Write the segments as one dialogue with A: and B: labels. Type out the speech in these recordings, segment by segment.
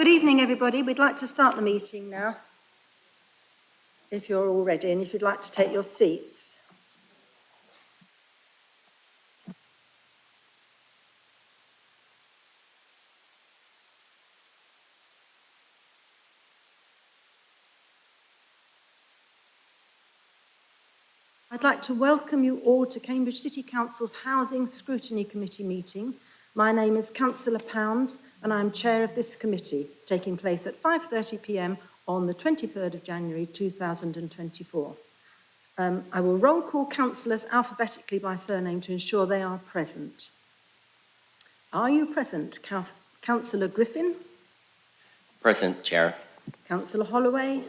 A: Good evening, everybody. We'd like to start the meeting now, if you're all ready, and if you'd like to take your seats. I'd like to welcome you all to Cambridge City Council's Housing Scrutiny Committee meeting. My name is Councillor Pounds, and I'm chair of this committee, taking place at 5:30 p.m. on the 23rd of January 2024. I will roll call councillors alphabetically by surname to ensure they are present. Are you present? Councillor Griffin?
B: Present, Chair.
A: Councillor Holloway?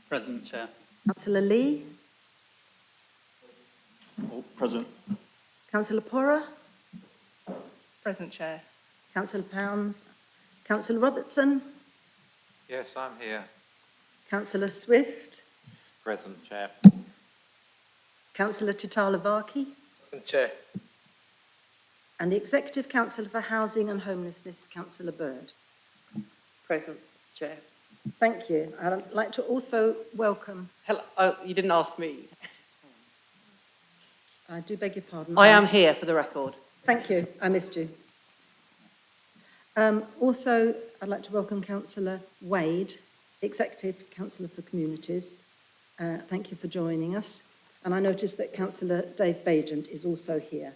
C: Present, Chair.
A: Councillor Lee?
C: Oh, present.
A: Councillor Porra?
D: Present, Chair.
A: Councillor Pounds? Councillor Robertson?
E: Yes, I'm here.
A: Councillor Swift?
E: Present, Chair.
A: Councillor Titalavaki?
E: Present, Chair.
A: And the Executive Councillor for Housing and Homelessness, Councillor Bird.
D: Present, Chair.
A: Thank you. I'd like to also welcome...
D: Hello. You didn't ask me.
A: I do beg your pardon.
D: I am here for the record.
A: Thank you. I missed you. Also, I'd like to welcome Councillor Wade, Executive Councillor for Communities. Thank you for joining us. And I noticed that Councillor Dave Bagent is also here.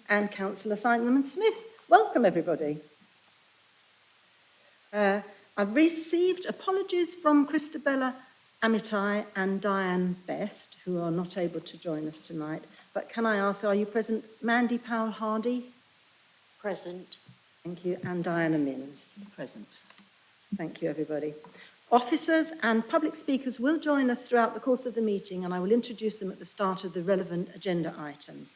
A: And Councillor Simon Smith. Welcome, everybody. I've received apologies from Christabella Amitai and Diane Best, who are not able to join us tonight. But can I ask, are you present? Mandy Powell-Hardy?
F: Present.
A: Thank you. And Diana Minns?
F: Present.
A: Thank you, everybody. Officers and public speakers will join us throughout the course of the meeting, and I will introduce them at the start of the relevant agenda items.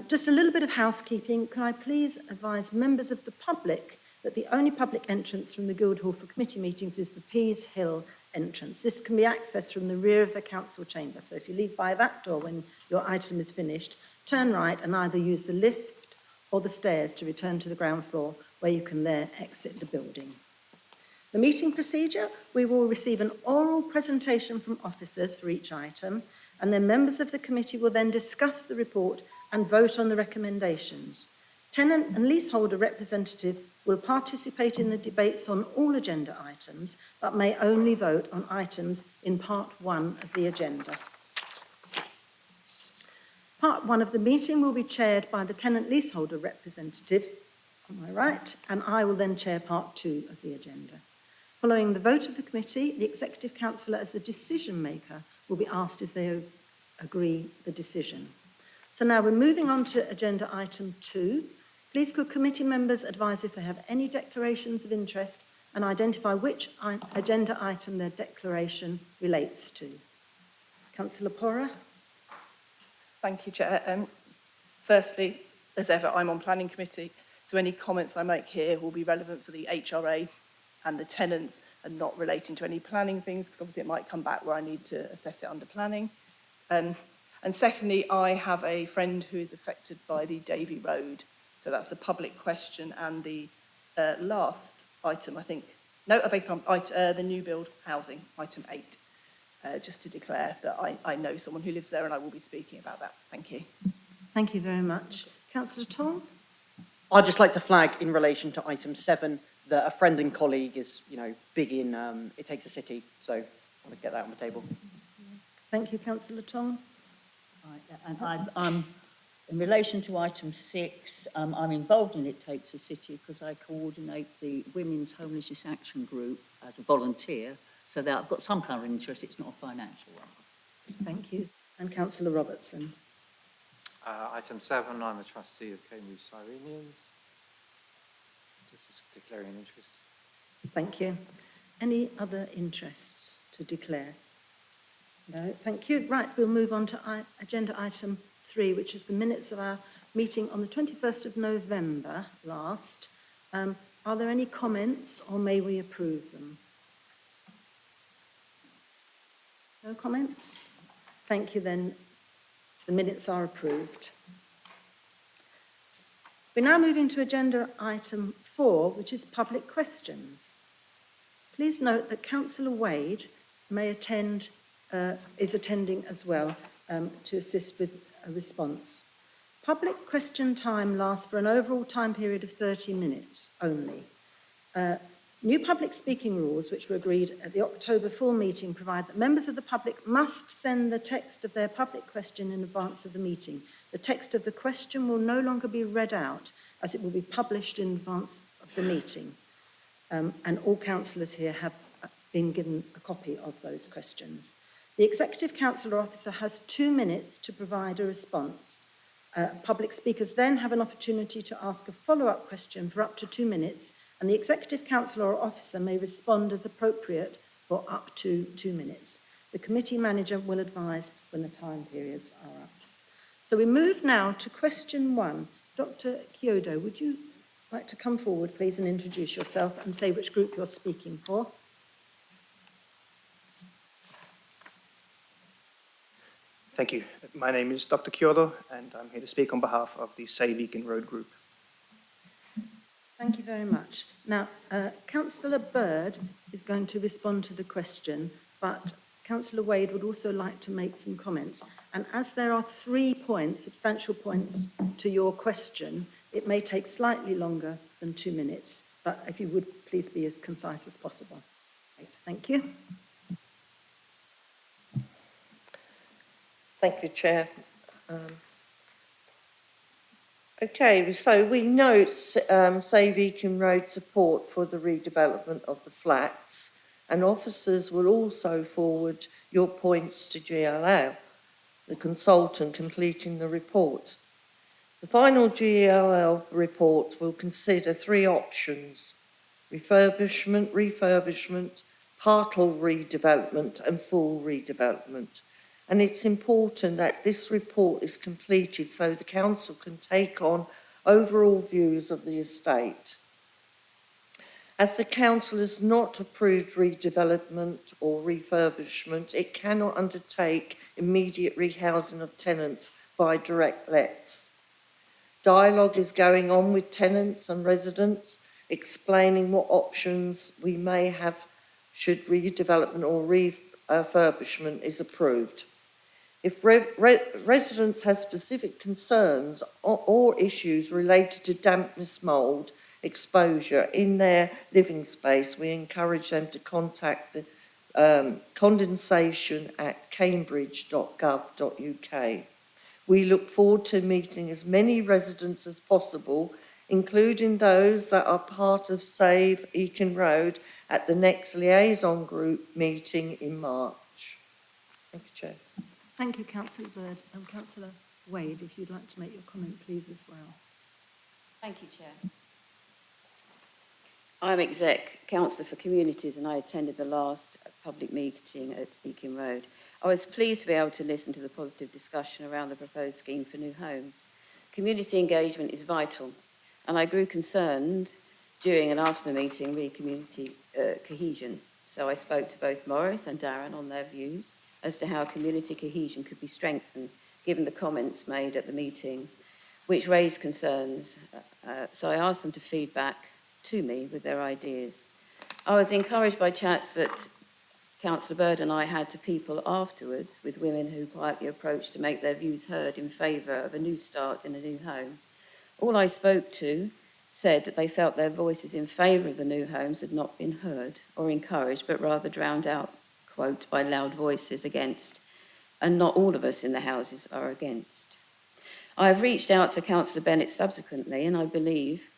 A: Just a little bit of housekeeping. Can I please advise members of the public that the only public entrance from the Guildhall for committee meetings is the Pease Hill entrance. This can be accessed from the rear of the council chamber. So if you leave by that door when your item is finished, turn right and either use the lift or the stairs to return to the ground floor, where you can there exit the building. The meeting procedure: we will receive an oral presentation from officers for each item, and then members of the committee will then discuss the report and vote on the recommendations. Tenant and leaseholder representatives will participate in the debates on all agenda items, but may only vote on items in Part 1 of the agenda. Part 1 of the meeting will be chaired by the tenant leaseholder representative, on my right, and I will then chair Part 2 of the agenda. Following the vote of the committee, the Executive Councillor, as the decision maker, will be asked if they agree the decision. So now we're moving on to agenda item 2. Please could committee members advise if they have any declarations of interest and identify which agenda item their declaration relates to. Councillor Porra.
D: Thank you, Chair. Firstly, as ever, I'm on planning committee, so any comments I make here will be relevant for the HRA and the tenants and not relating to any planning things, because obviously it might come back where I need to assess it under planning. And secondly, I have a friend who is affected by the Davy Road. So that's a public question, and the last item, I think, no, I beg your pardon, the new build housing, item 8, just to declare that I know someone who lives there and I will be speaking about that. Thank you.
A: Thank you very much. Councillor Tong.
G: I'd just like to flag in relation to item 7 that a friend and colleague is, big in It Takes a City, so I want to get that on the table.
A: Thank you, Councillor Tong.
F: Right, and I'm in relation to item 6, I'm involved in It Takes a City because I coordinate the Women's Homelessness Action Group as a volunteer, so that I've got some kind of interest. It's not a financial one.
A: Thank you. And Councillor Robertson.
E: Item 7, I'm a trustee of Cambridge Cyrenians. Just declaring an interest.
A: Thank you. Any other interests to declare? No, thank you. Right, we'll move on to agenda item 3, which is the minutes of our meeting on the 21st of November last. Are there any comments, or may we approve them? No comments? Thank you, then. The minutes are approved. We're now moving to agenda item 4, which is public questions. Please note that Councillor Wade is attending as well to assist with a response. Public question time lasts for an overall time period of 30 minutes only. New public speaking rules, which were agreed at the October full meeting, provide that members of the public must send the text of their public question in advance of the meeting. The text of the question will no longer be read out, as it will be published in advance of the meeting. And all councillors here have been given a copy of those questions. The Executive Council or Officer has 2 minutes to provide a response. Public speakers then have an opportunity to ask a follow-up question for up to 2 minutes, and the Executive Council or Officer may respond as appropriate for up to 2 minutes. The committee manager will advise when the time periods are up. So we move now to question 1. Dr. Kyodo, would you like to come forward, please, and introduce yourself and say which group you're speaking for?
H: Thank you. My name is Dr. Kyodo, and I'm here to speak on behalf of the Save Eakin Road Group.
A: Thank you very much. Now, Councillor Bird is going to respond to the question, but Councillor Wade would also like to make some comments. And as there are 3 points, substantial points to your question, it may take slightly longer than 2 minutes, but if you would please be as concise as possible. Great. Thank you.
I: Thank you, Chair. Okay, so we note Save Eakin Road support for the redevelopment of the flats, and officers will also forward your points to GLL, the consultant completing the report. The final GLL report will consider 3 options: refurbishment, partial redevelopment and full redevelopment. And it's important that this report is completed so the council can take on overall views of the estate. As the council has not approved redevelopment or refurbishment, it cannot undertake immediate rehousing of tenants by direct lets. Dialogue is going on with tenants and residents, explaining what options we may have should redevelopment or refurbishment is approved. If residents have specific concerns or issues related to dampness, mould, exposure in their living space, we encourage them to contact condensation@cambridge.gov.uk. We look forward to meeting as many residents as possible, including those that are part of Save Eakin Road, at the next liaison group meeting in March. Thank you, Chair.
A: Thank you, Councillor Bird. And Councillor Wade, if you'd like to make your comment, please, as well.
F: Thank you, Chair. I'm Exec Councillor for Communities, and I attended the last public meeting at Eakin Road. I was pleased to be able to listen to the positive discussion around the proposed scheme for new homes. Community engagement is vital, and I grew concerned during and after the meeting re community cohesion. So I spoke to both Maurice and Darren on their views as to how community cohesion could be strengthened, given the comments made at the meeting, which raised concerns. So I asked them to feed back to me with their ideas. I was encouraged by chats that Councillor Bird and I had to people afterwards, with women who quietly approached to make their views heard in favour of a new start in a new home. All I spoke to said that they felt their voices in favour of the new homes had not been heard or encouraged, but rather drowned out, quote, by loud voices against, and not all of us in the houses are against. I have reached out to Councillor Bennett subsequently, and I believe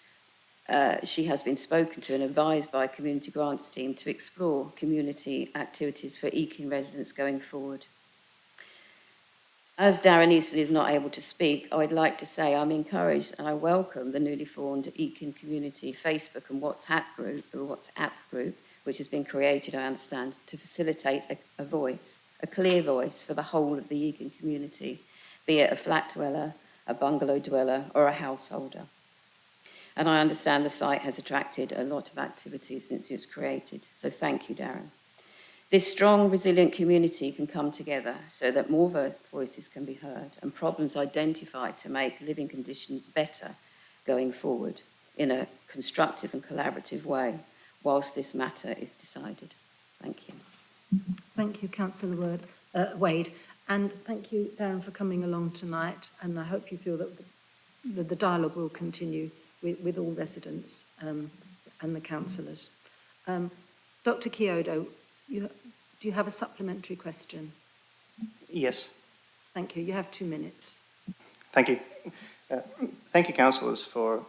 F: she has been spoken to and advised by a community grants team to explore community activities for Eakin residents going forward. As Darren Easton is not able to speak, I would like to say I'm encouraged and I welcome the newly formed Eakin Community Facebook and WhatsApp group, which has been created, I understand, to facilitate a voice, a clear voice for the whole of the Eakin community, be it a flat dweller, a bungalow dweller, or a householder. And I understand the site has attracted a lot of activity since it was created. So thank you, Darren. This strong, resilient community can come together so that more voices can be heard and problems identified to make living conditions better going forward.
J: in a constructive and collaborative way whilst this matter is decided. Thank you.
A: Thank you, Councillor Wade. And thank you, Darren, for coming along tonight. And I hope you feel that the dialogue will continue with all residents and the councillors. Dr. Kyodo, do you have a supplementary question?
H: Yes.
A: Thank you. You have 2 minutes.
H: Thank you. Thank you, councillors, for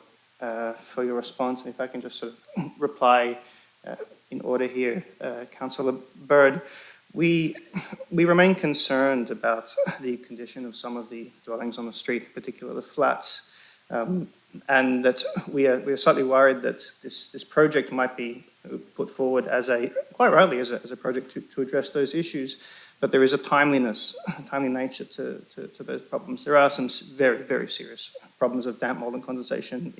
H: your response. And if I can just sort of reply in order here, Councillor Bird, we remain concerned about the condition of some of the dwellings on the street, in particular the flats, and that we are slightly worried that this project might be put forward as quite rightly as a project to address those issues. But there is a timely nature to those problems. There are some very, very serious problems of damp, mold and condensation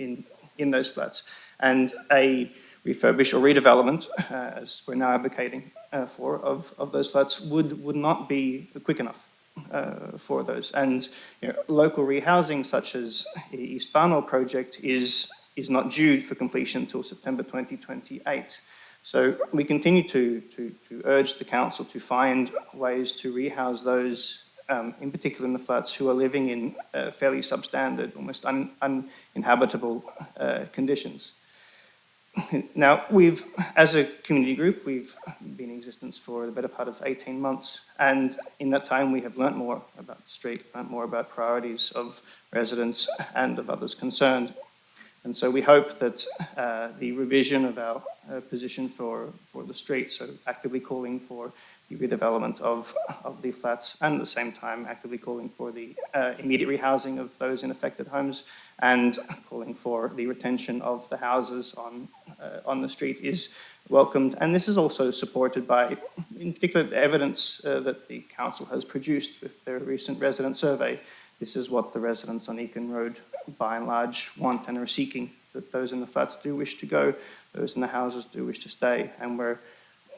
H: in those flats. And a refurbish or redevelopment, as we're now advocating for, of those flats would not be quick enough for those. And local rehousing, such as the East Barnwell project, is not due for completion until September 2028. So we continue to urge the council to find ways to rehouse those, in particular in the flats, who are living in fairly substandard, almost uninhabitable conditions. Now, as a community group, we've been in existence for the better part of 18 months, and in that time we have learnt more about the street, learnt more about priorities of residents and of others concerned. And so we hope that the revision of our position for the street, so actively calling for the redevelopment of the flats and at the same time actively calling for the immediate rehousing of those in affected homes and calling for the retention of the houses on the street is welcomed. And this is also supported by, in particular, the evidence that the council has produced with their recent resident survey. This is what the residents on Eakin Road, by and large, want and are seeking, that those in the flats do wish to go, those in the houses do wish to stay, and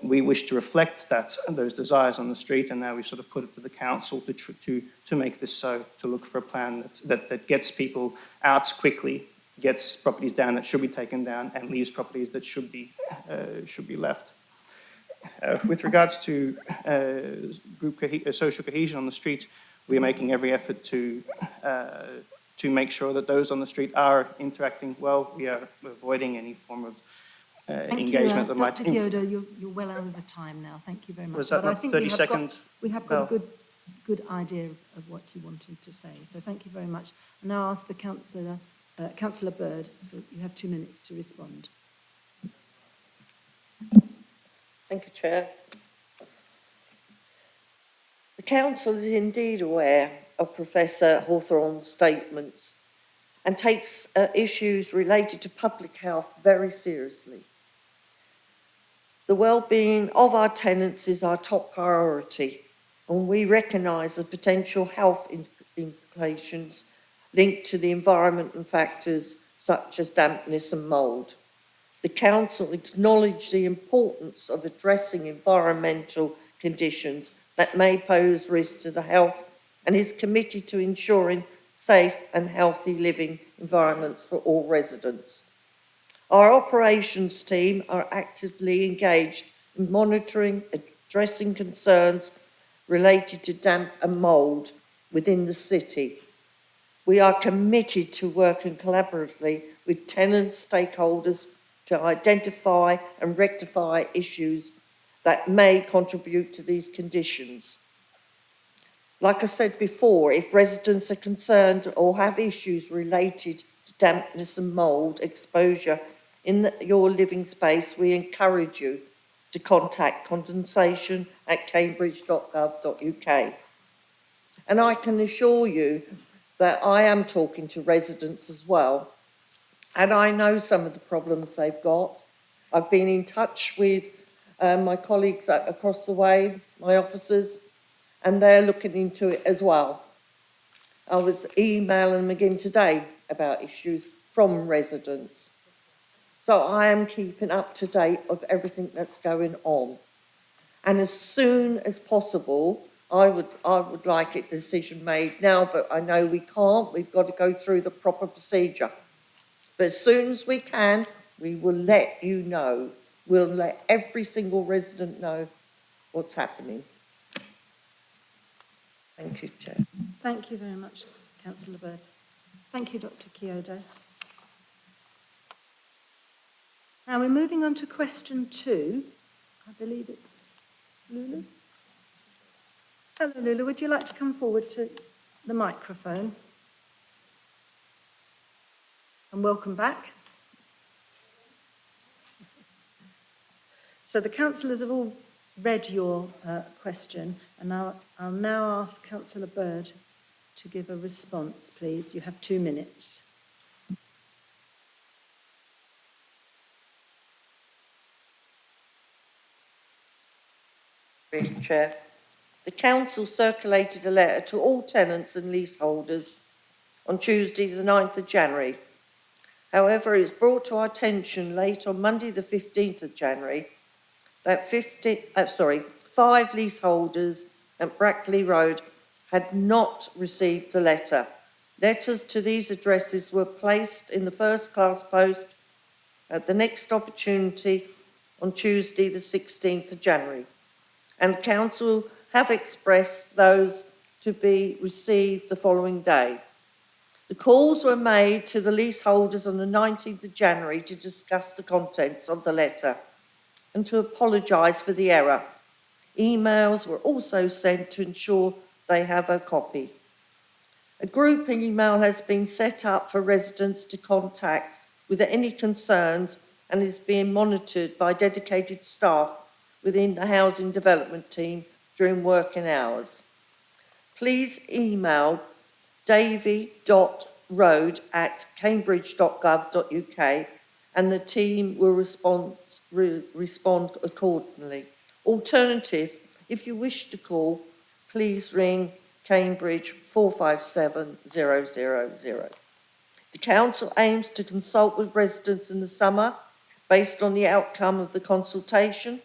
H: we wish to reflect those desires on the street, and now we sort of put it to the council to make this so, to look for a plan that gets people out quickly, gets properties down that should be taken down, and leaves properties that should be left. With regards to social cohesion on the street, we are making every effort to make sure that those on the street are interacting well. We are avoiding any form of engagement that might...
A: Dr. Kyodo, you're well over time now. Thank you very much.
H: Was that not 30 seconds?
A: We have got a good idea of what you wanted to say. So thank you very much. And now I'll ask the Councillor Bird. You have 2 minutes to respond.
I: Thank you, Chair. The Council is indeed aware of Professor Hawthorne's statements and takes issues related to public health very seriously. The well-being of our tenants is our top priority, and we recognise the potential health implications linked to the environment and factors such as dampness and mould. The Council acknowledges the importance of addressing environmental conditions that may pose risks to the health and is committed to ensuring safe and healthy living environments for all residents. Our operations team are actively engaged in monitoring, addressing concerns related to damp and mould within the city. We are committed to working collaboratively with tenants, stakeholders to identify and rectify issues that may contribute to these conditions. Like I said before, if residents are concerned or have issues related to dampness and mould exposure in your living space, we encourage you to contact condensation@cambridge.gov.uk. And I can assure you that I am talking to residents as well, and I know some of the problems they've got. I've been in touch with my colleagues across the way, my officers, and they're looking into it as well. I was emailing them again today about issues from residents. So I am keeping up to date of everything that's going on. And as soon as possible, I would like a decision made now, but I know we can't. We've got to go through the proper procedure. But as soon as we can, we will let you know. We'll let every single resident know what's happening. Thank you, Chair.
A: Thank you very much, Councillor Bird. Thank you, Dr. Kyodo. Now we're moving on to question 2. I believe it's Lulu. Hello, Lulu. Would you like to come forward to the microphone? And welcome back. So the councillors have all read your question, and now I'll now ask Councillor Bird to give a response, please. You have 2 minutes.
I: Chair. The council circulated a letter to all tenants and leaseholders on Tuesday the 9th of January. However, it was brought to our attention late on Monday the 15th of January that 5 leaseholders at Brackley Road had not received the letter. Letters to these addresses were placed in the first-class post at the next opportunity on Tuesday the 16th of January. And council have expressed those to be received the following day. The calls were made to the leaseholders on the 19th of January to discuss the contents of the letter and to apologise for the error. Emails were also sent to ensure they have a copy. A group email has been set up for residents to contact with any concerns and is being monitored by dedicated staff within the housing development team during working hours. Please email davy.road@cambridge.gov.uk and the team will respond accordingly. Alternative, if you wish to call, please ring Cambridge 457 000. The council aims to consult with residents in the summer based on the outcome of the consultation.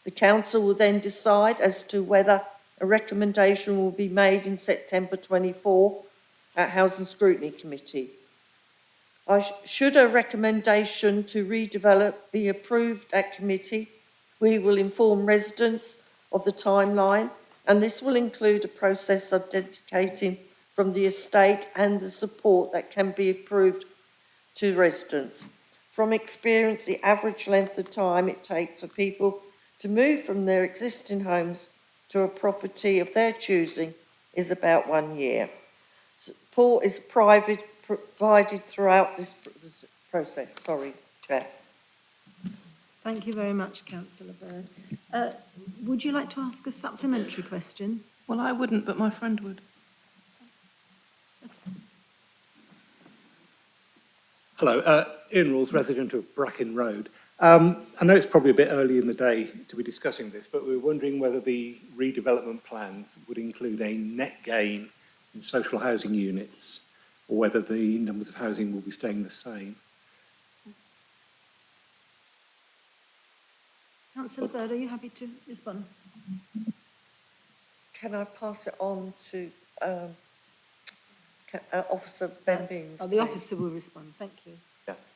I: The council will then decide as to whether a recommendation will be made in September 24 at Housing Scrutiny Committee. Should a recommendation to redevelop be approved at committee, we will inform residents of the timeline, and this will include a process of dedicating from the estate and the support that can be approved to residents. From experience, the average length of time it takes for people to move from their existing homes to a property of their choosing is about 1 year. Support is provided throughout this process. Sorry, Chair.
A: Thank you very much, Councillor Bird. Would you like to ask a supplementary question?
K: Well, I wouldn't, but my friend would.
L: Hello, Ian Rawls, resident of Bracken Road. I know it's probably a bit early in the day to be discussing this, but we were wondering whether the redevelopment plans would include a net gain in social housing units, or whether the numbers of housing will be staying the same.
A: Councillor Bird, are you happy to respond?
I: Can I pass it on to Officer Ben Beans?
A: The officer will respond. Thank you.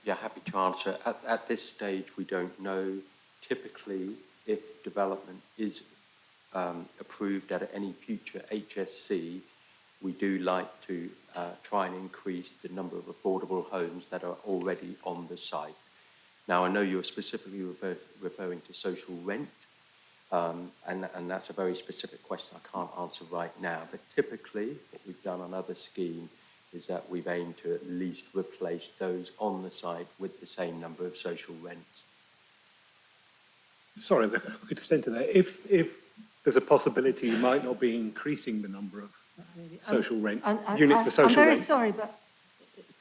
M: Yeah, happy to answer. At this stage, we don't know typically if development is approved at any future HSC. We do like to try and increase the number of affordable homes that are already on the site. Now, I know you're specifically referring to social rent, and that's a very specific question I can't answer right now. But typically, what we've done on other schemes is that we've aimed to at least replace those on the site with the same number of social rents.
L: Sorry, if I could extend to that. If there's a possibility you might not be increasing the number of social rent, units for social rent.
A: I'm very sorry, but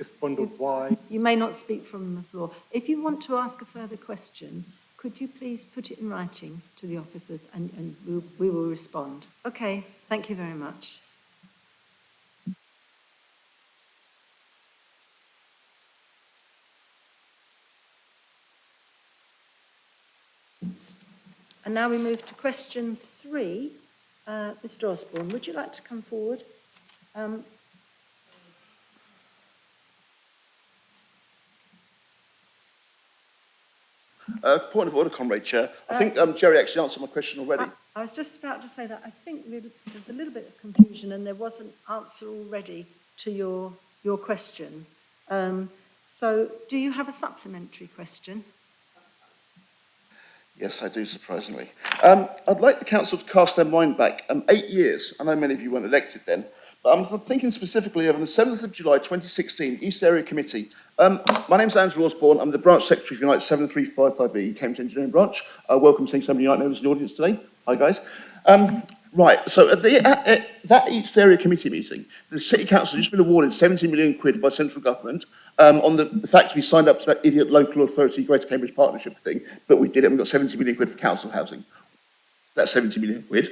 L: Just wondered why.
A: you may not speak from the floor. If you want to ask a further question, could you please put it in writing to the officers and we will respond. Okay, thank you very much. And now we move to question 3. Mr. Osborne, would you like to come forward?
N: Point of order, Comrade Chair. I think Jerry actually answered my question already.
A: I was just about to say that I think there's a little bit of confusion and there was an answer already to your question. So do you have a supplementary question?
N: Yes, I do, surprisingly. I'd like the council to cast their mind back 8 years. I know many of you weren't elected then, but I'm thinking specifically of on the 7th of July 2016, East Area Committee. My name's Andrew Osborne. I'm the branch secretary of Unite 7355E, Cambridge Engineering Branch. Welcome seeing somebody Unite members in the audience today. Hi, guys. Right, so at that East Area Committee meeting, the City Council has just been awarded 70 million quid by central government on the fact we signed up to that idiot local authority Greater Cambridge Partnership thing, but we did it and we got 70 million quid for council housing. That's 70 million quid.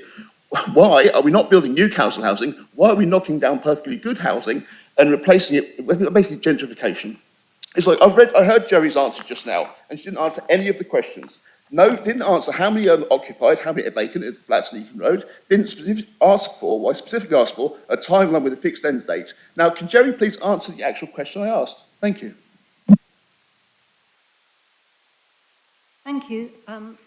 N: Why are we not building new council housing? Why are we knocking down perfectly good housing and replacing it with basically gentrification? It's like, I heard Jerry's answer just now, and she didn't answer any of the questions. No, didn't answer how many are occupied, how many are vacant in the flats in Eaton Road. Didn't specifically ask for a timeline with a fixed end date. Now, can Jerry please answer the actual question I asked? Thank you.
A: Thank you.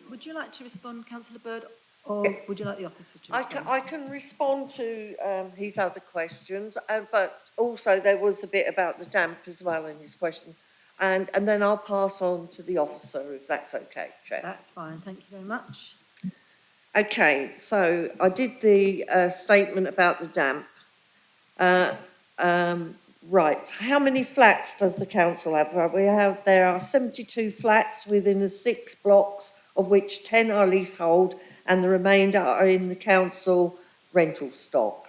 A: Would you like to respond, Councillor Bird, or would you like the officer to respond?
I: I can respond to his other questions, but also there was a bit about the damp as well in his question. And then I'll pass on to the officer, if that's okay, Chair.
A: That's fine. Thank you very much.
I: Okay, so I did the statement about the damp. Right, how many flats does the council have? There are 72 flats within the 6 blocks, of which 10 are leasehold, and the remainder are in the council rental stock.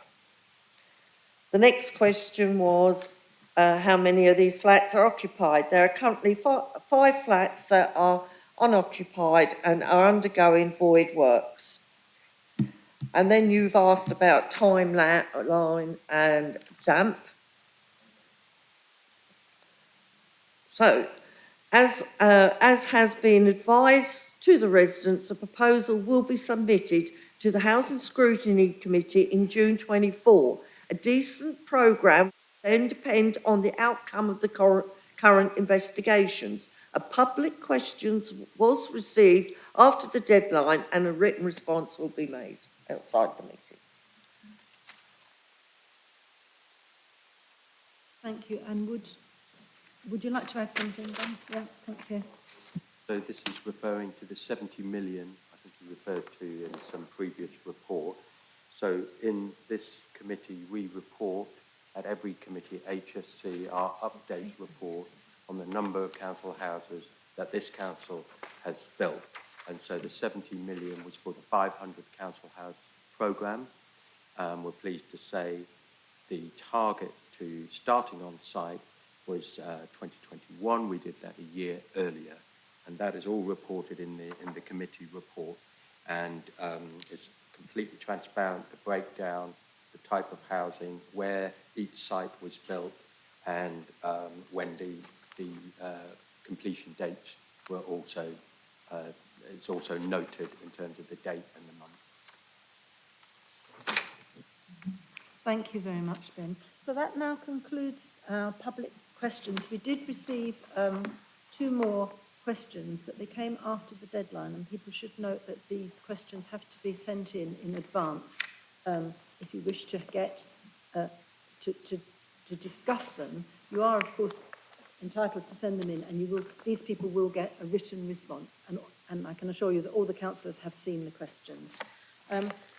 I: The next question was, how many of these flats are occupied? There are currently 5 flats that are unoccupied and are undergoing void works. And then you've asked about timeline and damp. So, as has been advised to the residents, a proposal will be submitted to the Housing Scrutiny Committee in June 24. A decent programme will then depend on the outcome of the current investigations. A public question was received after the deadline and a written response will be made outside the meeting.
A: Thank you. And would you like to add something, Ben? Yeah, thank you.
M: So this is referring to the 70 million, I think you referred to in some previous report. So in this committee, we report at every committee, HSC, our update report on the number of council houses that this council has built. And so the 70 million was for the 500 council house programme. We're pleased to say the target to starting on site was 2021. We did that a year earlier, and that is all reported in the committee report, and it's completely transparent, the breakdown, the type of housing, where each site was built, and when the completion dates were also, it's also noted in terms of the date and the month.
A: Thank you very much, Ben. So that now concludes our public questions. We did receive 2 more questions, but they came after the deadline, and people should note that these questions have to be sent in advance if you wish to get to discuss them. You are, of course, entitled to send them in, and these people will get a written response, and I can assure you that all the councillors have seen the questions.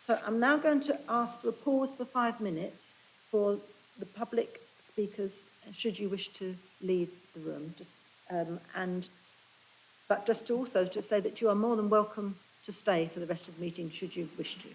A: So I'm now going to ask for a pause for 5 minutes for the public speakers, should you wish to leave the room. But just to also just say that you are more than welcome to stay for the rest of the meeting, should you wish to.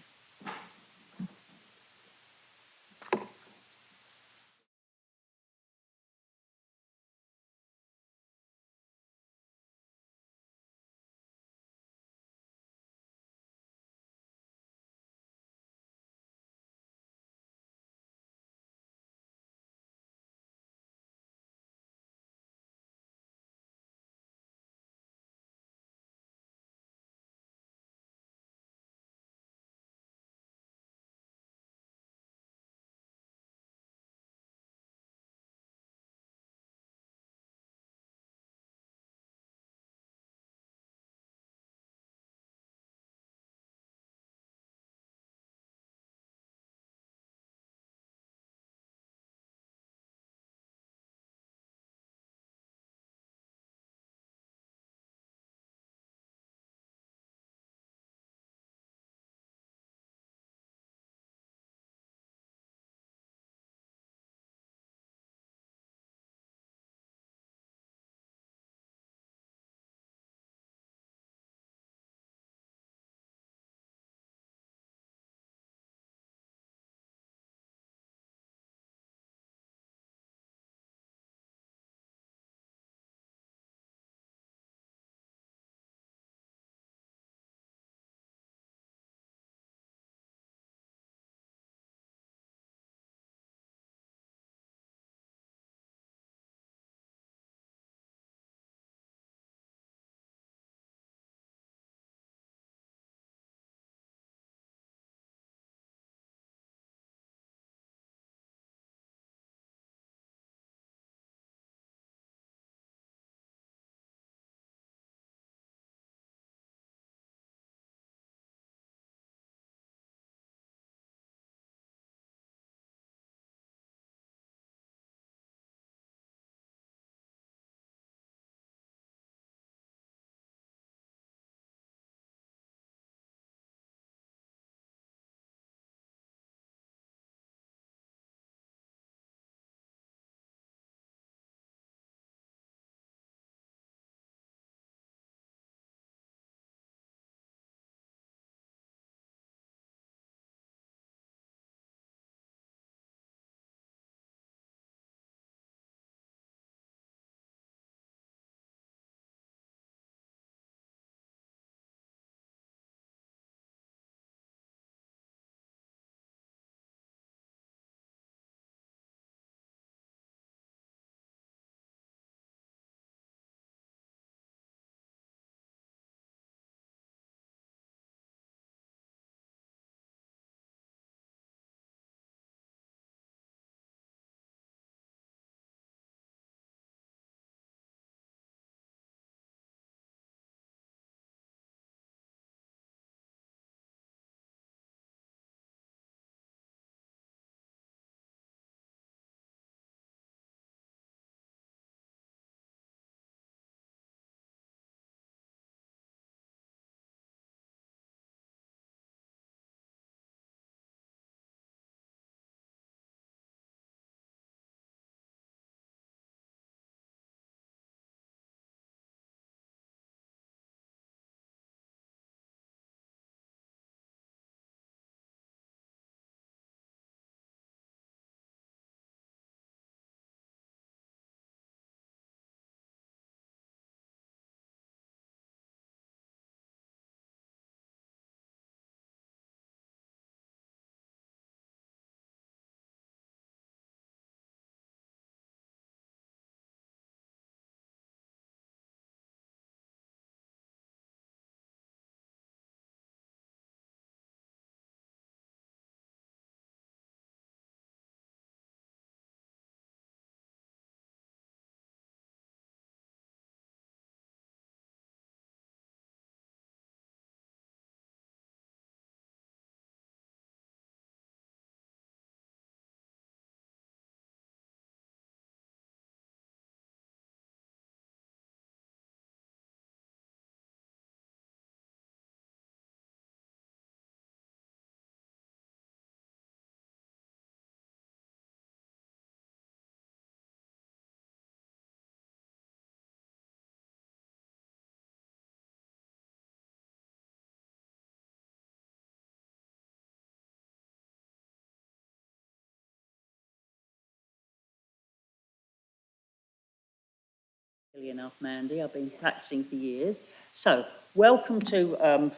F: correctly enough, Mandy. I've been practicing for years. So, welcome to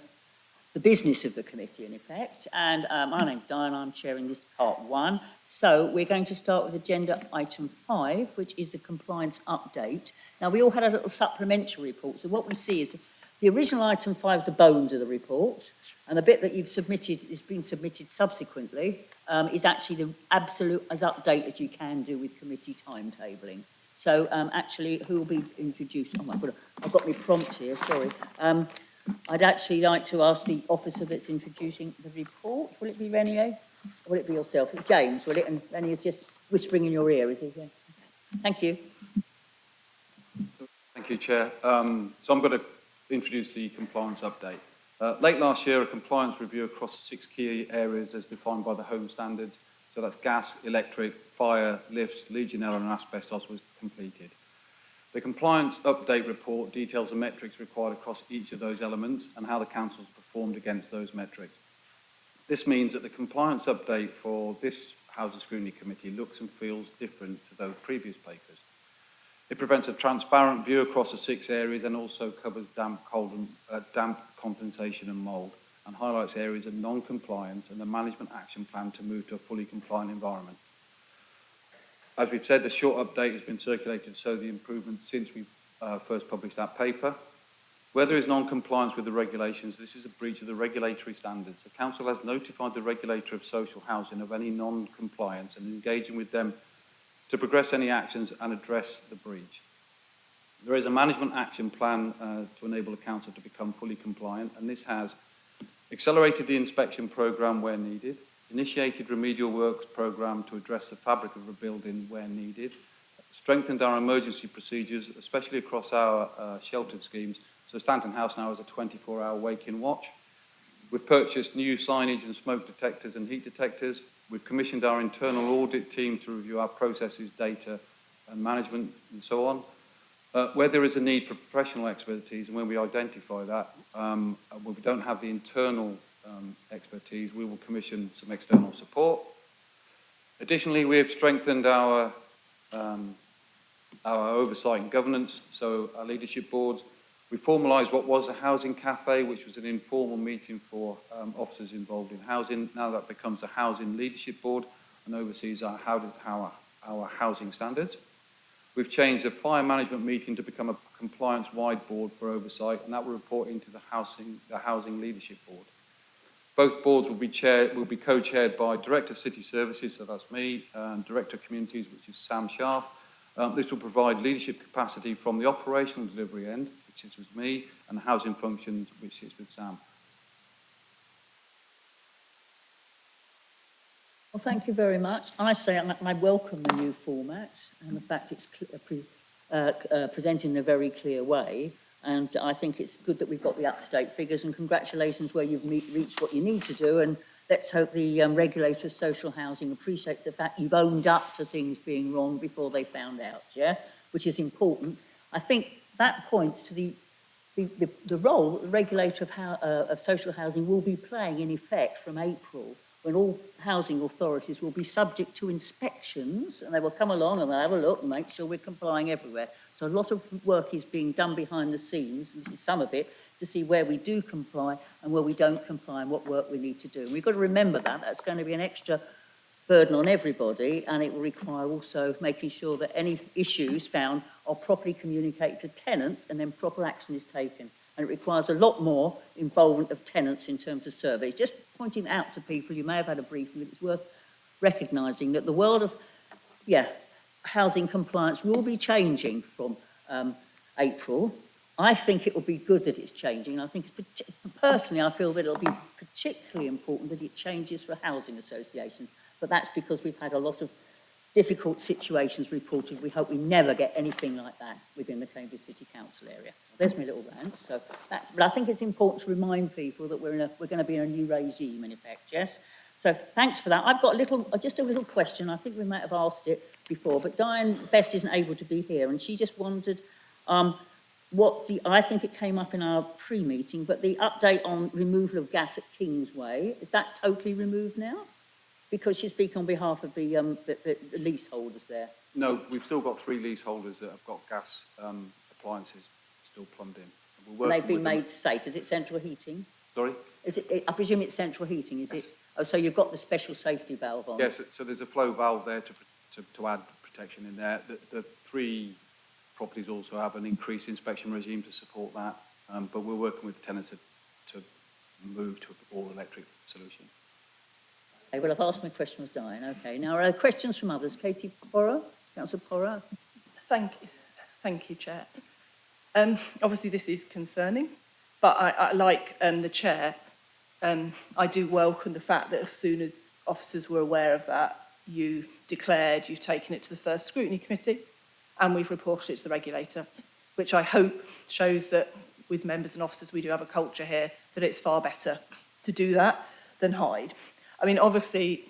F: the business of the committee, in effect. And my name's Diane, I'm chairing this part 1. So, we're going to start with agenda item 5, which is the compliance update. Now, we all had a little supplementary report. So, what we see is the original item 5 is the bones of the report. And the bit that you've submitted, is been submitted subsequently, is actually the absolute as update as you can do with committee timetabling. So actually, who will be introduced? Oh my God, I've got my prompt here, sorry. I'd actually like to ask the officer that's introducing the report. Will it be Renier? Or will it be yourself? It's James, will it? And Renier's just whispering in your ear, is he? Yeah. Thank you.
O: Thank you, Chair. So I'm going to introduce the compliance update. Late last year, a compliance review across the 6 key areas as defined by the Home Standards, so that's gas, electric, fire, lifts, Legionella and asbestos, was completed. The compliance update report details the metrics required across each of those elements and how the council has performed against those metrics. This means that the compliance update for this Housing Scrutiny Committee looks and feels different to those previous papers. It prevents a transparent view across the 6 areas and also covers damp condensation and mould, and highlights areas of non-compliance and the management action plan to move to a fully compliant environment. As we've said, the short update has been circulated to show the improvements since we first published that paper. Where there is non-compliance with the regulations, this is a breach of the regulatory standards. The Council has notified the regulator of social housing of any non-compliance and engaging with them to progress any actions and address the breach. There is a management action plan to enable the Council to become fully compliant, and this has accelerated the inspection programme where needed, initiated remedial works programme to address the fabric of a building where needed, strengthened our emergency procedures, especially across our sheltered schemes. So Stanton House now has a 24-hour wake-in watch. We've purchased new signage and smoke detectors and heat detectors. We've commissioned our internal audit team to review our processes, data and management and so on. Where there is a need for professional expertise, and when we identify that, when we don't have the internal expertise, we will commission some external support. Additionally, we have strengthened our oversight and governance, so our leadership boards. We formalised what was a housing cafe, which was an informal meeting for officers involved in housing. Now that becomes a housing leadership board and oversees our housing standards. We've changed the fire management meeting to become a compliance-wide board for oversight, and that will report into the housing leadership board. Both boards will be co-chaired by Director of City Services, so that's me, and Director of Communities, which is Sam Sharf. This will provide leadership capacity from the operational delivery end, which sits with me, and the housing functions, which sits with Sam.
F: Well, thank you very much. I say I welcome the new format and the fact it's presented in a very clear way. And I think it's good that we've got the up-to-date figures, and congratulations where you've reached what you need to do. And let's hope the regulator of social housing appreciates the fact you've owned up to things being wrong before they found out, yeah? Which is important. I think that points to the role that the regulator of social housing will be playing in effect from April, when all housing authorities will be subject to inspections, and they will come along and they'll have a look and make sure we're complying everywhere. So a lot of work is being done behind the scenes, and this is some of it, to see where we do comply and where we don't comply and what work we need to do. And we've got to remember that. That's going to be an extra burden on everybody, and it will require also making sure that any issues found are properly communicated to tenants and then proper action is taken. And it requires a lot more involvement of tenants in terms of surveys. Just pointing out to people, you may have had a briefing, but it's worth recognising that the world of, housing compliance will be changing from April. I think it will be good that it's changing. I think, personally, I feel that it'll be particularly important that it changes for housing associations. But that's because we've had a lot of difficult situations reported. We hope we never get anything like that within the Cambridge City Council area. There's my little rant. So but I think it's important to remind people that we're going to be in a new regime, in effect, yes? So thanks for that. I've got just a little question. I think we might have asked it before, but Diane Best isn't able to be here, and she just wondered I think it came up in our pre-meeting, but the update on removal of gas at Kingsway, is that totally removed now? Because she's speaking on behalf of the leaseholders there.
O: No, we've still got 3 leaseholders that have got gas compliance is still plumbed in. And
F: And they've been
O: with them.
F: made safe. Is it central heating?
O: Sorry?
F: Is it, I presume it's central heating, is
O: Yes.
F: it? Oh, so you've got the special safety valve on?
O: Yes, so there's a flow valve there to add protection in there. The three properties also have an increased inspection regime to support that, but we're working with the tenants to move to an all-electric solution.
F: Okay, well, I've asked my question, was dying. Okay, now are there questions from others? Katie Porra, Councillor Porra?
D: Thank you, Chair. Obviously, this is concerning, but I like the Chair. I do welcome the fact that as soon as officers were aware of that, you've declared you've taken it to the first Scrutiny Committee and we've reported it to the regulator, which I hope shows that with members and officers we do have a culture here that it's far better to do that than hide. I mean, obviously,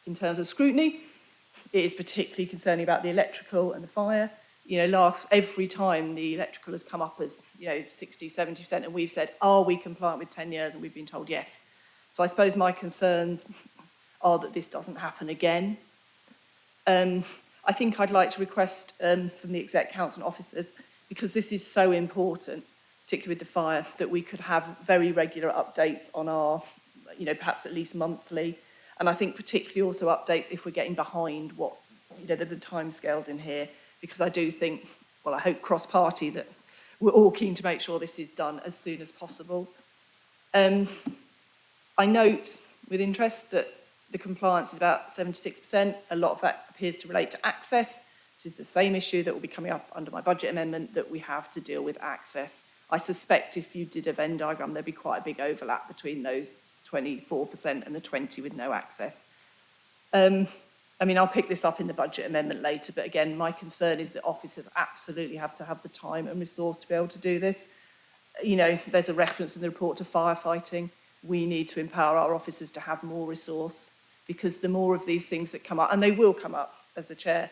D: in terms of scrutiny, it is particularly concerning about the electrical and the fire. You know, every time the electrical has come up as, 60, 70%, and we've said, are we compliant with 10 years? And we've been told yes. So I suppose my concerns are that this doesn't happen again. I think I'd like to request from the Exec Council and officers, because this is so important, particularly with the fire, that we could have very regular updates on our, perhaps at least monthly. And I think particularly also updates if we're getting behind what, the timescales in here, because I do think, well, I hope cross-party that we're all keen to make sure this is done as soon as possible. I note with interest that the compliance is about 76%. A lot of that appears to relate to access. This is the same issue that will be coming up under my budget amendment, that we have to deal with access. I suspect if you did a Venn diagram, there'd be quite a big overlap between those 24% and the 20% with no access. I'll pick this up in the budget amendment later, but again, my concern is that officers absolutely have to have the time and resource to be able to do this. There's a reference in the report to firefighting. We need to empower our officers to have more resource, because the more of these things that come up, and they will come up, as the Chair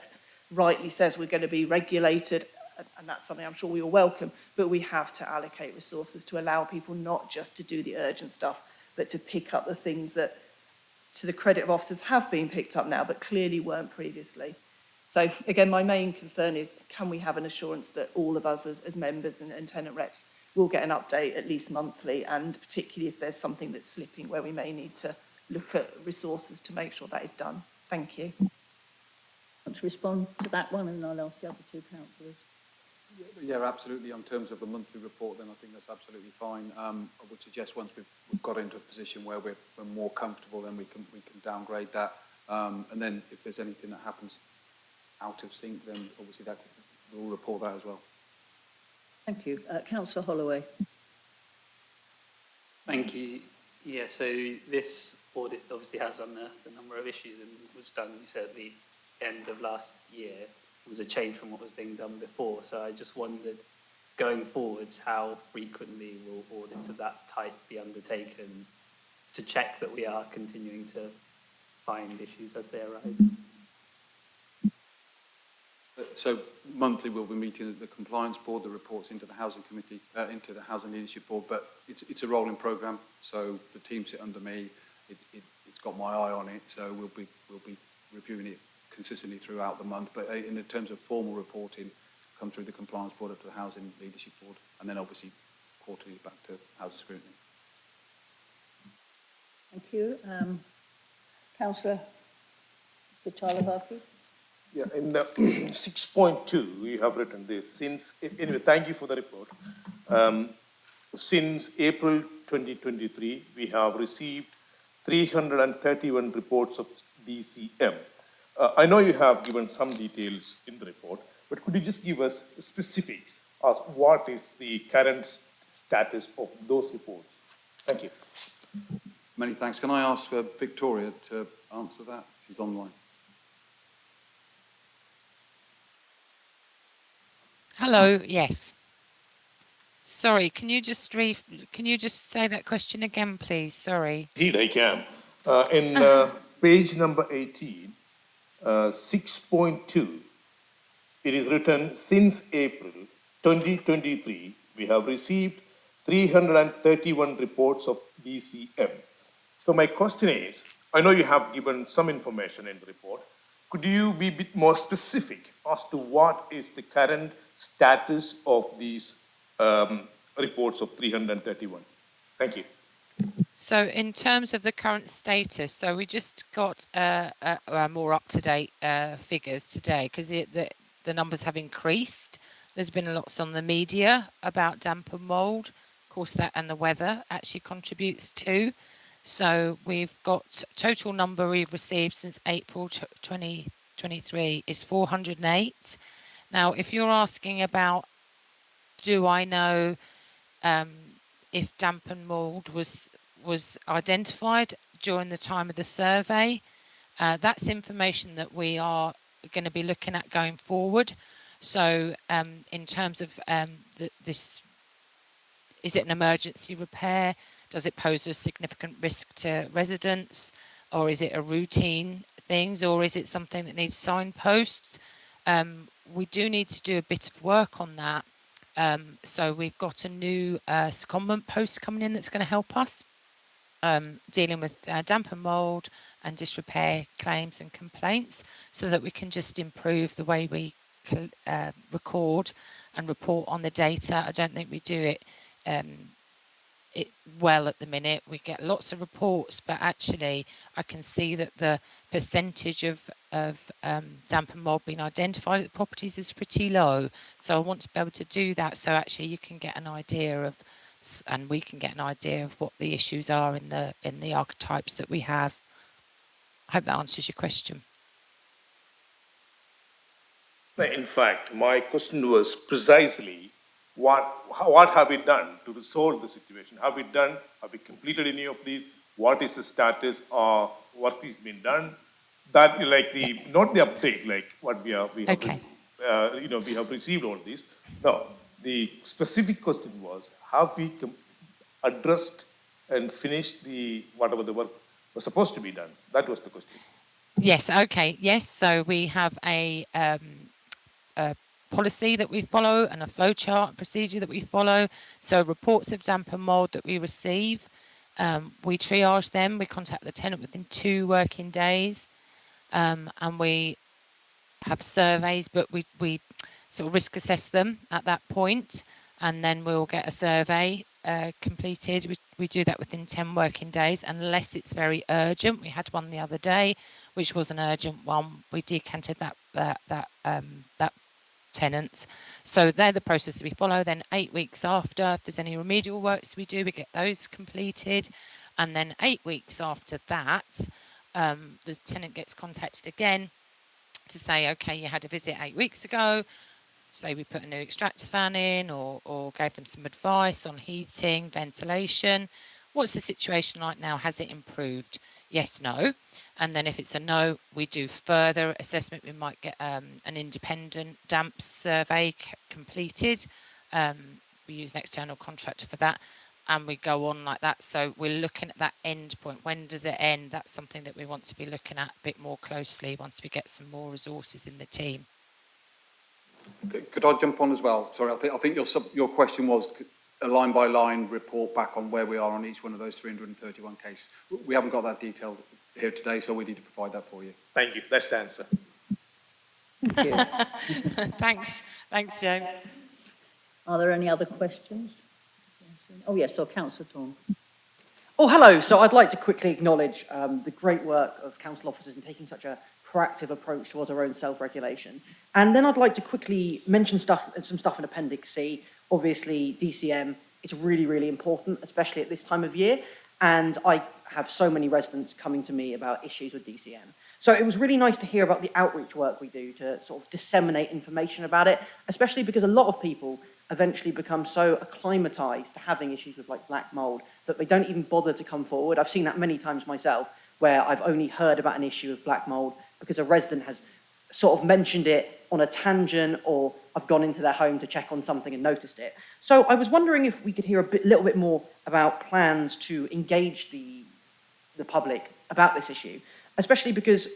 D: rightly says, we're going to be regulated, and that's something I'm sure we all welcome, but we have to allocate resources to allow people not just to do the urgent stuff, but to pick up the things that, to the credit of officers, have been picked up now, but clearly weren't previously. So again, my main concern is, can we have an assurance that all of us as members and tenant reps will get an update at least monthly, and particularly if there's something that's slipping where we may need to look at resources to make sure that is done. Thank you.
F: Want to respond to that one, and I'll ask the other two councillors.
O: Yeah, absolutely. In terms of the monthly report, then I think that's absolutely fine. I would suggest once we've got into a position where we're more comfortable, then we can downgrade that. And then if there's anything that happens out of sync, then obviously we'll report that as well.
F: Thank you. Councillor Holloway.
C: Thank you. Yeah, so this audit obviously has on the number of issues, and was done, you said, at the end of last year. It was a change from what was being done before. So I just wondered, going forwards, how frequently will audits of that type be undertaken to check that we are continuing to find issues as they arise?
O: So monthly we'll be meeting the compliance board, the reports into the housing committee, into the housing leadership board, but it's a rolling programme, so the team sit under me, it's got my eye on it, so we'll be reviewing it consistently throughout the month, but in terms of formal reporting, come through the compliance board up to the housing leadership board, and then obviously quarterly back to housing scrutiny.
F: Thank you. Councillor Vichalavati.
P: Yeah, in 6.2, we have written this. Anyway, thank you for the report. Since April 2023, we have received 331 reports of DCM. I know you have given some details in the report, but could you just give us specifics as what is the current status of those reports? Thank you.
O: Many thanks. Can I ask Victoria to answer that? She's online.
Q: Hello, yes. Sorry, can you just say that question again, please? Sorry.
P: Indeed, I can. In page number 18, 6.2, it is written, since April 2023, we have received 331 reports of DCM. So my question is, I know you have given some information in the report. Could you be a bit more specific as to what is the current status of these reports of 331. Thank you.
Q: So in terms of the current status, so we just got more up-to-date figures today because the numbers have increased. There's been lots on the media about damp and mould. Of course, that and the weather actually contributes too. So we've got total number we've received since April 2023 is 408. Now, if you're asking about, do I know if damp and mould was identified during the time of the survey, that's information that we are going to be looking at going forward. So in terms of this, is it an emergency repair? Does it pose a significant risk to residents? Or is it a routine things? Or is it something that needs signposts? We do need to do a bit of work on that. So we've got a new secondment post coming in that's going to help us dealing with damp and mould and disrepair claims and complaints so that we can just improve the way we record and report on the data. I don't think we do it well at the minute. We get lots of reports, but actually I can see that the percentage of damp and mould being identified at the properties is pretty low. So I want to be able to do that so actually you can get an idea of, and we can get an idea of what the issues are in the archetypes that we have. I hope that answers your question.
P: In fact, my question was precisely what have we done to resolve the situation? Have we completed any of these? What is the status of what is being done? That like not the update, like what we have we have received all these. No, the specific question was, have we addressed and finished whatever the work was supposed to be done? That was the question.
Q: Yes, okay, yes. So we have a policy that we follow and a flowchart procedure that we follow. So reports of damp and mould that we receive, we triage them. We contact the tenant within 2 working days, and we have surveys, but we sort of risk assess them at that point, and then we'll get a survey completed. We do that within 10 working days, unless it's very urgent. We had one the other day, which was an urgent one. We decanted that tenant. So they're the process we follow. Then 8 weeks after, if there's any remedial works we do, we get those completed. And then 8 weeks after that, the tenant gets contacted again to say, okay, you had a visit 8 weeks ago. Say we put a new extractor fan in or gave them some advice on heating, ventilation. What's the situation like now? Has it improved? Yes, no. And then if it's a no, we do further assessment. We might get an independent damp survey completed. We use an external contractor for that, and we go on like that. So we're looking at that end point. When does it end? That's something that we want to be looking at a bit more closely once we get some more resources in the team.
O: Could I jump on as well? Sorry, I think your question was a line-by-line report back on where we are on each one of those 331 cases. We haven't got that detailed here today, so we need to provide that for you.
P: Thank you. That's the answer.
F: Thank you.
Q: Thanks, Joe.
F: Are there any other questions? Oh, yes, so Councillor Thorne.
G: Oh, hello. So I'd like to quickly acknowledge the great work of council officers in taking such a proactive approach towards our own self-regulation. And then I'd like to quickly mention some stuff in Appendix C. Obviously, DCM is really, really important, especially at this time of year. And I have so many residents coming to me about issues with DCM. So it was really nice to hear about the outreach work we do to sort of disseminate information about it, especially because a lot of people eventually become so acclimatized to having issues with like black mold that they don't even bother to come forward. I've seen that many times myself, where I've only heard about an issue of black mold because a resident has sort of mentioned it on a tangent, or I've gone into their home to check on something and noticed it. So I was wondering if we could hear a little bit more about plans to engage the public about this issue, especially because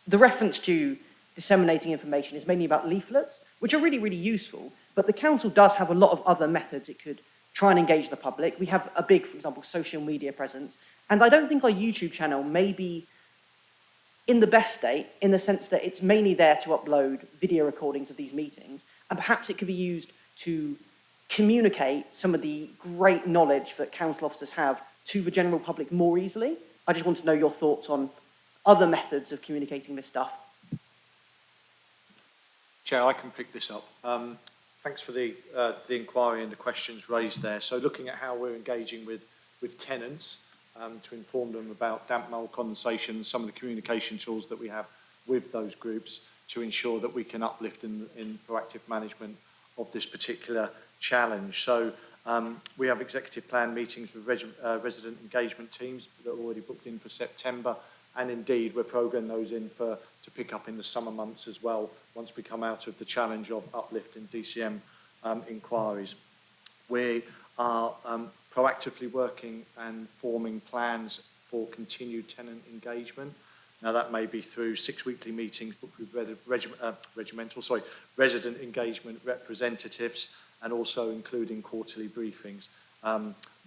G: the reference to disseminating information is mainly about leaflets, which are really, really useful, but the council does have a lot of other methods it could try and engage the public. We have a big, for example, social media presence, and I don't think our YouTube channel maybe in the best state, in the sense that it's mainly there to upload video recordings of these meetings, and perhaps it could be used to communicate some of the great knowledge that council officers have to the general public more easily. I just want to know your thoughts on other methods of communicating this stuff.
R: Chair, I can pick this up. Thanks for the inquiry and the questions raised there. So looking at how we're engaging with tenants to inform them about damp mould condensation, some of the communication tools that we have with those groups to ensure that we can uplift in proactive management of this particular challenge. So we have executive plan meetings with resident engagement teams that are already booked in for September, and indeed we're programming those in to pick up in the summer months as well, once we come out of the challenge of uplift in DCM inquiries. We are proactively working and forming plans for continued tenant engagement. Now that may be through 6 weekly meetings booked with resident engagement representatives, and also including quarterly briefings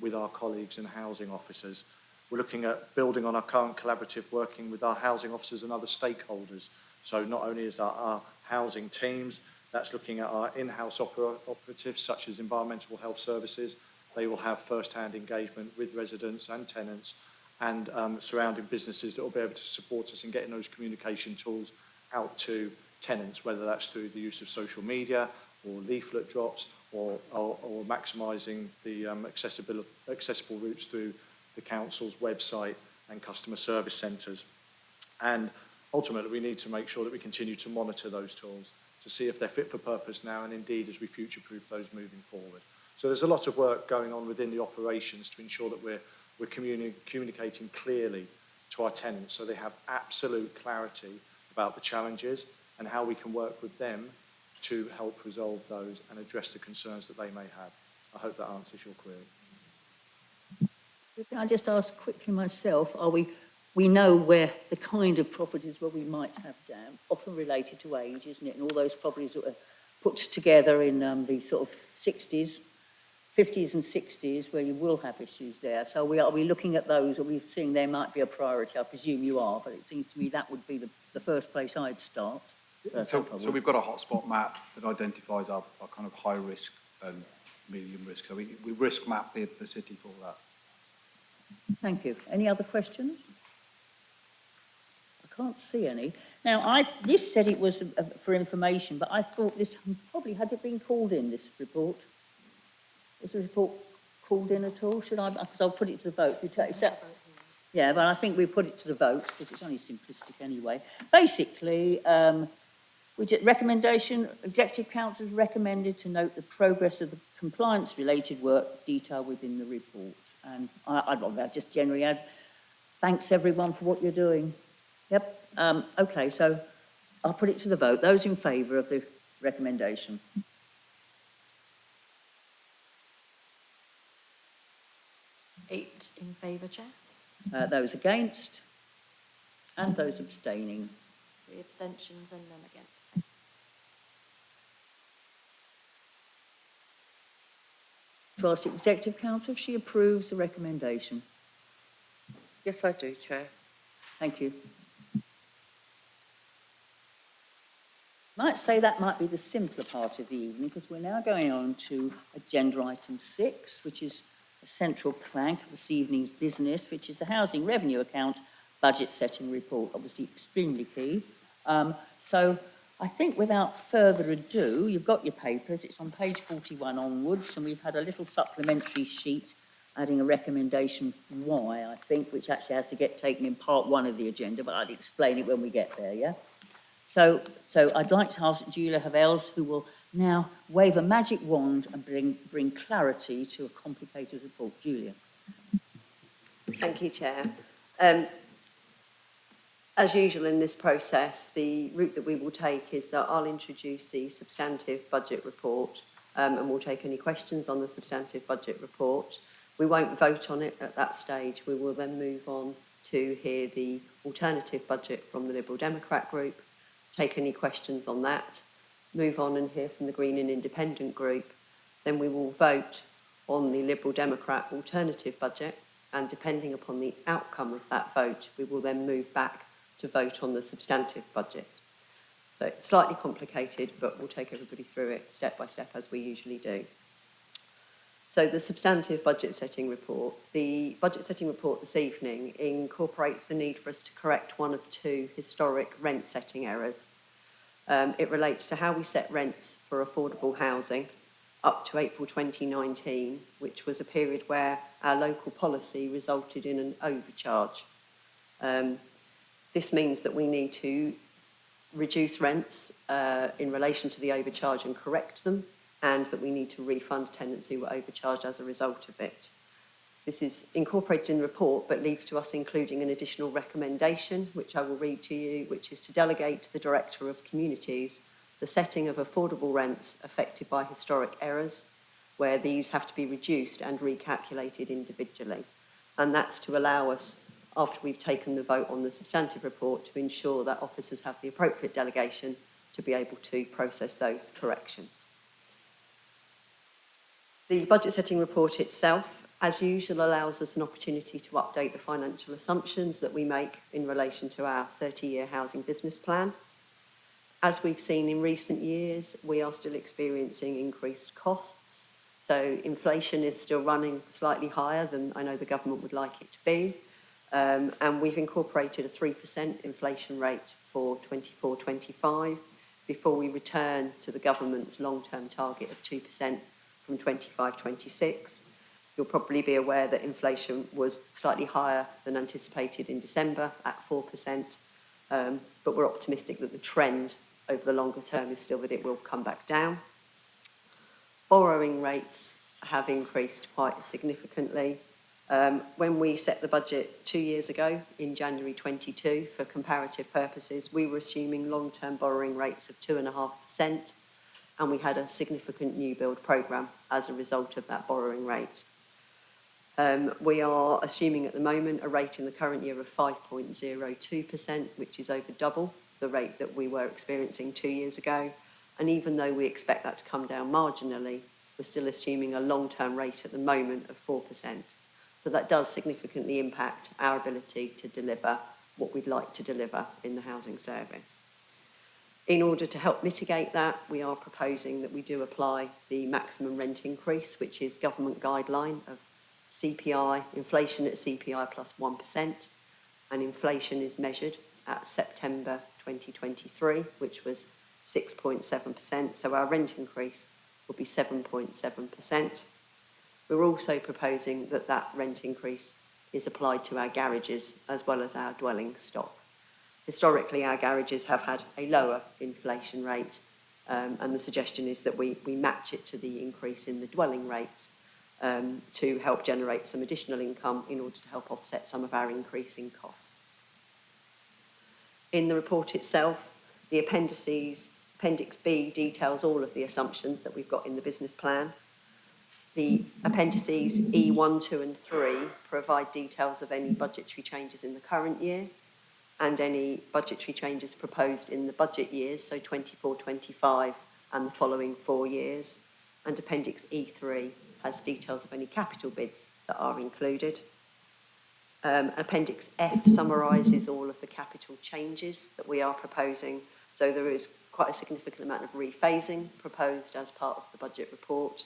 R: with our colleagues and housing officers. We're looking at building on our current collaborative working with our housing officers and other stakeholders. So not only is our housing teams, that's looking at our in-house operatives such as environmental health services. They will have first-hand engagement with residents and tenants, and surrounding businesses that will be able to support us in getting those communication tools out to tenants, whether that's through the use of social media or leaflet drops or maximising the accessible routes through the council's website and customer service centres. And ultimately, we need to make sure that we continue to monitor those tools to see if they're fit for purpose now, and indeed as we future-proof those moving forward. So there's a lot of work going on within the operations to ensure that we're communicating clearly to our tenants so they have absolute clarity about the challenges and how we can work with them to help resolve those and address the concerns that they may have. I hope that answers your query.
F: Can I just ask quickly myself, we know where the kind of properties where we might have damp, often related to age, isn't it? And all those properties that were put together in the sort of 60s, 50s and 60s, where you will have issues there. So are we looking at those? Are we seeing there might be a priority? I presume you are, but it seems to me that would be the first place I'd start.
O: So we've got a hotspot map that identifies our kind of high risk and medium risk. So we risk map the city for that.
F: Thank you. Any other questions? I can't see any. Now, this said it was for information, but I thought this probably, had it been called in, this report? Was the report called in at all? Should I? Because I'll put it to the vote. Yeah, but I think we put it to the vote because it's only simplistic anyway. Basically, recommendation, Executive Council has recommended to note the progress of the compliance-related work detailed within the report. And I'd just generally add, thanks everyone for what you're doing. Yep. Okay, so I'll put it to the vote. Those in favour of the recommendation?
S: Eight in favour, Chair.
F: Those against? And those abstaining?
S: 3 abstentions and none against.
F: To ask the Executive Council if she approves the recommendation.
I: Yes, I do, Chair.
F: Thank you. Might say that might be the simpler part of the evening, because we're now going on to agenda item 6, which is a central plank of this evening's business, which is the housing revenue account budget setting report, obviously extremely key. So I think without further ado, you've got your papers, it's on page 41 onwards, and we've had a little supplementary sheet adding a recommendation why, I think, which actually has to get taken in part 1 of the agenda, but I'll explain it when we get there, yeah? So I'd like to ask Julia Havels, who will now wave a magic wand and bring clarity to a complicated report. Julia.
T: Thank you, Chair. As usual in this process, the route that we will take is that I'll introduce the substantive budget report and we'll take any questions on the substantive budget report. We won't vote on it at that stage. We will then move on to hear the alternative budget from the Liberal Democrat group, take any questions on that, move on and hear from the Green and Independent group. Then we will vote on the Liberal Democrat alternative budget, and depending upon the outcome of that vote, we will then move back to vote on the substantive budget. So it's slightly complicated, but we'll take everybody through it step by step as we usually do. So the substantive budget setting report. The budget setting report this evening incorporates the need for us to correct one of two historic rent setting errors. It relates to how we set rents for affordable housing up to April 2019, which was a period where our local policy resulted in an overcharge. This means that we need to reduce rents in relation to the overcharge and correct them, and that we need to refund tenants who were overcharged as a result of it. This is incorporated in the report, but leads to us including an additional recommendation, which I will read to you, which is to delegate to the Director of Communities the setting of affordable rents affected by historic errors, where these have to be reduced and recalculated individually. And that's to allow us, after we've taken the vote on the substantive report, to ensure that officers have the appropriate delegation to be able to process those corrections. The budget setting report itself, as usual, allows us an opportunity to update the financial assumptions that we make in relation to our 30-year housing business plan. As we've seen in recent years, we are still experiencing increased costs. So inflation is still running slightly higher than I know the government would like it to be. And we've incorporated a 3% inflation rate for 24-25 before we return to the government's long-term target of 2% from 25-26. You'll probably be aware that inflation was slightly higher than anticipated in December at 4%, but we're optimistic that the trend over the longer term is still that it will come back down. Borrowing rates have increased quite significantly. When we set the budget 2 years ago, in January 22, for comparative purposes, we were assuming long-term borrowing rates of 2.5%, and we had a significant new build programme as a result of that borrowing rate. We are assuming at the moment a rate in the current year of 5.02%, which is over double the rate that we were experiencing 2 years ago. And even though we expect that to come down marginally, we're still assuming a long-term rate at the moment of 4%. So that does significantly impact our ability to deliver what we'd like to deliver in the housing service. In order to help mitigate that, we are proposing that we do apply the maximum rent increase, which is government guideline of CPI, inflation at CPI plus 1%, and inflation is measured at September 2023, which was 6.7%, so our rent increase will be 7.7%. We're also proposing that that rent increase is applied to our garages as well as our dwelling stock. Historically, our garages have had a lower inflation rate, and the suggestion is that we match it to the increase in the dwelling rates to help generate some additional income in order to help offset some of our increasing costs. In the report itself, the appendices, Appendix B details all of the assumptions that we've got in the business plan. The appendices E1, 2 and 3 provide details of any budgetary changes in the current year and any budgetary changes proposed in the budget years, so 24-25 and the following 4 years. And Appendix E3 has details of any capital bids that are included. Appendix F summarises all of the capital changes that we are proposing. So there is quite a significant amount of rephasing proposed as part of the budget report.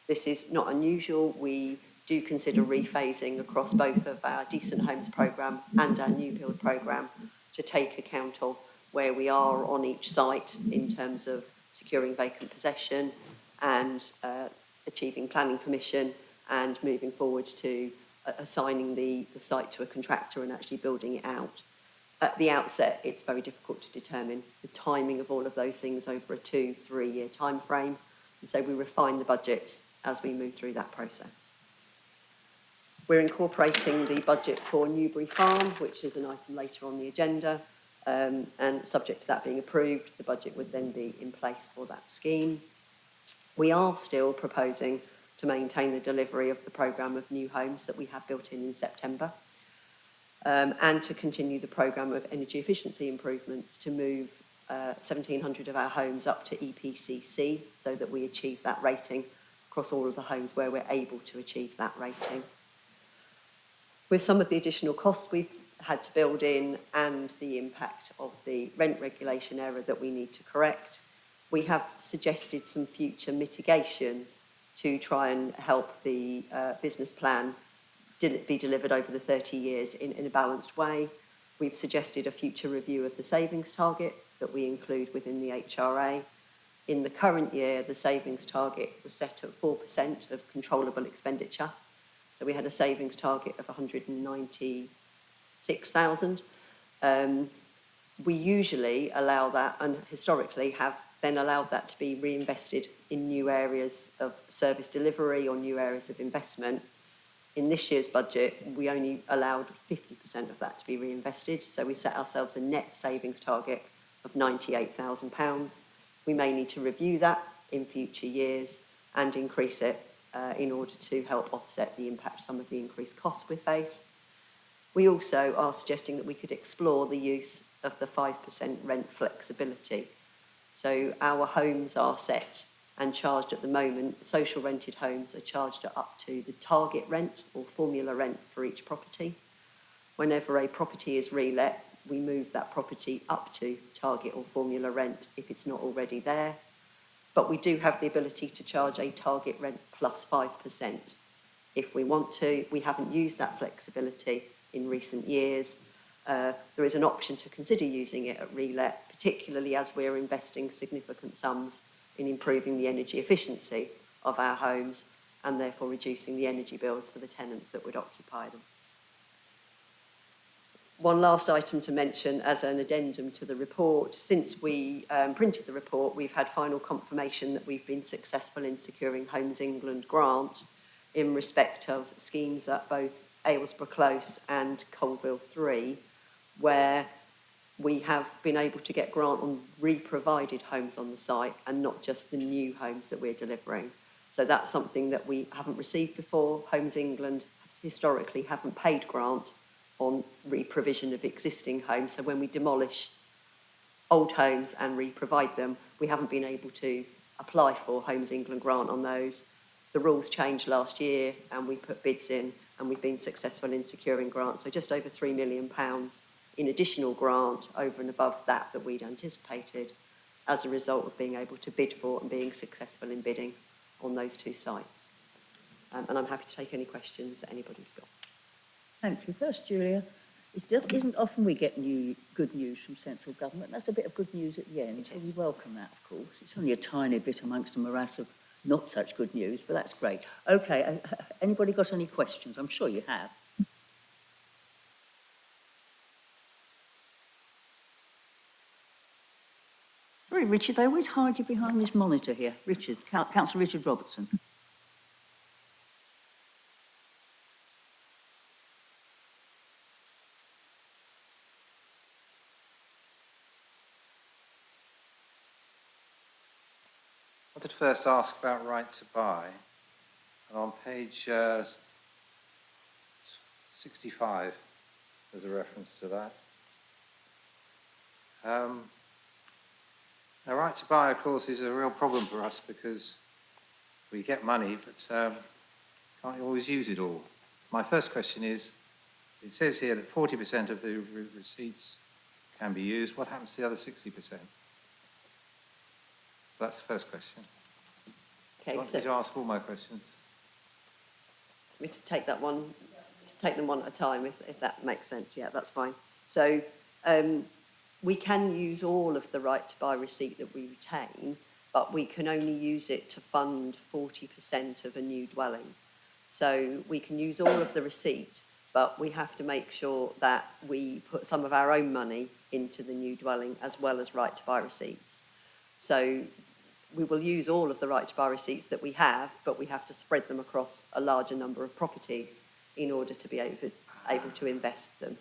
T: This is not unusual. We do consider rephasing across both of our Decent Homes programme and our new build programme to take account of where we are on each site in terms of securing vacant possession and achieving planning permission and moving forward to assigning the site to a contractor and actually building it out. At the outset, it's very difficult to determine the timing of all of those things over a 2-3 year time frame, and so we refine the budgets as we move through that process. We're incorporating the budget for Newbury Farm, which is an item later on the agenda, and subject to that being approved, the budget would then be in place for that scheme. We are still proposing to maintain the delivery of the programme of new homes that we have built in September, and to continue the programme of energy efficiency improvements to move 1,700 of our homes up to EPCC so that we achieve that rating across all of the homes where we're able to achieve that rating. With some of the additional costs we've had to build in and the impact of the rent regulation error that we need to correct. We have suggested some future mitigations to try and help the business plan be delivered over the 30 years in a balanced way. We've suggested a future review of the savings target that we include within the HRA. In the current year, the savings target was set at 4% of controllable expenditure. So we had a savings target of 196,000. We usually allow that, and historically have then allowed that to be reinvested in new areas of service delivery or new areas of investment. In this year's budget, we only allowed 50% of that to be reinvested. So we set ourselves a net savings target of £98,000. We may need to review that in future years and increase it in order to help offset the impact of some of the increased costs we face. We also are suggesting that we could explore the use of the 5% rent flexibility. So our homes are set and charged at the moment. Social rented homes are charged at up to the target rent or formula rent for each property. Whenever a property is relet, we move that property up to target or formula rent if it's not already there. But we do have the ability to charge a target rent plus 5% if we want to. We haven't used that flexibility in recent years. There is an option to consider using it at relet, particularly as we're investing significant sums in improving the energy efficiency of our homes and therefore reducing the energy bills for the tenants that would occupy them. One last item to mention as an addendum to the report. Since we printed the report, we've had final confirmation that we've been successful in securing Homes England grant in respect of schemes at both Aylesborough Close and Colville 3, where we have been able to get grant on re-provided homes on the site and not just the new homes that we're delivering. So that's something that we haven't received before. Homes England historically haven't paid grant on re-provision of existing homes. So when we demolish old homes and re-provide them, we haven't been able to apply for Homes England grant on those. The rules changed last year and we put bids in and we've been successful in securing grants. So just over £3 million in additional grant over and above that we'd anticipated as a result of being able to bid for and being successful in bidding on those two sites. And I'm happy to take any questions that anybody's got.
F: Thank you. First, Julia, it isn't often we get good news from central government. That's a bit of good news at the end, so we welcome that, of course. It's only a tiny bit amongst a morass of not such good news, but that's great. Okay, anybody got any questions? I'm sure you have. Sorry, Richard, they always hide you behind this monitor here. Richard, Councillor Richard Robertson.
E: I wanted to first ask about right to buy. And on page 65, there's a reference to that. Now, right to buy, of course, is a real problem for us because we get money, but can't always use it all. My first question is, it says here that 40% of the receipts can be used. What happens to the other 60%? So that's the first question.
T: Okay,
E: I want you to ask all my questions.
T: Me to take that one, to take them one at a time, if that makes sense. Yeah, that's fine. So we can use all of the right to buy receipt that we retain, but we can only use it to fund 40% of a new dwelling. So we can use all of the receipt, but we have to make sure that we put some of our own money into the new dwelling as well as right to buy receipts. So we will use all of the right to buy receipts that we have, but we have to spread them across a larger number of properties in order to be able to invest them.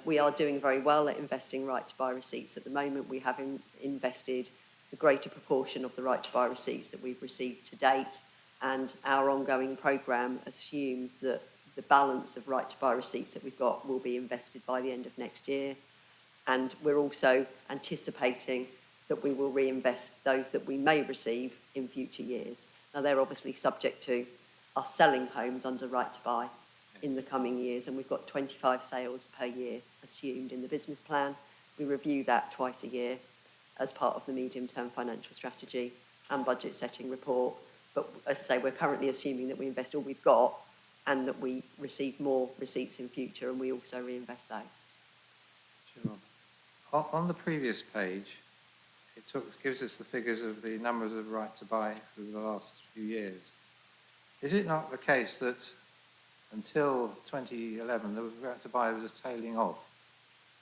T: We are doing very well at investing right to buy receipts at the moment. We have invested the greater proportion of the right to buy receipts that we've received to date, and our ongoing programme assumes that the balance of right to buy receipts that we've got will be invested by the end of next year. And we're also anticipating that we will reinvest those that we may receive in future years. Now, they're obviously subject to us selling homes under right to buy in the coming years, and we've got 25 sales per year assumed in the business plan. We review that twice a year as part of the medium-term financial strategy and budget setting report. But as I say, we're currently assuming that we invest all we've got and that we receive more receipts in future, and we also reinvest those.
E: Sure. On the previous page, gives us the figures of the numbers of right to buy through the last few years. Is it not the case that until 2011, the right to buy was just tailing off?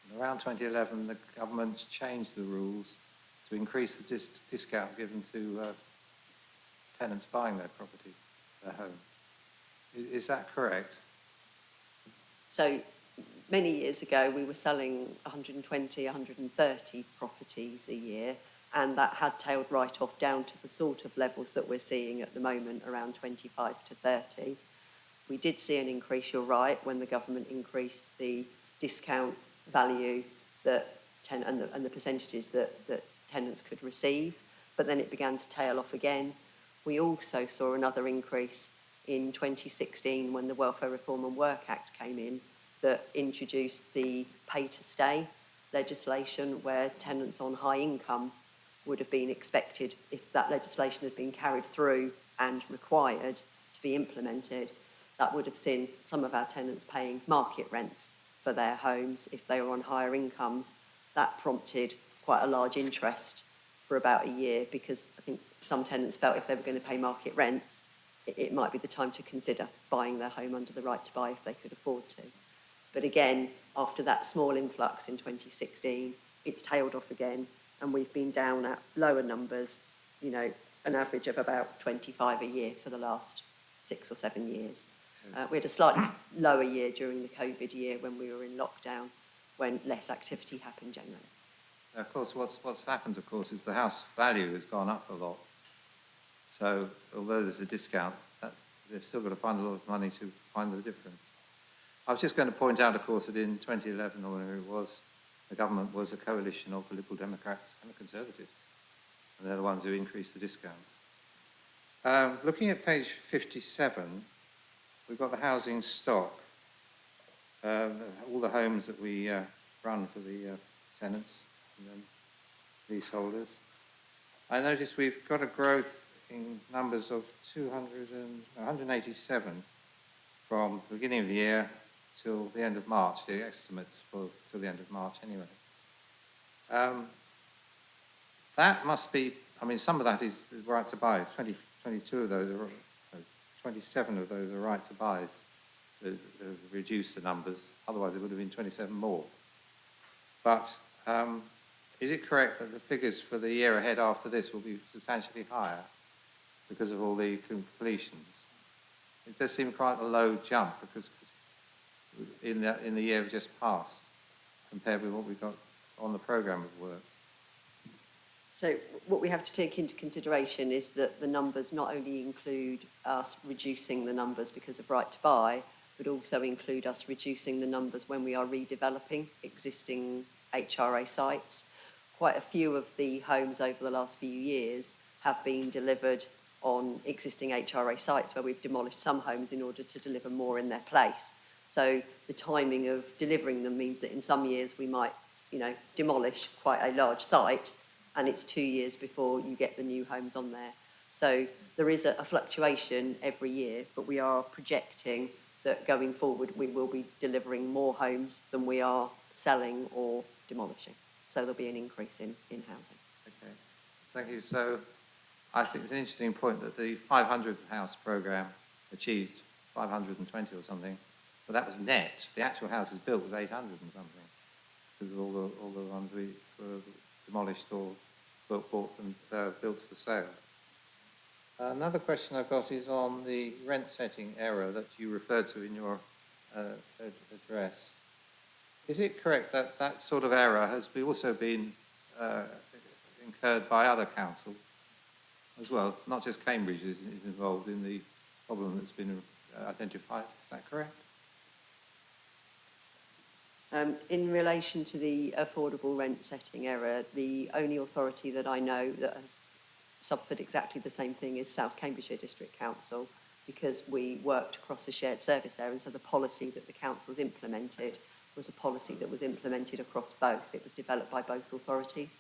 E: And around 2011, the government changed the rules to increase the discount given to tenants buying their property, their home. Is that correct?
T: So many years ago, we were selling 120, 130 properties a year, and that had tailed right off down to the sort of levels that we're seeing at the moment, around 25 to 30. We did see an increase, you're right, when the government increased the discount value that and the percentages that tenants could receive, but then it began to tail off again. We also saw another increase in 2016 when the Welfare Reform and Work Act came in that introduced the pay-to-stay legislation, where tenants on high incomes would have been expected, if that legislation had been carried through and required to be implemented, that would have seen some of our tenants paying market rents for their homes if they were on higher incomes. That prompted quite a large interest for about a year, because I think some tenants felt if they were going to pay market rents, it might be the time to consider buying their home under the right to buy if they could afford to. But again, after that small influx in 2016, it's tailed off again, and we've been down at lower numbers, you know, an average of about 25 a year for the last 6 or 7 years. We had a slightly lower year during the COVID year when we were in lockdown, when less activity happened generally.
E: Of course, what's happened, of course, is the house value has gone up a lot. So although there's a discount, they've still got to find a lot of money to find the difference. I was just going to point out, of course, that in 2011, or whenever it was, the government was a coalition of the Liberal Democrats and the Conservatives, and they're the ones who increased the discount. Looking at page 57, we've got the housing stock, all the homes that we run for the tenants and then leaseholders. I noticed we've got a growth in numbers of 187 from the beginning of the year till the end of March, the estimates for till the end of March anyway. That must be, I mean, some of that is the right to buy. 22 of those are, 27 of those are right to buys. They've reduced the numbers, otherwise it would have been 27 more. But is it correct that the figures for the year ahead after this will be substantially higher because of all the completions? It does seem quite a low jump because in the year just passed compared with what we've got on the programme of work.
T: So what we have to take into consideration is that the numbers not only include us reducing the numbers because of right to buy, but also include us reducing the numbers when we are redeveloping existing HRA sites. Quite a few of the homes over the last few years have been delivered on existing HRA sites where we've demolished some homes in order to deliver more in their place. So the timing of delivering them means that in some years we might, you know, demolish quite a large site, and it's 2 years before you get the new homes on there. So there is a fluctuation every year, but we are projecting that going forward we will be delivering more homes than we are selling or demolishing. So there'll be an increase in housing.
E: Okay, thank you. So I think it's an interesting point that the 500 house programme achieved 520 or something, but that was net. The actual houses built was 800 and something, because of all the ones we demolished or bought and built for sale. Another question I've got is on the rent setting error that you referred to in your address. Is it correct that that sort of error has also been incurred by other councils as well? Not just Cambridge is involved in the problem that's been identified. Is that correct?
T: In relation to the affordable rent setting error, the only authority that I know that has suffered exactly the same thing is South Cambridgeshire District Council, because we worked across a shared service there, and so the policy that the council's implemented was a policy that was implemented across both. It was developed by both authorities.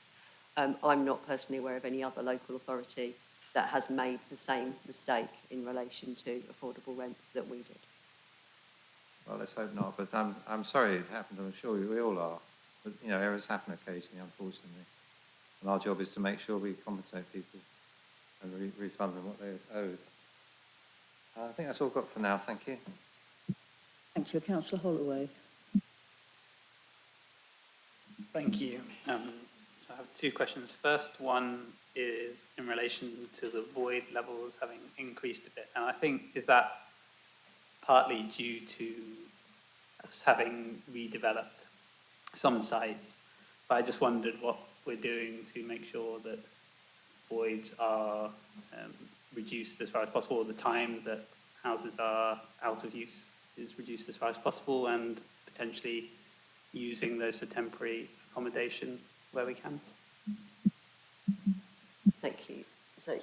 T: I'm not personally aware of any other local authority that has made the same mistake in relation to affordable rents that we did.
E: Well, let's hope not, but I'm sorry it happened, I'm sure we all are. But, you know, errors happen occasionally, unfortunately. And our job is to make sure we compensate people and refund them what they owed. I think that's all I've got for now, thank you.
F: Thank you. Councillor Holloway.
C: Thank you. So I have two questions. First one is in relation to the void levels having increased a bit. And I think, is that partly due to us having redeveloped some sites? But I just wondered what we're doing to make sure that voids are reduced as far as possible, or the time that houses are out of use is reduced as far as possible, and potentially using those for temporary accommodation where we can.
T: Thank you. So,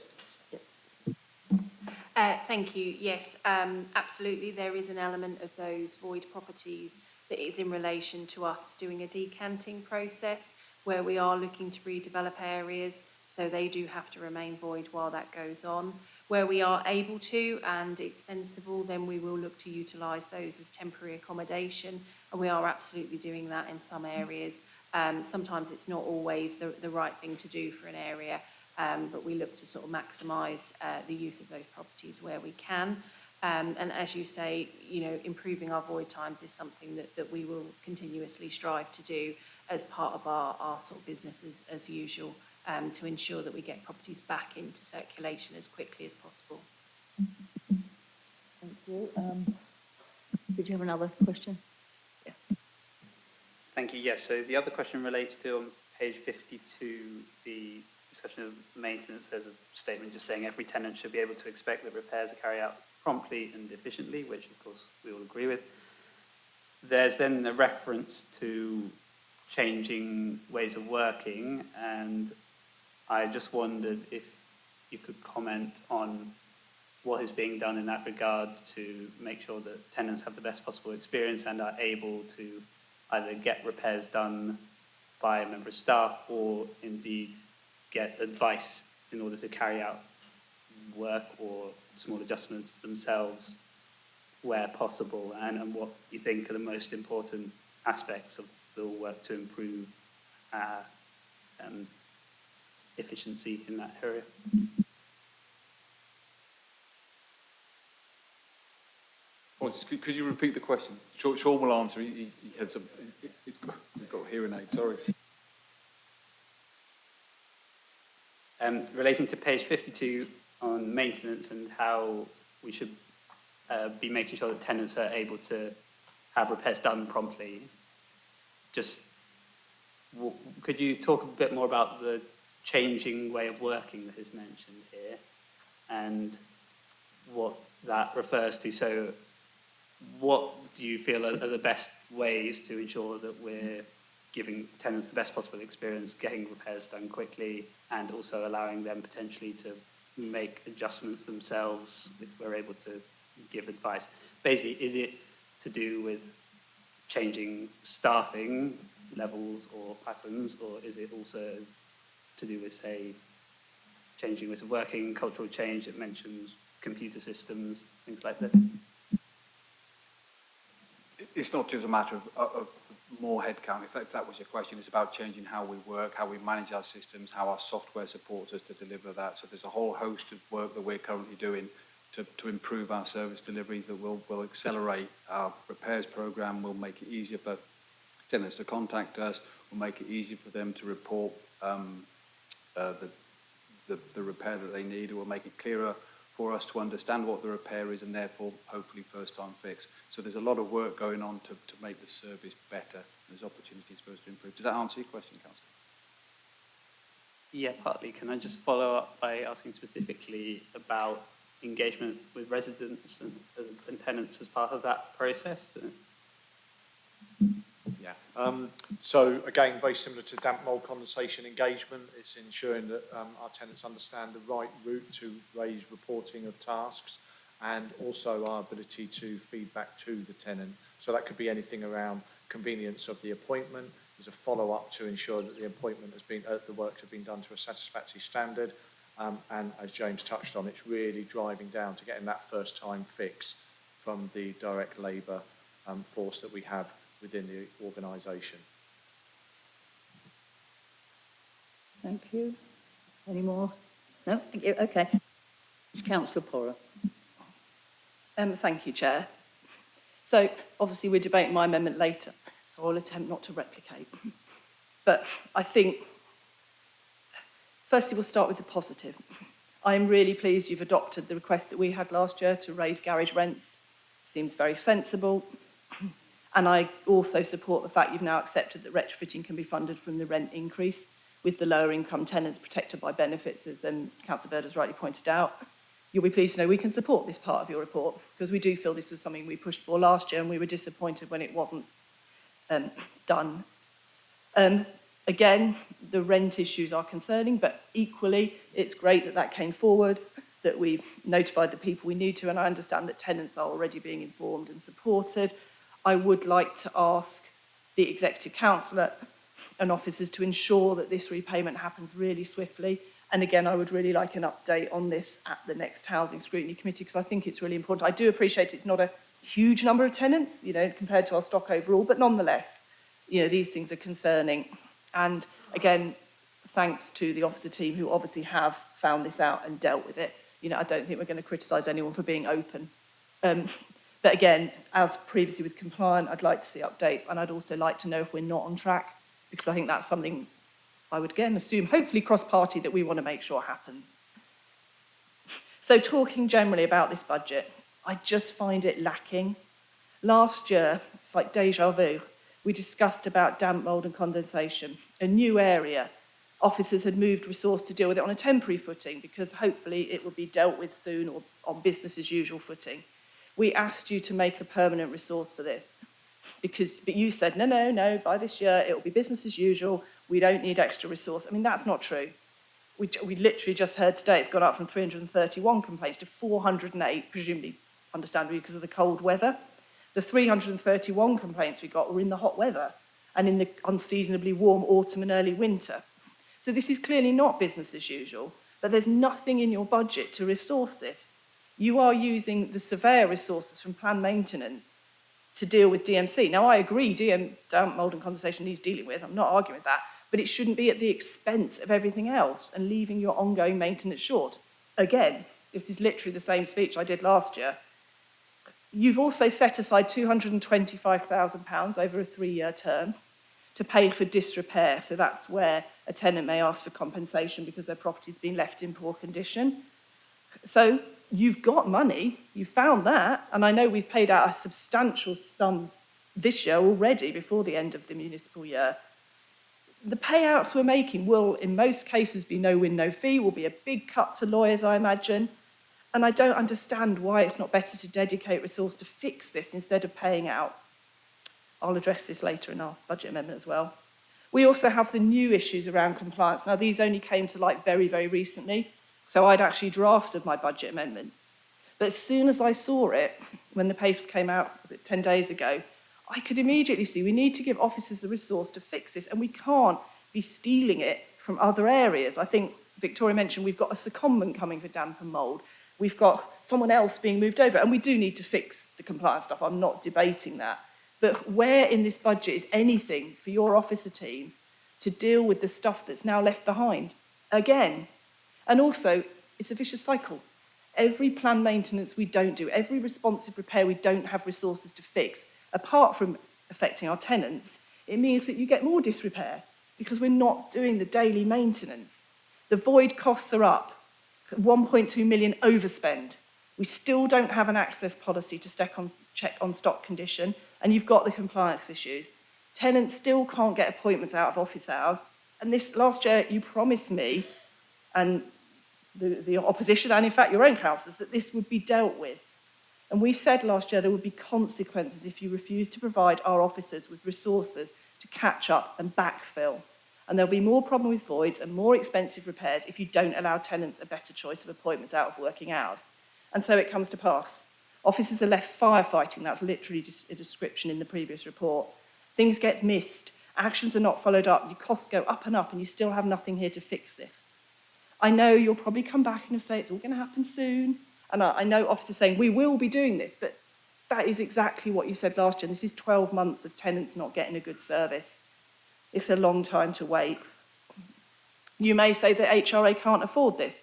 T: yeah.
S: Thank you. Yes, absolutely. There is an element of those void properties that is in relation to us doing a decanting process where we are looking to redevelop areas, so they do have to remain void while that goes on. Where we are able to and it's sensible, then we will look to utilise those as temporary accommodation, and we are absolutely doing that in some areas. Sometimes it's not always the right thing to do for an area, but we look to sort of maximise the use of those properties where we can. And as you say, you know, improving our void times is something that we will continuously strive to do as part of our sort of business as usual, to ensure that we get properties back into circulation as quickly as possible.
F: Thank you. Did you have another question? Yeah.
C: Thank you. Yes, so the other question relates to on page 52, the discussion of maintenance. There's a statement just saying every tenant should be able to expect that repairs are carried out promptly and efficiently, which of course we all agree with. There's then a reference to changing ways of working, and I just wondered if you could comment on what is being done in that regard to make sure that tenants have the best possible experience and are able to either get repairs done by a member of staff or indeed get advice in order to carry out work or small adjustments themselves where possible, and what you think are the most important aspects of the work to improve efficiency in that area.
O: Could you repeat the question? Sean will answer. He had some. He's got a hearing aid. Sorry.
C: Relating to page 52 on maintenance and how we should be making sure that tenants are able to have repairs done promptly. Just could you talk a bit more about the changing way of working that is mentioned here and what that refers to? So what do you feel are the best ways to ensure that we're giving tenants the best possible experience, getting repairs done quickly, and also allowing them potentially to make adjustments themselves if we're able to give advice? Basically, is it to do with changing staffing levels or patterns, or is it also to do with, say, changing ways of working, cultural change? It mentions computer systems, things like that.
O: It's not just a matter of more headcount. If that was your question, it's about changing how we work, how we manage our systems, how our software supports us to deliver that. So there's a whole host of work that we're currently doing to improve our service delivery that will accelerate our repairs program, will make it easier for tenants to contact us, will make it easier for them to report the repair that they need. It will make it clearer for us to understand what the repair is and therefore hopefully first time fix. So there's a lot of work going on to make the service better. There's opportunities for us to improve. Does that answer your question, Councillor?
C: Yeah, partly. Can I just follow up by asking specifically about engagement with residents and tenants as part of that process?
R: Yeah. So again, very similar to damp mould condensation engagement, it's ensuring that our tenants understand the right route to raise reporting of tasks. and also our ability to feed back to the tenant. So that could be anything around convenience of the appointment, there's a follow-up to ensure that the appointment has been, the work has been done to a satisfactory standard, and as James touched on, it's really driving down to getting that first-time fix from the direct labour force that we have within the organisation.
F: Thank you. Any more? No? Thank you. Okay. It's Councillor Porrer.
D: Thank you, Chair. So, obviously, we're debating my amendment later, so I'll attempt not to replicate. But I think, firstly, we'll start with the positive. I am really pleased you've adopted the request that we had last year to raise garage rents. Seems very sensible. And I also support the fact you've now accepted that retrofitting can be funded from the rent increase, with the lower income tenants protected by benefits, as Councillor Bird has rightly pointed out. You'll be pleased to know we can support this part of your report, because we do feel this was something we pushed for last year and we were disappointed when it wasn't done. Again, the rent issues are concerning, but equally it's great that that came forward, that we've notified the people we need to, and I understand that tenants are already being informed and supported. I would like to ask the Executive Councillor and officers to ensure that this repayment happens really swiftly. And again, I would really like an update on this at the next Housing Scrutiny Committee, because I think it's really important. I do appreciate it's not a huge number of tenants, you know, compared to our stock overall, but nonetheless, you know, these things are concerning. And again, thanks to the officer team who obviously have found this out and dealt with it. You know, I don't think we're going to criticise anyone for being open. But again, as previously with compliant, I'd like to see updates, and I'd also like to know if we're not on track, because I think that's something I would again assume, hopefully cross-party, that we want to make sure happens. So talking generally about this budget, I just find it lacking. Last year, it's like déjà vu, we discussed about damp, mould and condensation, a new area. Officers had moved resource to deal with it on a temporary footing, because hopefully it will be dealt with soon or on business as usual footing. We asked you to make a permanent resource for this, but you said, no, by this year it will be business as usual, we don't need extra resource. I mean, that's not true. We literally just heard today it's gone up from 331 complaints to 408, presumably, understandably, because of the cold weather. The 331 complaints we got were in the hot weather and in the unseasonably warm autumn and early winter. So this is clearly not business as usual, but there's nothing in your budget to resource this. You are using the surveyor resources from planned maintenance to deal with DMC. Now, I agree, damp, mould and condensation needs dealing with. I'm not arguing with that. But it shouldn't be at the expense of everything else and leaving your ongoing maintenance short. Again, this is literally the same speech I did last year. You've also set aside £225,000 over a 3-year term to pay for disrepair. So that's where a tenant may ask for compensation because their property's been left in poor condition. So you've got money, you found that, and I know we've paid out a substantial sum this year already before the end of the municipal year. The payouts we're making will, in most cases, be no win, no fee, will be a big cut to lawyers, I imagine, and I don't understand why it's not better to dedicate resource to fix this instead of paying out. I'll address this later in our budget amendment as well. We also have the new issues around compliance. Now, these only came to light very, very recently, so I'd actually drafted my budget amendment. But as soon as I saw it, when the papers came out, was it 10 days ago, I could immediately see we need to give officers the resource to fix this, and we can't be stealing it from other areas. I think Victoria mentioned we've got a secondment coming for damp and mould. We've got someone else being moved over, and we do need to fix the compliance stuff. I'm not debating that. But where in this budget is anything for your officer team to deal with the stuff that's now left behind? Again. And also, it's a vicious cycle. Every planned maintenance we don't do, every responsive repair we don't have resources to fix, apart from affecting our tenants, it means that you get more disrepair because we're not doing the daily maintenance. The void costs are up, 1.2 million overspend. We still don't have an access policy to check on stock condition, and you've got the compliance issues. Tenants still can't get appointments out of office hours, and this last year you promised me, and the opposition, and in fact your own councillors, that this would be dealt with. And we said last year there would be consequences if you refused to provide our officers with resources to catch up and backfill. And there'll be more problem with voids and more expensive repairs if you don't allow tenants a better choice of appointments out of working hours. And so it comes to pass. Officers are left firefighting. That's literally just a description in the previous report. Things get missed. Actions are not followed up. Your costs go up, and you still have nothing here to fix this. I know you'll probably come back and you'll say it's all going to happen soon. And I know officers saying, we will be doing this, but that is exactly what you said last year. This is 12 months of tenants not getting a good service. It's a long time to wait. You may say that HRA can't afford this.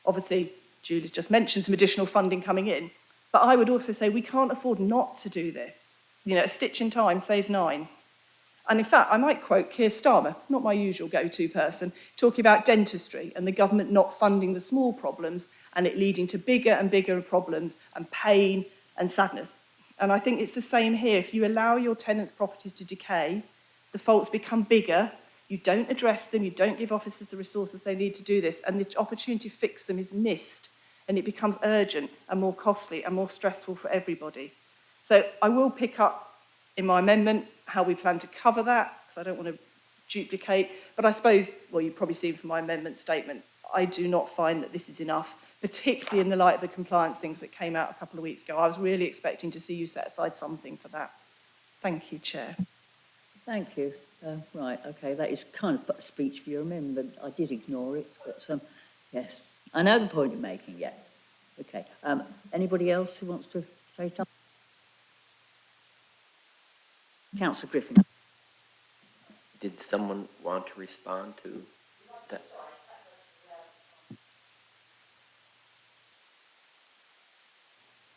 D: Obviously, Julie's just mentioned some additional funding coming in, but I would also say we can't afford not to do this. You know, a stitch in time saves 9. And in fact, I might quote Keir Starmer, not my usual go-to person, talking about dentistry and the government not funding the small problems and it leading to bigger and bigger problems and pain and sadness. And I think it's the same here. If you allow your tenants' properties to decay, the faults become bigger, you don't address them, you don't give officers the resources they need to do this, and the opportunity to fix them is missed, and it becomes urgent and more costly and more stressful for everybody. So I will pick up in my amendment how we plan to cover that, because I don't want to duplicate. But I suppose, well, you've probably seen from my amendment statement, I do not find that this is enough, particularly in the light of the compliance things that came out a couple of weeks ago. I was really expecting to see you set aside something for that. Thank you, Chair.
F: Thank you. Right, okay, that is kind of a speech for your amendment. I did ignore it, but yes, I know the point you're making, yeah. Okay, anybody else who wants to say something? Councillor Griffin.
B: Did someone want to respond to that?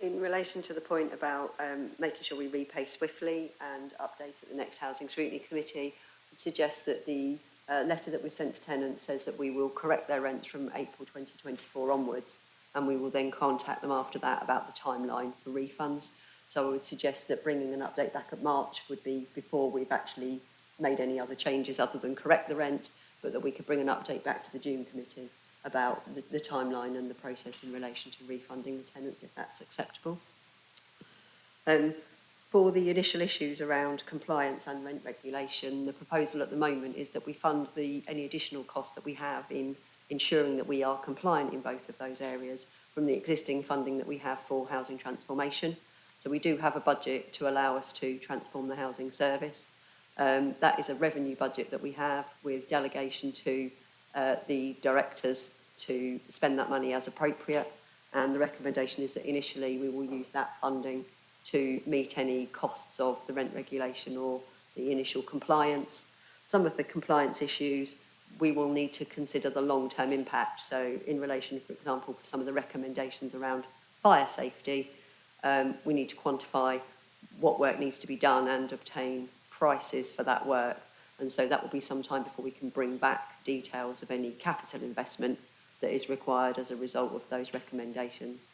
T: In relation to the point about making sure we repay swiftly and update at the next Housing Scrutiny Committee, I'd suggest that the letter that we've sent to tenants says that we will correct their rents from April 2024 onwards, and we will then contact them after that about the timeline for refunds. So I would suggest that bringing an update back at March would be before we've actually made any other changes other than correct the rent, but that we could bring an update back to the June committee about the timeline and the process in relation to refunding the tenants, if that's acceptable. For the initial issues around compliance and rent regulation, the proposal at the moment is that we fund any additional costs that we have in ensuring that we are compliant in both of those areas from the existing funding that we have for housing transformation. So we do have a budget to allow us to transform the housing service. That is a revenue budget that we have with delegation to the directors to spend that money as appropriate. And the recommendation is that initially we will use that funding to meet any costs of the rent regulation or the initial compliance. Some of the compliance issues, we will need to consider the long-term impact. So in relation, for example, for some of the recommendations around fire safety, we need to quantify what work needs to be done and obtain prices for that work. And so that will be some time before we can bring back details of any capital investment that is required as a result of those recommendations.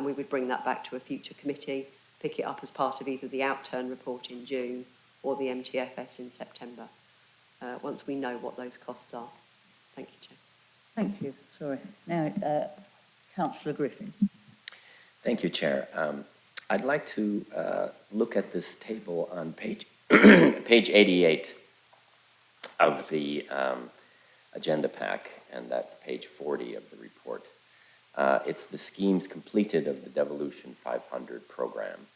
T: We would bring that back to a future committee, pick it up as part of either the outturn report in June or the MTFS in September, once we know what those costs are. Thank you, Chair.
F: Thank you. Sorry. Now, Councillor Griffin.
B: Thank you, Chair. I'd like to look at this table on page, page 88 of the agenda pack, and that's page 40 of the report. It's the schemes completed of the Devolution 500 program.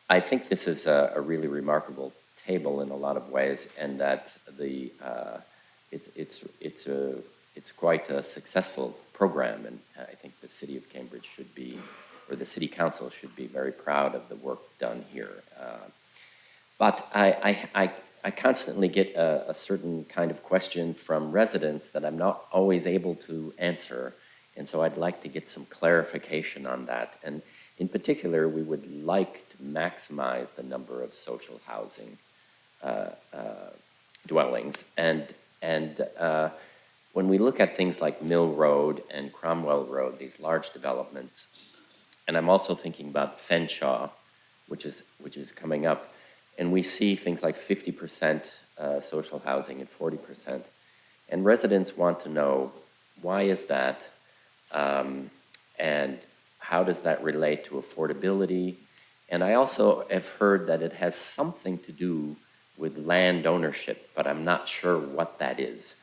B: I think this is a really remarkable table in a lot of ways, and that it's quite a successful program, and I think the City of Cambridge should be, or the City Council should be very proud of the work done here. But I constantly get a certain kind of question from residents that I'm not always able to answer, and so I'd like to get some clarification on that. And in particular, we would like to maximize the number of social housing dwellings. And when we look at things like Mill Road and Cromwell Road, these large developments, and I'm also thinking about Fenshaw, which is coming up, and we see things like 50% social housing and 40%. And residents want to know, why is that? And how does that relate to affordability? And I also have heard that it has something to do with land ownership, but I'm not sure what that is.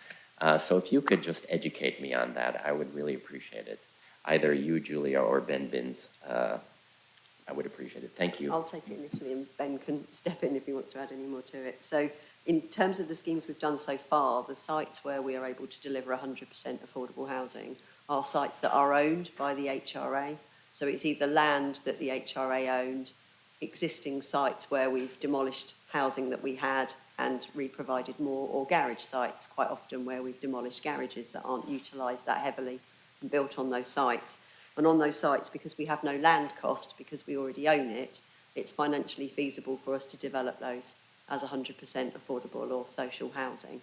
B: So if you could just educate me on that, I would really appreciate it. either you, Julia, or Ben Binns, I would appreciate it. Thank you.
T: I'll take it initially and Ben can step in if he wants to add any more to it. So in terms of the schemes we've done so far, the sites where we are able to deliver 100% affordable housing are sites that are owned by the HRA. So it's either land that the HRA owned, existing sites where we've demolished housing that we had and re-provided more, or garage sites, quite often where we've demolished garages that aren't utilised that heavily and built on those sites. And on those sites, because we have no land cost, because we already own it, it's financially feasible for us to develop those as 100% affordable or social housing.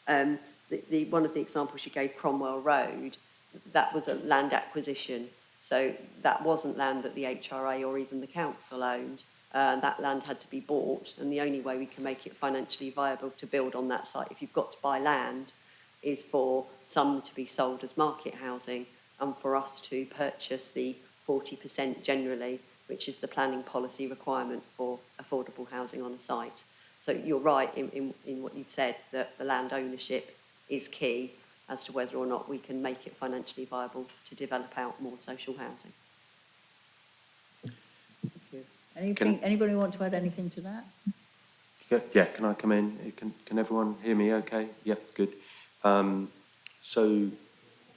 T: One of the examples you gave, Cromwell Road, that was a land acquisition. So that wasn't land that the HRA or even the council owned. That land had to be bought, and the only way we can make it financially viable to build on that site, if you've got to buy land, is for some to be sold as market housing and for us to purchase the 40% generally, which is the planning policy requirement for affordable housing on a site. So you're right in what you've said, that the land ownership is key as to whether or not we can make it financially viable to develop out more social housing.
F: Thank you. Anybody want to add anything to that?
M: Yeah, can I come in? Can everyone hear me okay? Yep, good. So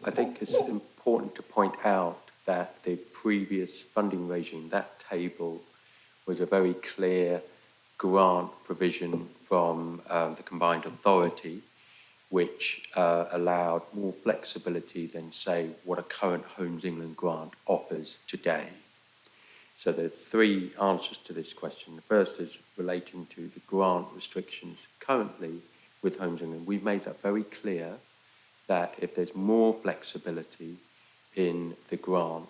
M: I think it's important to point out that the previous funding regime, that table, was a very clear grant provision from the combined authority, which allowed more flexibility than, say, what a current Homes England grant offers today. So there are three answers to this question. The first is relating to the grant restrictions currently with Homes England. We've made that very clear that if there's more flexibility in the grant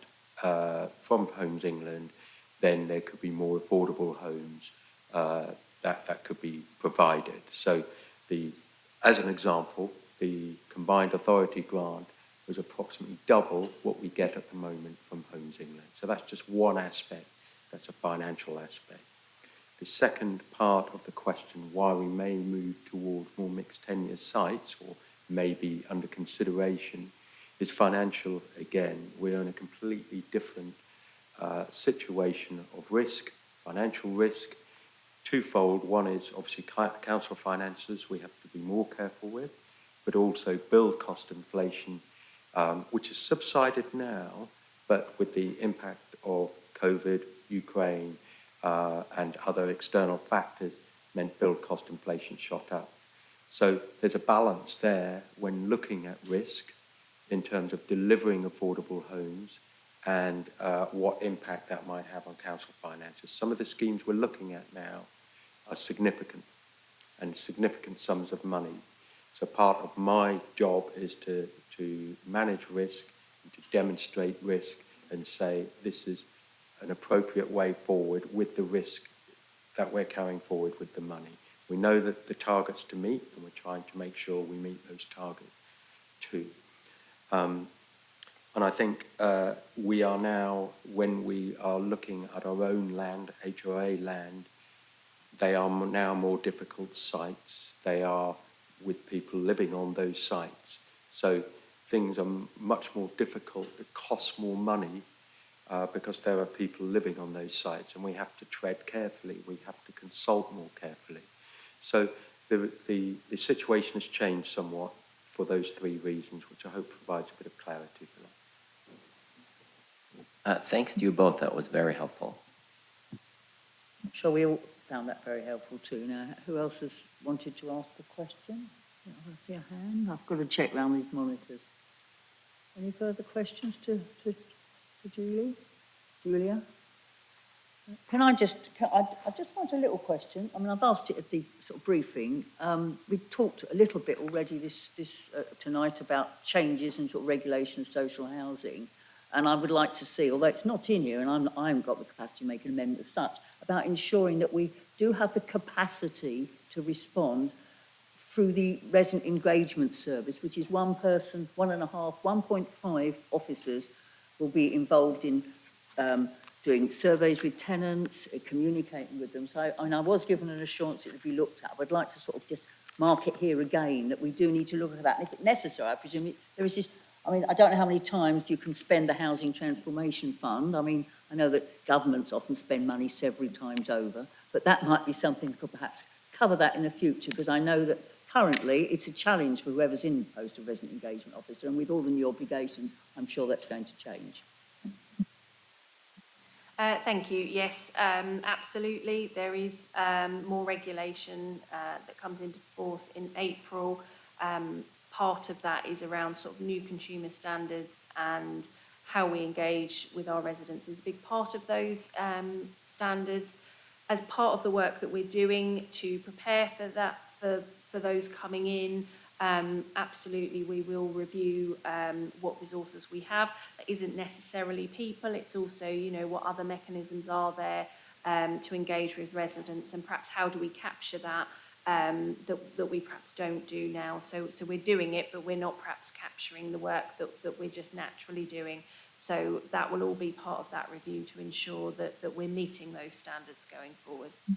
M: from Homes England, then there could be more affordable homes that could be provided. So as an example, the combined authority grant was approximately double what we get at the moment from Homes England. So that's just one aspect. That's a financial aspect. The second part of the question, why we may move towards more mixed tenure sites or may be under consideration, is financial again. We're in a completely different situation of risk, financial risk, twofold. One is obviously council finances we have to be more careful with, but also build cost inflation, which has subsided now, but with the impact of COVID, Ukraine, and other external factors meant build cost inflation shot up. So there's a balance there when looking at risk in terms of delivering affordable homes and what impact that might have on council finances. Some of the schemes we're looking at now are significant and significant sums of money. So part of my job is to manage risk, and to demonstrate risk and say this is an appropriate way forward with the risk that we're carrying forward with the money. We know that the targets to meet, and we're trying to make sure we meet those targets too. And I think we are now, when we are looking at our own land, HRA land, they are now more difficult sites. They are with people living on those sites. So things are much more difficult. It costs more money because there are people living on those sites, and we have to tread carefully. We have to consult more carefully. So the situation has changed somewhat for those three reasons, which I hope provides a bit of clarity for that.
B: Thanks to you both. That was very helpful.
F: I'm sure we all found that very helpful too. Now, who else has wanted to ask a question? I see a hand. I've got to check around these monitors. Any further questions to Julia? I just want a little question. I mean, I've asked it at the sort of briefing. We talked a little bit already tonight about changes in sort of regulation of social housing. And I would like to see, although it's not in here, and I haven't got the capacity to make an amendment as such, about ensuring that we do have the capacity to respond through the resident engagement service, which is one person, 1.5 officers will be involved in doing surveys with tenants, communicating with them. So, I was given an assurance it would be looked at. I'd like to sort of just mark it here again, that we do need to look at that. And if it's necessary, I presume there is this I mean, I don't know how many times you can spend the Housing Transformation Fund. I mean, I know that governments often spend money several times over, but that might be something that could perhaps cover that in the future, because I know that currently it's a challenge for whoever's in the post of resident engagement officer, and with all the new obligations, I'm sure that's going to change.
S: Thank you. Yes, absolutely. There is more regulation that comes into force in April. Part of that is around sort of new consumer standards, and how we engage with our residents is a big part of those standards. As part of the work that we're doing to prepare for that, for those coming in, absolutely we will review what resources we have. That isn't necessarily people, it's also, you know, what other mechanisms are there to engage with residents, and perhaps how do we capture that that we perhaps don't do now. So we're doing it, but we're not perhaps capturing the work that we're just naturally doing. So that will all be part of that review to ensure that we're meeting those standards going forwards.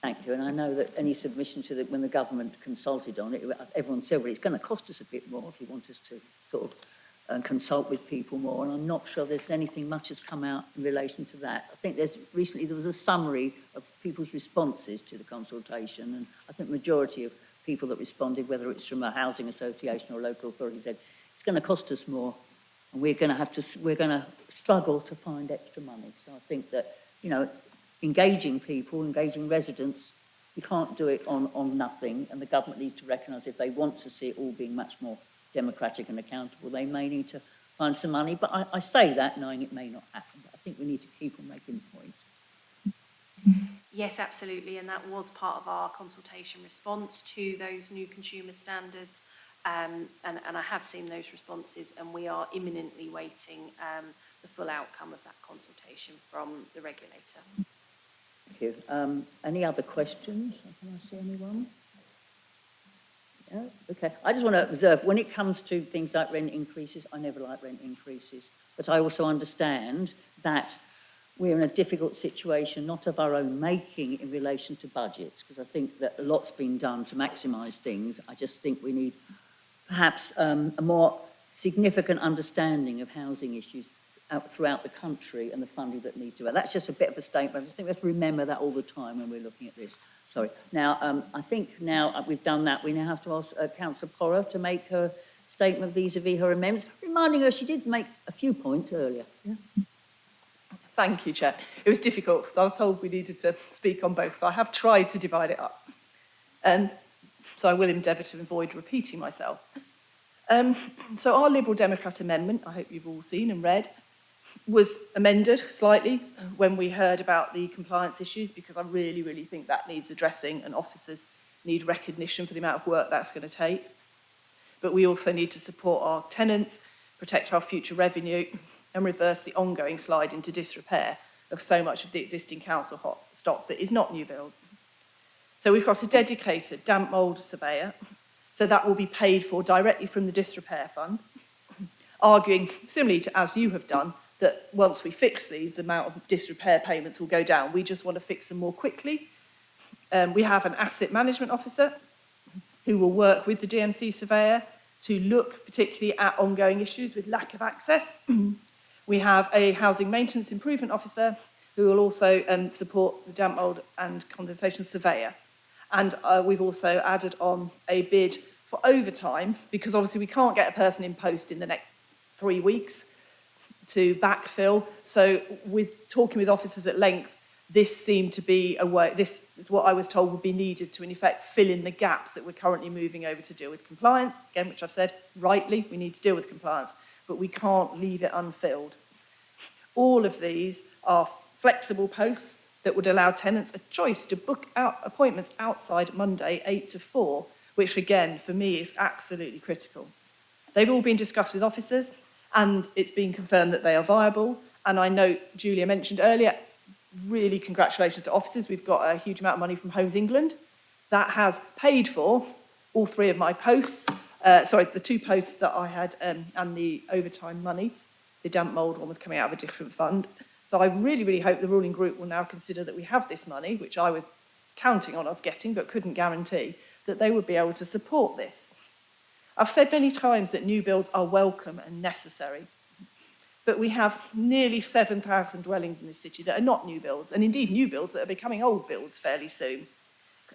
F: Thank you, and I know that any submission to when the government consulted on it, everyone said, well, it's going to cost us a bit more if you want us to sort of consult with people more, and I'm not sure there's anything much has come out in relation to that. I think recently there was a summary of people's responses to the consultation, and I think the majority of people that responded, whether it's from a housing association or a local authority, said it's going to cost us more, and we're going to struggle to find extra money. So I think that, you know, engaging people, engaging residents, you can't do it on nothing, and the government needs to recognise if they want to see it all being much more democratic and accountable, they may need to find some money. But I say that knowing it may not happen, but I think we need to keep on making the point.
S: Yes, absolutely, and that was part of our consultation response to those new consumer standards, and I have seen those responses, and we are imminently waiting the full outcome of that consultation from the regulator.
F: Thank you. Any other questions? Can I see anyone? No? Okay. I just want to observe, when it comes to things like rent increases, I never like rent increases. But I also understand that we're in a difficult situation, not of our own making in relation to budgets, because I think that a lot's been done to maximise things. I just think we need perhaps a more significant understanding of housing issues throughout the country and the funding that needs to be. That's just a bit of a statement. I just think we have to remember that all the time when we're looking at this. Sorry. Now, I think now we've done that, we now have to ask Councillor Porrer to make her statement vis-à-vis her amendments, reminding her she did make a few points earlier. Yeah.
D: Thank you, Chair. It was difficult because I was told we needed to speak on both, so I have tried to divide it up. So I will endeavour to avoid repeating myself. So our Liberal Democrat amendment, I hope you've all seen and read, was amended slightly when we heard about the compliance issues, because I really, really think that needs addressing, and officers need recognition for the amount of work that's going to take. But we also need to support our tenants, protect our future revenue, and reverse the ongoing slide into disrepair of so much of the existing council stock that is not new build. So we've got a dedicated damp mould surveyor, so that will be paid for directly from the disrepair fund, arguing, similarly to as you have done, that once we fix these, the amount of disrepair payments will go down. We just want to fix them more quickly. We have an asset management officer who will work with the DMC surveyor to look particularly at ongoing issues with lack of access. We have a housing maintenance improvement officer who will also support the damp mould and condensation surveyor. And we've also added on a bid for overtime, because obviously we can't get a person in post in the next 3 weeks to backfill. So with talking with officers at length, this seemed to be a way, this is what I was told would be needed to in effect fill in the gaps that we're currently moving over to deal with compliance, again, which I've said rightly, we need to deal with compliance, but we can't leave it unfilled. All of these are flexible posts that would allow tenants a choice to book out appointments outside Monday 8 to 4, which again, for me, is absolutely critical. They've all been discussed with officers, and it's been confirmed that they are viable. And I know Julia mentioned earlier, really congratulations to officers. We've got a huge amount of money from Homes England that has paid for all 3 of my posts, the 2 posts that I had and the overtime money. The damp mould one was coming out of a different fund. So I really, really hope the ruling group will now consider that we have this money, which I was counting on us getting but couldn't guarantee, that they would be able to support this. I've said many times that new builds are welcome and necessary, but we have nearly 7,000 dwellings in this city that are not new builds, and indeed new builds that are becoming old builds fairly soon.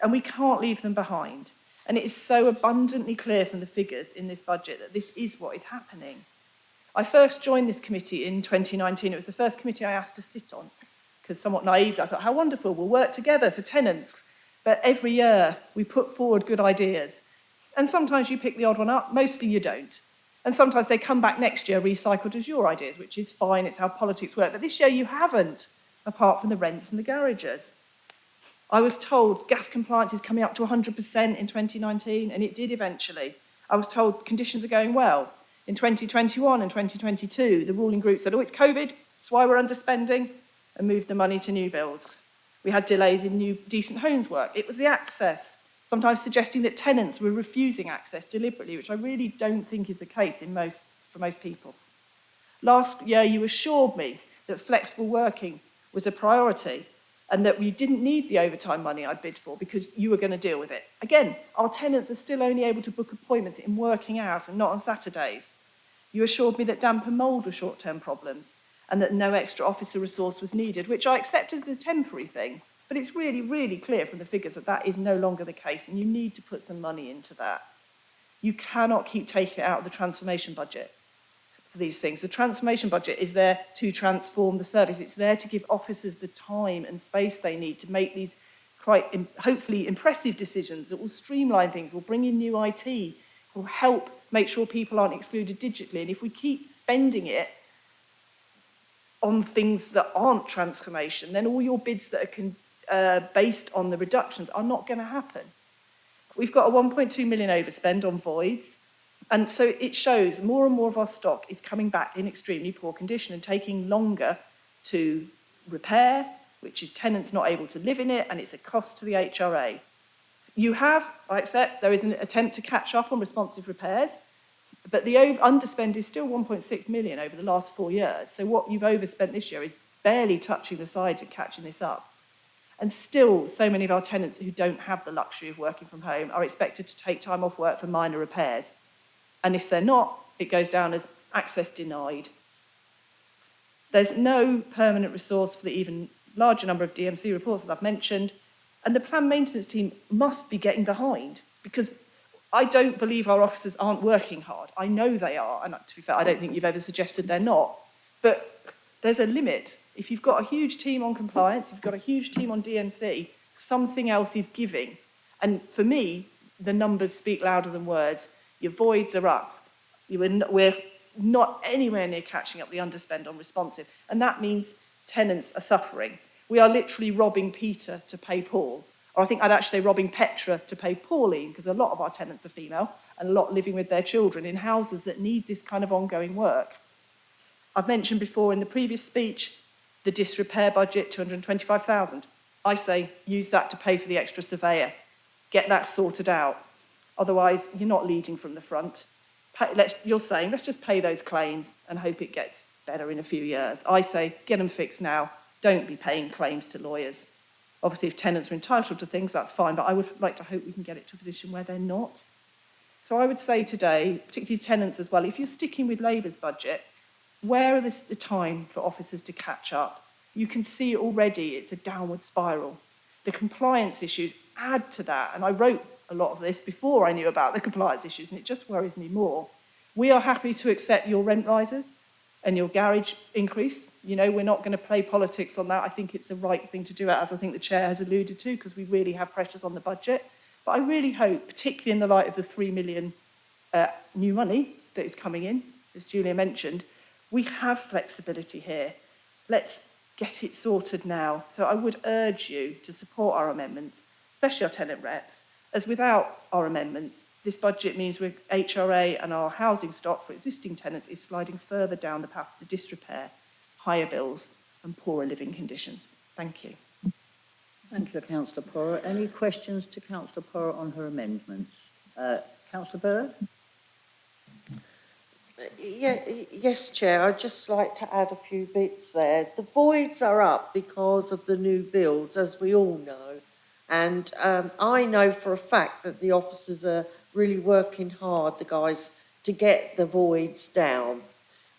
D: And we can't leave them behind. And it is so abundantly clear from the figures in this budget that this is what is happening. I first joined this committee in 2019. It was the first committee I asked to sit on, because somewhat naively I thought, how wonderful, we'll work together for tenants. But every year we put forward good ideas. And sometimes you pick the odd one up, mostly you don't. And sometimes they come back next year recycled as your ideas, which is fine, it's how politics work. But this year you haven't, apart from the rents and the garages. I was told gas compliance is coming up to 100% in 2019, and it did eventually. I was told conditions are going well. In 2021 and 2022, the ruling group said, oh, it's COVID, that's why we're underspending, and moved the money to new builds. We had delays in new decent homes work. It was the access, sometimes suggesting that tenants were refusing access deliberately, which I really don't think is the case for most people. Last year, you assured me that flexible working was a priority and that we didn't need the overtime money I bid for because you were going to deal with it. Again, our tenants are still only able to book appointments in working hours and not on Saturdays. You assured me that damp and mould were short-term problems and that no extra officer resource was needed, which I accept as a temporary thing. But it's really, really clear from the figures that that is no longer the case, and you need to put some money into that. You cannot keep taking it out of the transformation budget for these things. The transformation budget is there to transform the service. It's there to give officers the time and space they need to make these quite, hopefully, impressive decisions that will streamline things, will bring in new IT, will help make sure people aren't excluded digitally. And if we keep spending it on things that aren't transformation, then all your bids that are based on the reductions are not going to happen. We've got a 1.2 million overspend on voids, and so it shows more and more of our stock is coming back in extremely poor condition and taking longer to repair, which is tenants not able to live in it, and it's a cost to the HRA. You have, I accept, there is an attempt to catch up on responsive repairs, but the underspend is still 1.6 million over the last 4 years. So what you've overspent this year is barely touching the sides and catching this up. And still, so many of our tenants who don't have the luxury of working from home are expected to take time off work for minor repairs. And if they're not, it goes down as access denied. There's no permanent resource for the even larger number of DMC reports, as I've mentioned, and the planned maintenance team must be getting behind, because I don't believe our officers aren't working hard. I know they are, and to be fair, I don't think you've ever suggested they're not. But there's a limit. If you've got a huge team on compliance, you've got a huge team on DMC, something else is giving. And for me, the numbers speak louder than words. Your voids are up. We're not anywhere near catching up the underspend on responsive. And that means tenants are suffering. We are literally robbing Peter to pay Paul. Or I think I'd actually say robbing Petra to pay Pauline, because a lot of our tenants are female and a lot living with their children in houses that need this kind of ongoing work. I've mentioned before in the previous speech the disrepair budget, 225,000. I say use that to pay for the extra surveyor. Get that sorted out. Otherwise, you're not leading from the front. You're saying, let's just pay those claims and hope it gets better in a few years. I say, get them fixed now. Don't be paying claims to lawyers. Obviously, if tenants are entitled to things, that's fine, but I would like to hope we can get it to a position where they're not. So I would say today, particularly tenants as well, if you're sticking with Labour's budget, where are the time for officers to catch up? You can see already it's a downward spiral. The compliance issues add to that, and I wrote a lot of this before I knew about the compliance issues, and it just worries me more. We are happy to accept your rent rises and your garage increase. You know, we're not going to play politics on that. I think it's the right thing to do, as I think the Chair has alluded to, because we really have pressures on the budget. But I really hope, particularly in the light of the 3 million new money that is coming in, as Julia mentioned, we have flexibility here. Let's get it sorted now. So I would urge you to support our amendments, especially our tenant reps, as without our amendments, this budget means HRA and our housing stock for existing tenants is sliding further down the path to disrepair, higher bills and poorer living conditions. Thank you.
F: Thank you, Councillor Porrer. Any questions to Councillor Porrer on her amendments? Councillor Bird?
I: Yes, Chair, I'd just like to add a few bits there. The voids are up because of the new builds, as we all know. And I know for a fact that the officers are really working hard, the guys, to get the voids down.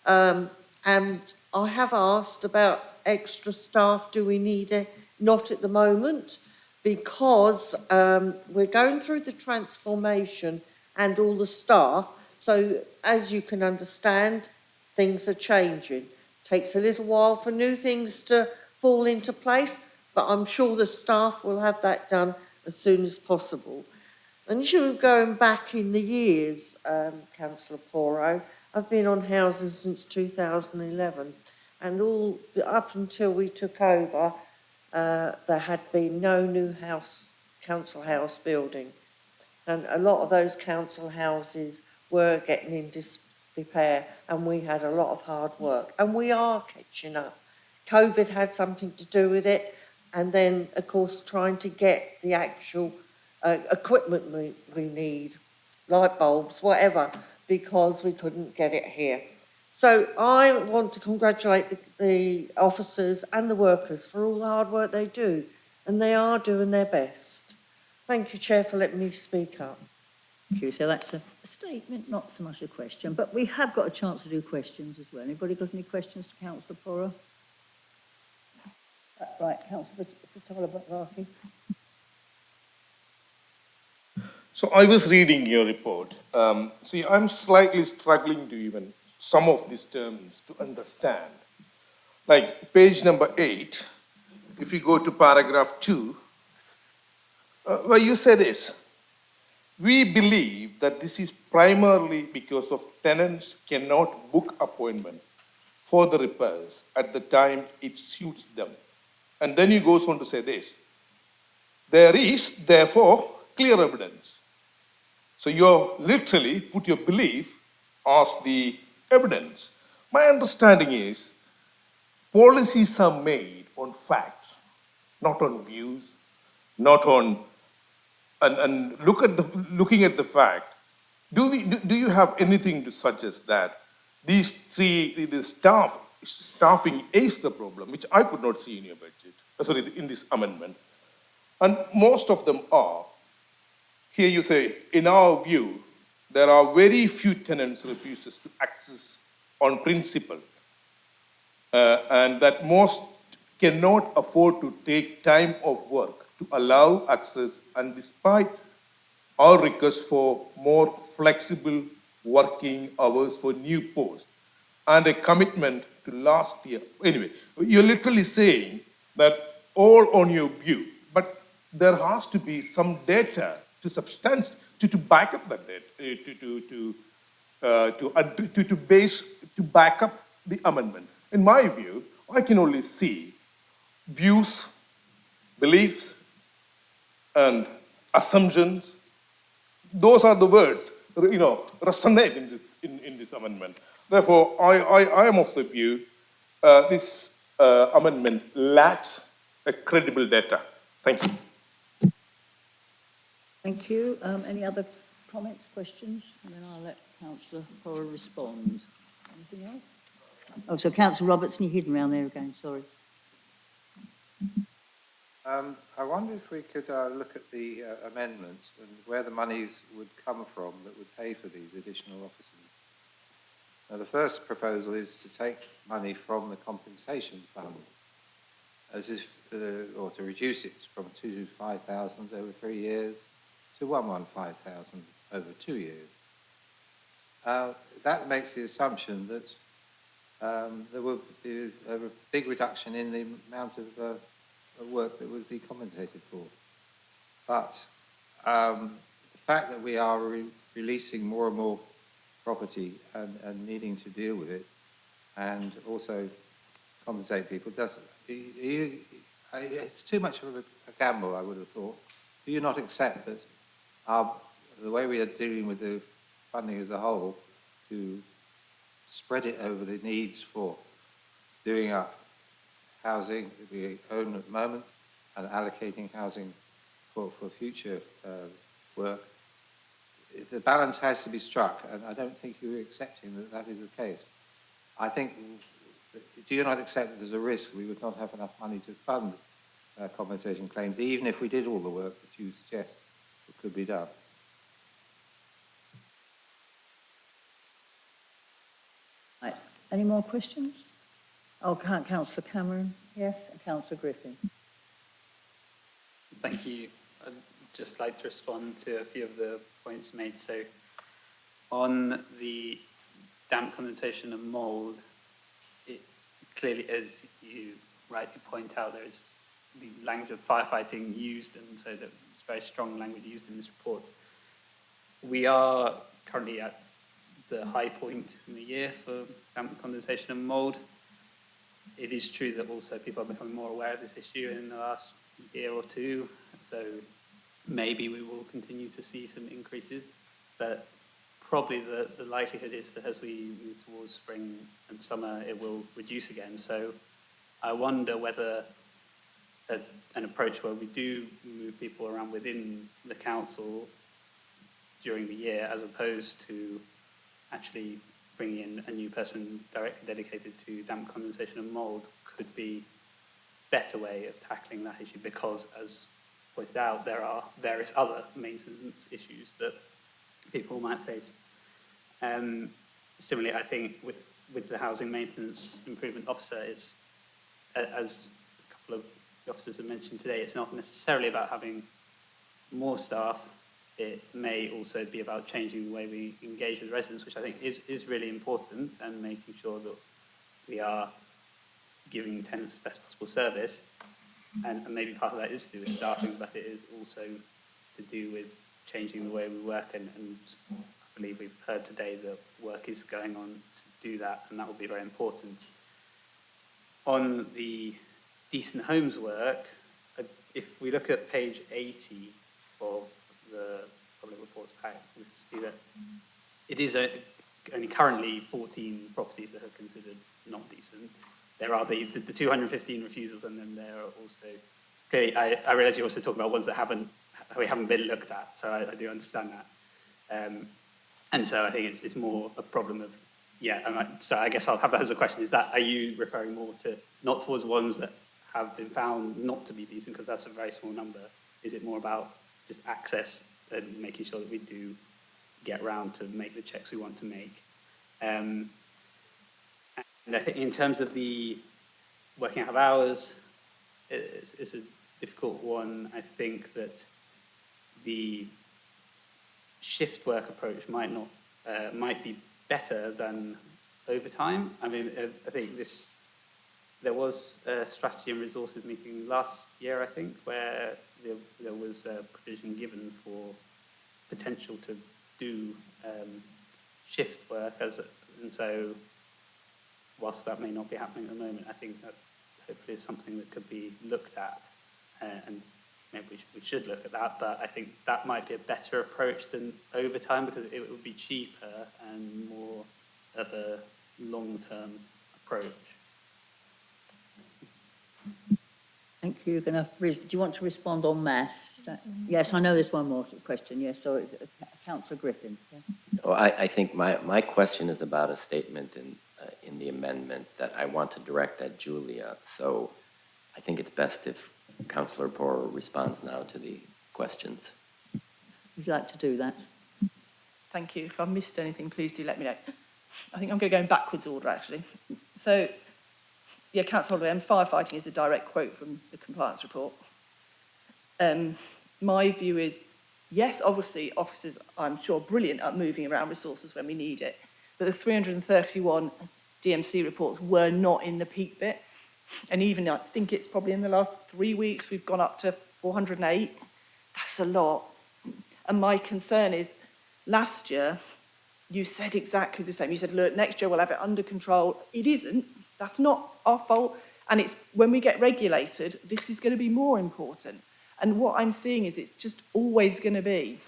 I: And I have asked about extra staff. Do we need it? Not at the moment, because we're going through the transformation and all the staff. So as you can understand, things are changing. Takes a little while for new things to fall into place, but I'm sure the staff will have that done as soon as possible. And as you were going back in the years, Councillor Poro, I've been on housing since 2011, and all up until we took over, there had been no new council house building. And a lot of those council houses were getting in disrepair, and we had a lot of hard work, and we are catching up. COVID had something to do with it, and then, of course, trying to get the actual equipment we need, light bulbs, whatever, because we couldn't get it here. So I want to congratulate the officers and the workers for all the hard work they do, and they are doing their best. Thank you, Chair, for letting me speak up.
F: Thank you. So that's a statement, not so much a question, but we have got a chance to do questions as well. Anybody got any questions to Councillor Poro? Right, Councillor Batraki.
P: So I was reading your report. See, I'm slightly struggling to even some of these terms to understand. Like page number 8, if you go to paragraph 2, where you say this, we believe that this is primarily because of tenants cannot book appointment for the repairs at the time it suits them. And then he goes on to say this, there is therefore clear evidence. So you literally put your belief as the evidence. My understanding is policies are made on facts, not on views, not on, and looking at the fact, do you have anything to suggest that these three, the staffing is the problem, which I could not see in your budget, in this amendment, and most of them are. Here you say, in our view, there are very few tenants refuses to access on principle, and that most cannot afford to take time off work to allow access, and despite our request for more flexible working hours for new posts and a commitment to last year. Anyway, you're literally saying that all on your view, but there has to be some data to back up that data, to back up the amendment. In my view, I can only see views, beliefs, and assumptions. Those are the words, resonate in this amendment. Therefore, I am of the view this amendment lacks a credible data. Thank you.
F: Thank you. Any other comments, questions? And then I'll let Councillor Poro respond. Anything else? Oh, so Councillor Robertson, you're hidden around there again, sorry.
E: I wonder if we could look at the amendments and where the monies would come from that would pay for these additional officers. Now, the first proposal is to take money from the compensation fund, or to reduce it from 225,000 over 3 years to 115,000 over 2 years. That makes the assumption that there will be a big reduction in the amount of work that would be compensated for. But the fact that we are releasing more and more property and needing to deal with it and also compensate people, it's too much of a gamble, I would have thought. Do you not accept that the way we are dealing with the funding as a whole, to spread it over the needs for doing up housing that we own at the moment and allocating housing for future work, the balance has to be struck, and I don't think you're accepting that that is the case. I think, do you not accept that there's a risk we would not have enough money to fund compensation claims, even if we did all the work that you suggest that could be done?
F: Any more questions? Oh, Councillor Cameron, yes, and Councillor Griffin.
C: Thank you. I'd just like to respond to a few of the points made. So on the damp condensation and mould, it clearly, as you rightly point out, there is the language of firefighting used, and so there's very strong language used in this report. We are currently at the high point in the year for damp condensation and mould. It is true that also people are becoming more aware of this issue in the last year or two, so maybe we will continue to see some increases, but probably the likelihood is that as we move towards spring and summer, it will reduce again. So I wonder whether an approach where we do move people around within the council during the year, as opposed to actually bringing in a new person directly dedicated to damp condensation and mould, could be a better way of tackling that issue, because, as pointed out, there are various other maintenance issues that people might face. Similarly, I think with the housing maintenance improvement officer, it's, as a couple of the officers have mentioned today, it's not necessarily about having more staff. It may also be about changing the way we engage with residents, which I think is really important, and making sure that we are giving tenants the best possible service. And maybe part of that is to do with staffing, but it is also to do with changing the way we work. And I believe we've heard today that work is going on to do that, and that will be very important. On the decent homes work, if we look at page 80 of the public reports pack, we see that it is only currently 14 properties that are considered not decent. There are the 215 refusals, and then there are also, okay, I realise you're also talking about ones that haven't been looked at, so I do understand that. And so I think it's more a problem of, so I guess I'll have that as a question. Are you referring more to, not towards ones that have been found not to be decent, because that's a very small number? Is it more about just access and making sure that we do get round to make the checks we want to make? And I think in terms of the working out of hours, it's a difficult one. I think that the shift work approach might be better than overtime. I mean, I think there was a strategy and resources meeting last year, I think, where there was a provision given for potential to do shift work, and so whilst that may not be happening at the moment, I think that hopefully is something that could be looked at, and maybe we should look at that. But I think that might be a better approach than overtime, because it would be cheaper and more of a long-term approach.
F: Thank you. Do you want to respond en masse? Yes, I know there's one more question. Yes, so Councillor Griffin. Yeah.
B: Oh, I think my question is about a statement in the amendment that I want to direct at Julia. So I think it's best if Councillor Poor responds now to the questions.
F: Would you like to do that?
D: Thank you. If I've missed anything, please do let me know. I think I'm going to go in backwards order, actually. So, yeah, Councillor Holloway, and firefighting is a direct quote from the compliance report. My view is, yes, obviously, officers, I'm sure, brilliant at moving around resources when we need it, but the 331 DMC reports were not in the peak bit. And even, I think it's probably in the last 3 weeks, we've gone up to 408. That's a lot. And my concern is, last year, you said exactly the same. You said, look, next year we'll have it under control. It isn't. That's not our fault. And it's when we get regulated, this is going to be more important. And what I'm seeing is it's just always going to be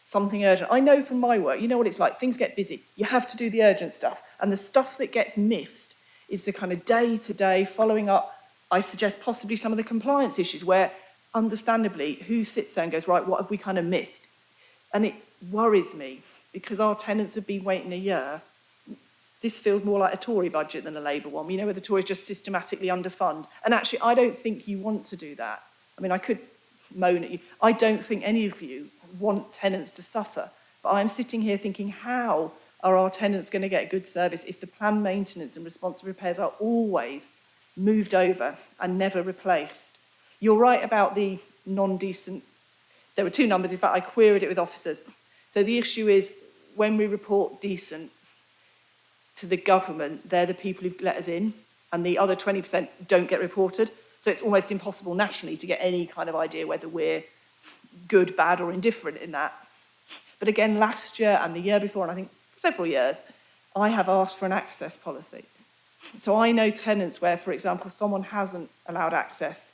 D: something urgent. I know from my work, you know what it's like. Things get busy. You have to do the urgent stuff. And the stuff that gets missed is the kind of day-to-day following up. I suggest possibly some of the compliance issues where, understandably, who sits there and goes, right, what have we kind of missed? And it worries me because our tenants have been waiting a year. This feels more like a Tory budget than a Labour one, you know, where the Tories just systematically underfund. And actually, I don't think you want to do that. I mean, I could moan at you. I don't think any of you want tenants to suffer. But I'm sitting here thinking, how Are our tenants going to get good service if the planned maintenance and responsive repairs are always moved over and never replaced? You're right about the non-decent. There were two numbers. In fact, I queried it with officers. So the issue is when we report decent to the government, they're the people who let us in, and the other 20% don't get reported. So it's almost impossible nationally to get any kind of idea whether we're good, bad, or indifferent in that. But again, last year and the year before, and I think several years, I have asked for an access policy. So I know tenants where, for example, someone hasn't allowed access,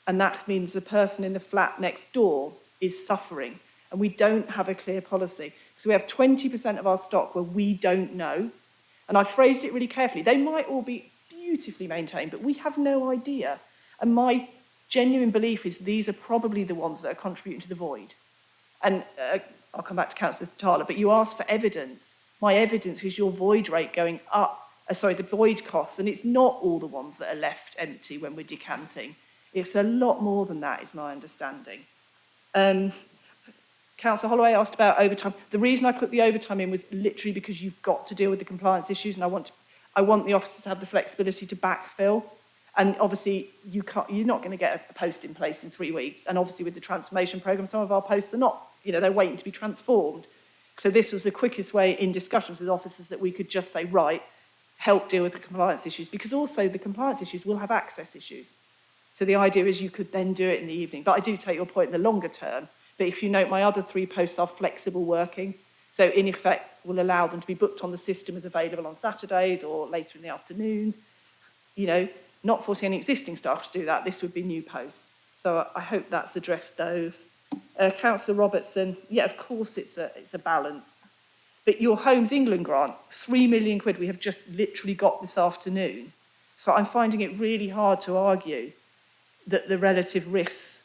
D: and that means the person in the flat next door is suffering, and we don't have a clear policy. So we have 20% of our stock where we don't know, and I phrased it really carefully. They might all be beautifully maintained, but we have no idea. And my genuine belief is these are probably the ones that are contributing to the void. And I'll come back to Councillor Thala, but you asked for evidence. My evidence is your void rate going up, the void costs, and it's not all the ones that are left empty when we're decanting. It's a lot more than that, is my understanding. Councillor Holloway asked about overtime. The reason I put the overtime in was literally because you've got to deal with the compliance issues, and I want the officers to have the flexibility to backfill. And obviously, you're not going to get a post in place in 3 weeks. And obviously, with the transformation programme, some of our posts are not, they're waiting to be transformed. So this was the quickest way in discussions with officers that we could just say, right, help deal with the compliance issues. Because also the compliance issues will have access issues. So the idea is you could then do it in the evening. But I do take your point in the longer term. But if you note, my other 3 posts are flexible working. So in effect, will allow them to be booked on the system as available on Saturdays or later in the afternoons. Not forcing any existing staff to do that. This would be new posts. So I hope that's addressed those. Councillor Robertson, yeah, of course it's a balance. But your Homes England grant, 3 million quid, we have just literally got this afternoon. So I'm finding it really hard to argue that the relative risks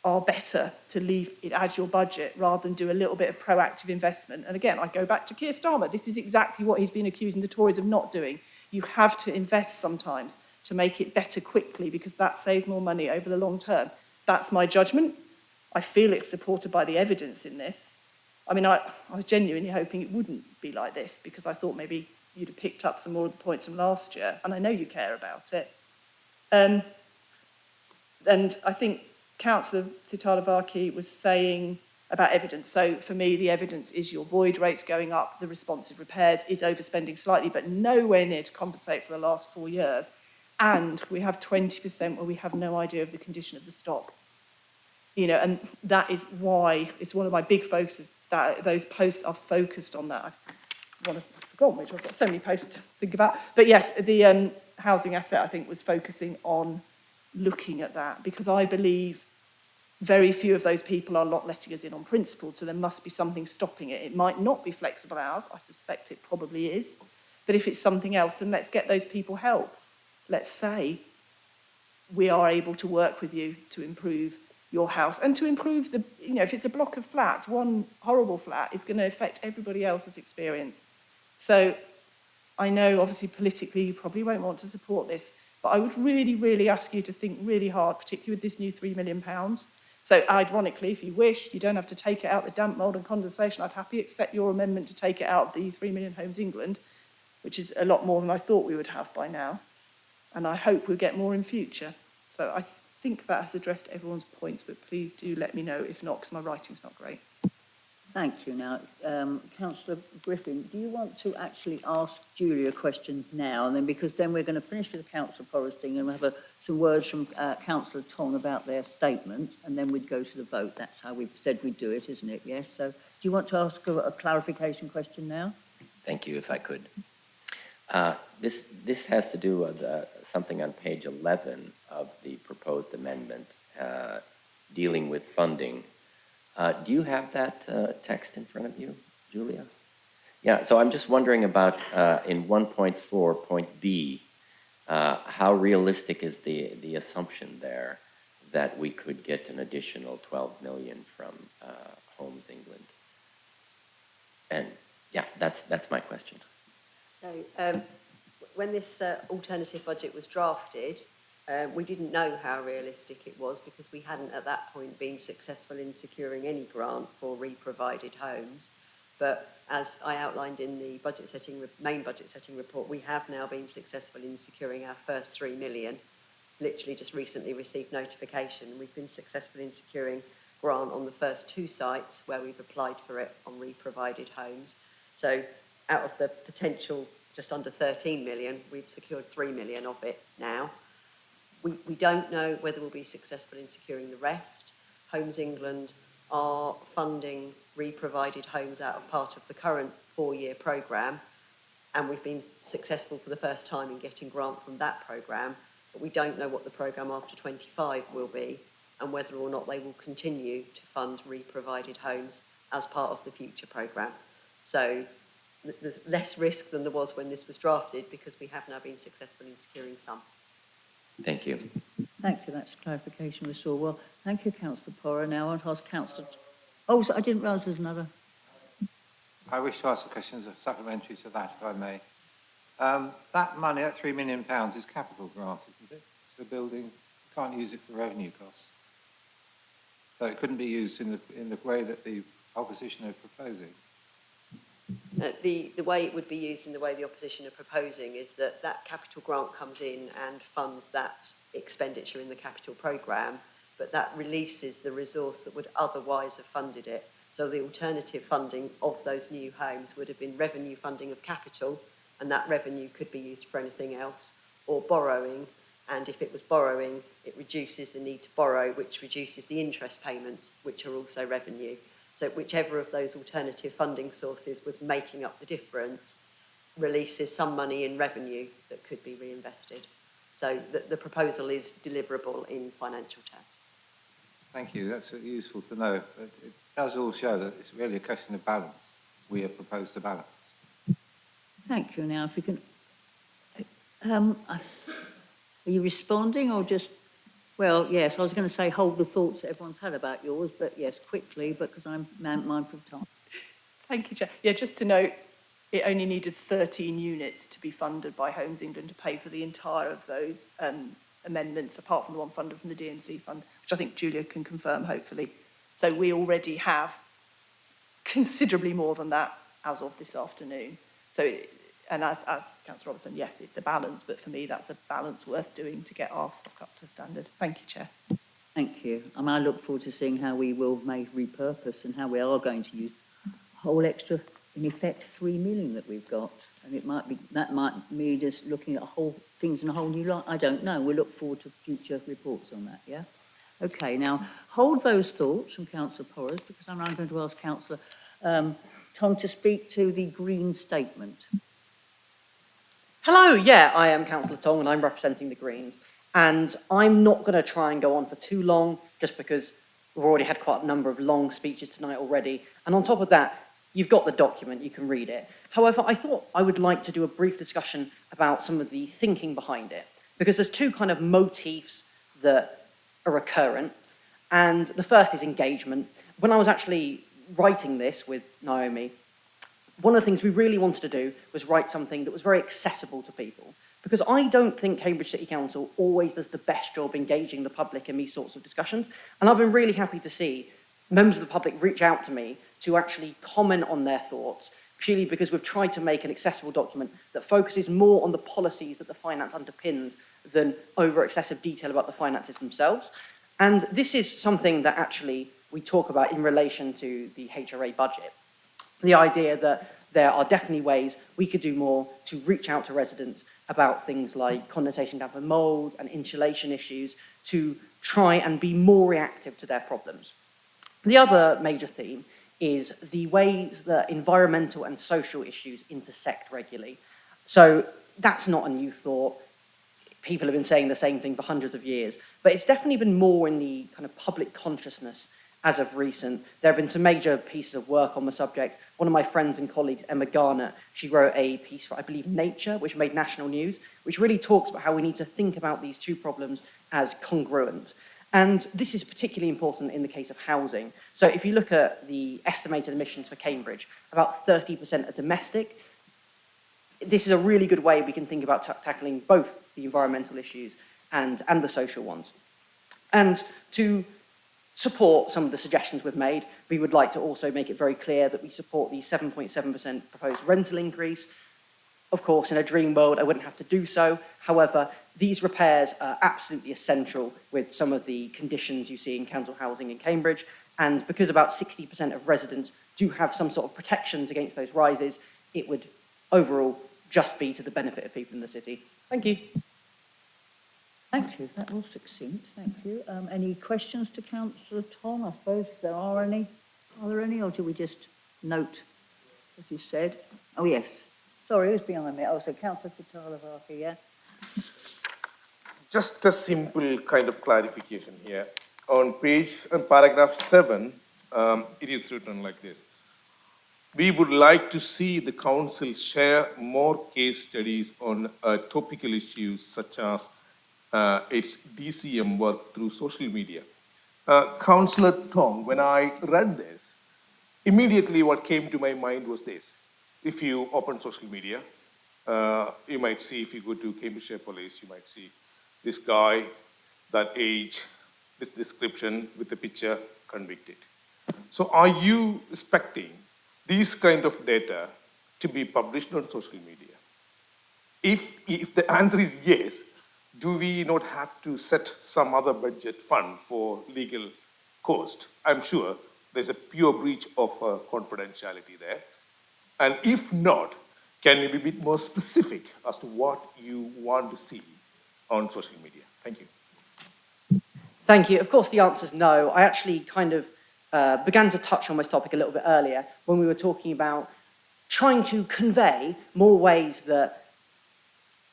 D: are better to leave it as your budget rather than do a little bit of proactive investment. And again, I go back to Keir Starmer. This is exactly what he's been accusing the Tories of not doing. You have to invest sometimes to make it better quickly because that saves more money over the long term. That's my judgment. I feel it's supported by the evidence in this. I mean, I was genuinely hoping it wouldn't be like this because I thought maybe you'd have picked up some more of the points from last year, and I know you care about it. And I think Councillor Sitalavaki was saying about evidence. So for me, the evidence is your void rates going up, the responsive repairs is overspending slightly, but nowhere near to compensate for the last 4 years. And we have 20% where we have no idea of the condition of the stock. And that is why it's one of my big focuses that those posts are focused on that. I've forgotten which, I've got so many posts to think about. But yes, the housing asset, I think, was focusing on looking at that because I believe very few of those people are not letting us in on principle, so there must be something stopping it. It might not be flexible hours, I suspect it probably is, but if it's something else, then let's get those people help. Let's say we are able to work with you to improve your house and to improve the, if it's a block of flats, one horrible flat is going to affect everybody else's experience. So I know obviously politically you probably won't want to support this, but I would really, really ask you to think really hard, particularly with this new £3 million. So ironically, if you wish, you don't have to take it out the damp, mould and condensation. I'd happily accept your amendment to take it out of the 3 million Homes England, which is a lot more than I thought we would have by now. And I hope we'll get more in future. So I think that has addressed everyone's points, but please do let me know if not, because my writing's not great.
F: Thank you. Now, Councillor Griffin, do you want to actually ask Julie a question now? And then, because then we're going to finish with Councillor Forresting and we'll have some words from Councillor Tong about their statement, and then we'd go to the vote. That's how we've said we'd do it, isn't it? Yes. So do you want to ask a clarification question now?
B: Thank you, if I could. This has to do with something on page 11 of the proposed amendment dealing with funding. Do you have that text in front of you, Julia? Yeah, so I'm just wondering about in 1.4, point B, how realistic is the assumption there that we could get an additional 12 million from Homes England? And yeah, that's my question.
T: So when this alternative budget was drafted, we didn't know how realistic it was because we hadn't at that point been successful in securing any grant for re-provided homes. But as I outlined in the main budget setting report, we have now been successful in securing our first 3 million. Literally just recently received notification. We've been successful in securing grant on the first 2 sites where we've applied for it on re-provided homes. So out of the potential just under 13 million, we've secured 3 million of it now. We don't know whether we'll be successful in securing the rest. Homes England are funding re-provided homes out of part of the current 4-year programme, and we've been successful for the first time in getting grant from that programme, but we don't know what the programme after 25 will be and whether or not they will continue to fund re-provided homes as part of the future programme. So there's less risk than there was when this was drafted because we have now been successful in securing some.
B: Thank you.
F: Thank you, that's clarification we saw. Well, thank you, Councillor Porrer. Now I want to ask Councillor... Oh, so I didn't realise there's another.
E: I wish to ask a question supplementary to that, if I may. That money, that £3 million, is capital grant, isn't it? So building, can't use it for revenue costs. So it couldn't be used in the way that the opposition are proposing.
T: The way it would be used in the way the opposition are proposing is that that capital grant comes in and funds that expenditure in the capital programme, but that releases the resource that would otherwise have funded it. So the alternative funding of those new homes would have been revenue funding of capital, and that revenue could be used for anything else, or borrowing, and if it was borrowing, it reduces the need to borrow, which reduces the interest payments, which are also revenue. So whichever of those alternative funding sources was making up the difference releases some money in revenue that could be reinvested. So the proposal is deliverable in financial terms.
E: Thank you, that's useful to know. But it does all show that it's really a question of balance. We have proposed a balance.
F: Thank you. Now, if you can... are you responding or just... Well, yes, I was going to say hold the thoughts that everyone's had about yours, but yes, quickly, because I'm mindful of time.
D: Thank you, Chair. Yeah, just to note, it only needed 13 units to be funded by Homes England to pay for the entire of those amendments, apart from the one funded from the DNC fund, which I think Julia can confirm, hopefully. So we already have considerably more than that as of this afternoon. So, and as Councillor Robertson, yes, it's a balance, but for me, that's a balance worth doing to get our stock up to standard. Thank you, Chair.
F: Thank you. And I look forward to seeing how we will repurpose and how we are going to use a whole extra, in effect, 3 million that we've got. And that might mean just looking at things in a whole new light. I don't know. We look forward to future reports on that, yeah? Okay, now, hold those thoughts from Councillor Porras, because I'm now going to ask Councillor Tong to speak to the Green statement.
G: Hello, yeah, I am Councillor Tong and I'm representing the Greens. And I'm not going to try and go on for too long, just because we've already had quite a number of long speeches tonight already. And on top of that, you've got the document, you can read it. However, I thought I would like to do a brief discussion about some of the thinking behind it, because there's two kind of motifs that are recurrent. And the first is engagement. When I was actually writing this with Naomi, one of the things we really wanted to do was write something that was very accessible to people. Because I don't think Cambridge City Council always does the best job engaging the public in these sorts of discussions. And I've been really happy to see members of the public reach out to me to actually comment on their thoughts, purely because we've tried to make an accessible document that focuses more on the policies that the finance underpins than over excessive detail about the finances themselves. And this is something that actually we talk about in relation to the HRA budget. The idea that there are definitely ways we could do more to reach out to residents about things like condensation damp and mould and insulation issues to try and be more reactive to their problems. The other major theme is the ways that environmental and social issues intersect regularly. So that's not a new thought. People have been saying the same thing for hundreds of years, but it's definitely been more in the kind of public consciousness as of recent. There have been some major pieces of work on the subject. One of my friends and colleagues, Emma Garnett, she wrote a piece for, I believe, Nature, which made national news, which really talks about how we need to think about these two problems as congruent. And this is particularly important in the case of housing. So if you look at the estimated emissions for Cambridge, about 30% are domestic. This is a really good way we can think about tackling both the environmental issues and the social ones. And to support some of the suggestions we've made. We would like to also make it very clear that we support the 7.7% proposed rental increase. Of course, in a dream world, I wouldn't have to do so. However, these repairs are absolutely essential with some of the conditions you see in council housing in Cambridge. And because about 60% of residents do have some sort of protections against those rises, it would overall just be to the benefit of people in the city. Thank you.
F: Thank you. That was succinct. Thank you. Any questions to Councillor Tom? I suppose if there are any. Are there any, or do we just note what you said? Oh, yes. Sorry, who's behind me? Oh, so Councillor Talavaki, yeah?
P: Just a simple kind of clarification here. On paragraph 7, it is written like this. We would like to see the council share more case studies on topical issues such as its DCM work through social media. Councillor Tom, when I read this, immediately what came to my mind was this. If you open social media, you might see, if you go to Cambridgeshire Police, you might see this guy, that age, this description with the picture, convicted. So are you expecting these kind of data to be published on social media? If the answer is yes, do we not have to set some other budget fund for legal cost? I'm sure there's a pure breach of confidentiality there. And if not, can you be a bit more specific as to what you want to see on social media? Thank you.
G: Thank you. Of course, the answer is no. I actually kind of began to touch on this topic a little bit earlier when we were talking about trying to convey more ways that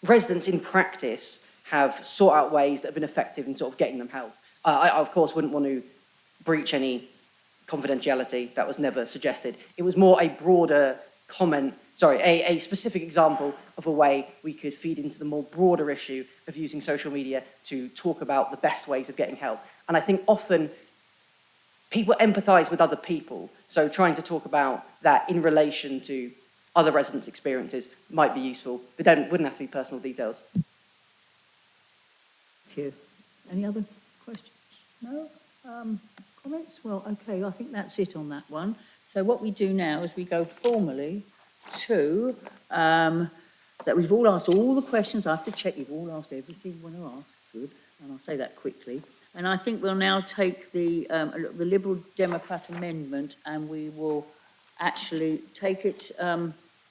G: residents in practice have sought out ways that have been effective in sort of getting them help. I, of course, wouldn't want to breach any confidentiality. That was never suggested. It was more a broader comment, a specific example of a way we could feed into the more broader issue of using social media to talk about the best ways of getting help. And I think often people empathise with other people, so trying to talk about that in relation to other residents' experiences might be useful, but wouldn't have to be personal details.
F: Thank you. Any other questions? No? Comments? Well, okay, I think that's it on that one. So what we do now is we go formally to that we've all asked all the questions. I have to check you've all asked everything you want to ask. Good. And I'll say that quickly. And I think we'll now take the Liberal Democrat amendment and we will actually take it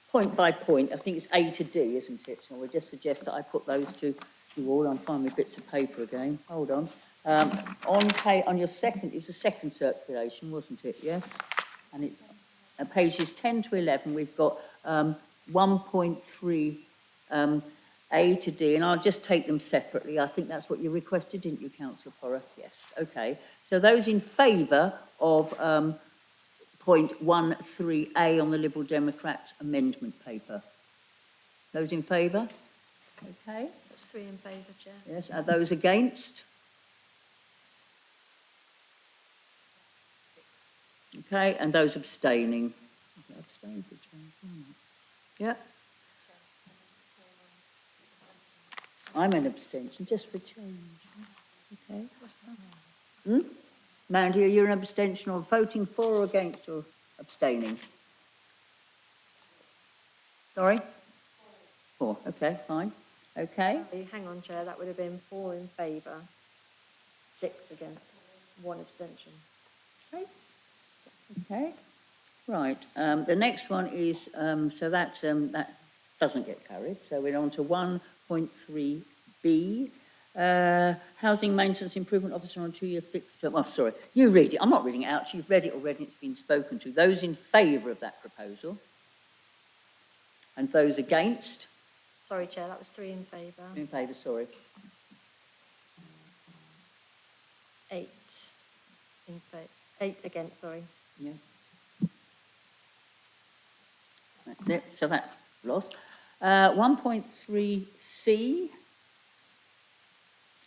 F: point by point. I think it's A to D, isn't it? So we'll just suggest that I put those to you all. I'm finding bits of paper again. Hold on. On your second, it's the second circulation, wasn't it? Yes? And it's pages 10 to 11, we've got 1.3 A to D, and I'll just take them separately. I think that's what you requested, didn't you, Councillor Porrer? Yes, okay. So those in favour of point 13A on the Liberal Democrat amendment paper? Those in favour? Okay.
S: That's 3 in favour, Chair.
F: Yes, are those against? Okay, and those abstaining? Abstain for change, yeah. I'm an abstention, just for change. Okay. Mandy, are you an abstention or voting for or against or abstaining? Sorry? 4, okay, fine. Okay.
U: Sorry, hang on, Chair, that would have been 4 in favour, 6 against, 1 abstention.
F: Okay. Okay. Right. The next one is, so that's, that doesn't get carried. So we're on to 1.3B. Housing Maintenance Improvement Officer on 2-year fixed term. Oh, sorry. You read it. I'm not reading it out. You've read it already. It's been spoken to. Those in favour of that proposal? And those against?
U: Sorry, Chair, that was 3 in favour.
F: 3 in favour, sorry.
U: 8 in favour. 8 against, sorry.
F: Yeah. That's it. So that's lost. 1.3C.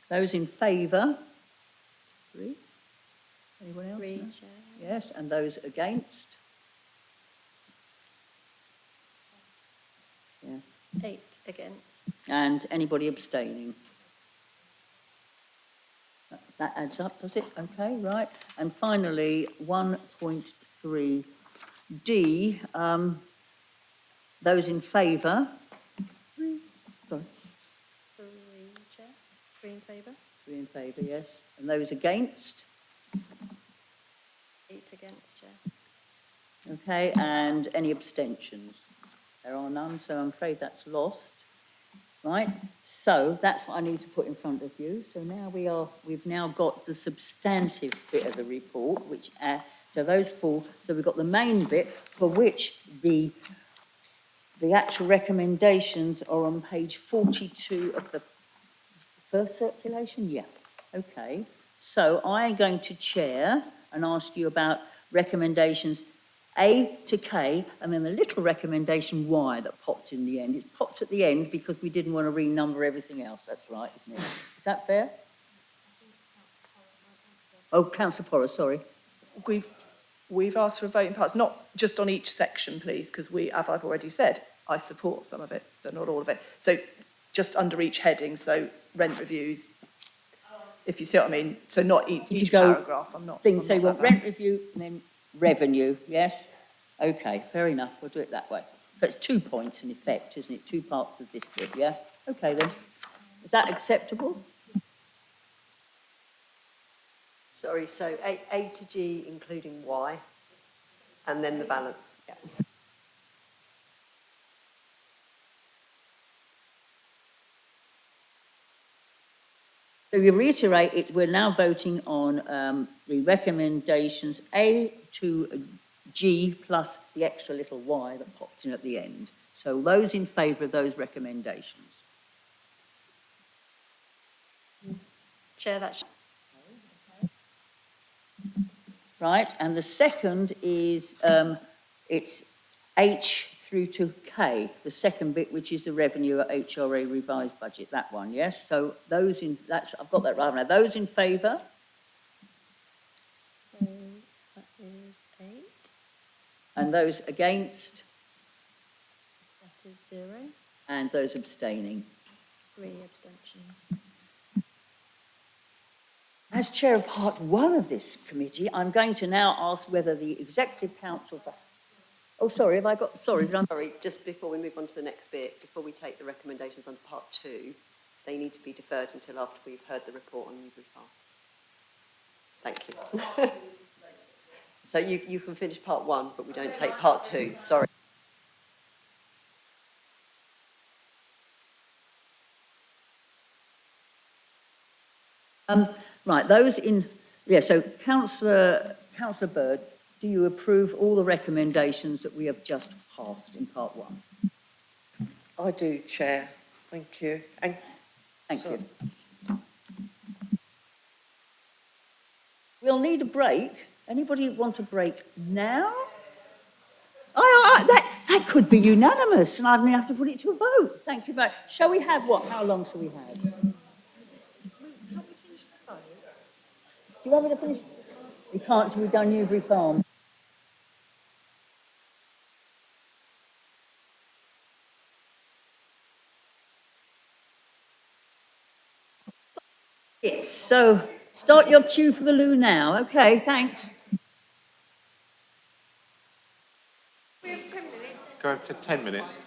F: Those in favour? 3. Anyone else?
U: 3,
F: No?
U: Chair.
F: Yes, and those against? Yeah.
U: 8 against.
F: And anybody abstaining? That adds up, does it? Okay, right. And finally, 1.3D, those in favour? Sorry,
U: Three, Chair. Three in favour.
F: 3 in favour, yes. And those against?
U: 8 against, Chair.
F: Okay, and any abstentions? There are none, so I'm afraid that's lost. Right, so that's what I need to put in front of you. So now we've now got the substantive bit of the report, which so those fall. So we've got the main bit for which the actual recommendations are on page 42 of the first circulation. Yeah, okay. So I'm going to chair and ask you about recommendations A to K, and then the little recommendation Y that popped in the end. It's popped at the end because we didn't want to renumber everything else. That's right, isn't it? Is that fair? Oh, Councillor Porras, sorry.
D: We've asked for voting parts, not just on each section, please, because as I've already said, I support some of it, but not all of it. So just under each heading, so rent reviews, if you see what I mean. So not each paragraph. I'm not.
F: Things say, well, rent review and then revenue, yes? Okay, fair enough. We'll do it that way. So it's 2 points in effect, isn't it? 2 parts of this bit, yeah? Okay then. Is that acceptable?
T: Sorry, so A to G including Y, and then the balance. Yeah.
F: So we reiterate it, we're now voting on the recommendations A to G plus the extra little Y that popped in at the end. So those in favour of those recommendations?
U: Chair, that's...
F: Right, and the second is, it's H through to K, the second bit, which is the revenue at HRA revised budget, that one, yes? So those in, I've got that right now. Those in favour?
U: So that is 8.
F: And those against?
U: That is 0.
F: And those abstaining?
U: 3 abstentions.
F: As chair of part 1 of this committee, I'm going to now ask whether the Executive Council... Oh, sorry, have I got... Sorry,
T: Sorry, just before we move on to the next bit, before we take the recommendations on part 2, they need to be deferred until after we've heard the report on Newbury Farm. Thank you. So you can finish part 1, but we don't take part 2. Sorry.
F: Right, those in... Yeah, so Councillor Bird, do you approve all the recommendations that we have just passed in part 1?
I: I do, Chair. Thank you. And
F: Thank you. We'll need a break. Anybody want a break now? That could be unanimous, and I don't have to put it to a vote. Thank you very much. Shall we have what? How long shall we have?
U: Can't we finish the votes?
F: Do you want me to finish? We can't till we've done Newbury Farm. So start your queue for the loo now. Okay, thanks.
E: We have 10 minutes. Go to 10 minutes.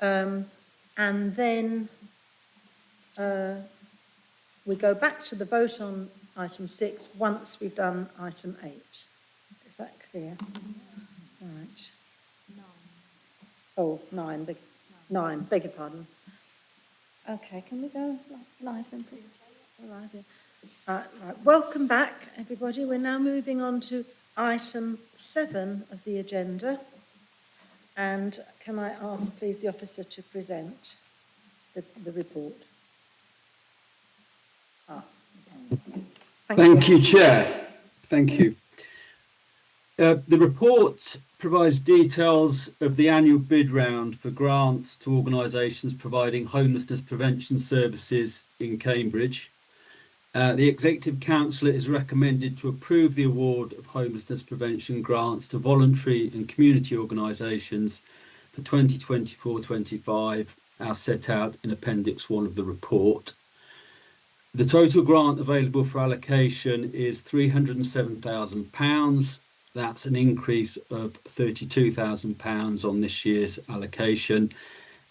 A: And then we go back to the vote on item 6 once we've done item 8. Is that clear? Right. Oh, 9, beg your pardon. Okay, can we go live then, please? Live, yeah. Right. Welcome back, everybody. We're now moving on to item 7 of the agenda. And can I ask, please, the officer to present the report?
J: Thank you, Chair. Thank you. The report provides details of the annual bid round for grants to organisations providing homelessness prevention services in Cambridge. The Executive Council is recommended to approve the award of homelessness prevention grants to voluntary and community organisations for 2024-25 as set out in Appendix 1 of the report. The total grant available for allocation is £307,000. That's an increase of £32,000 on this year's allocation.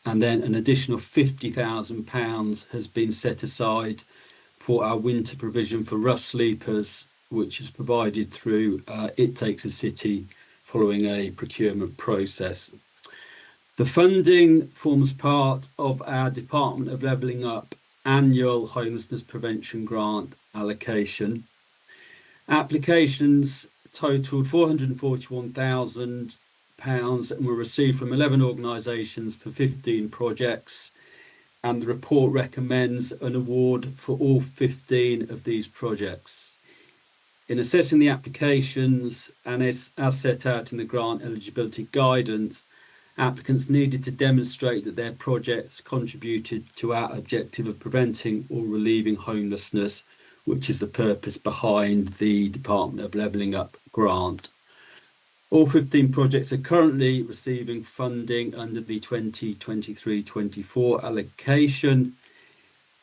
J: And then an additional £50,000 has been set aside for our winter provision for rough sleepers, which is provided through It Takes a City following a procurement process. The funding forms part of our Department of Levelling Up annual homelessness prevention grant allocation. Applications totaled £441,000 and were received from 11 organisations for 15 projects, and the report recommends an award for all 15 of these projects. In assessing the applications, and as set out in the grant eligibility guidance, applicants needed to demonstrate that their projects contributed to our objective of preventing or relieving homelessness, which is the purpose behind the Department of Levelling Up grant. All 15 projects are currently receiving funding under the 2023-24 allocation.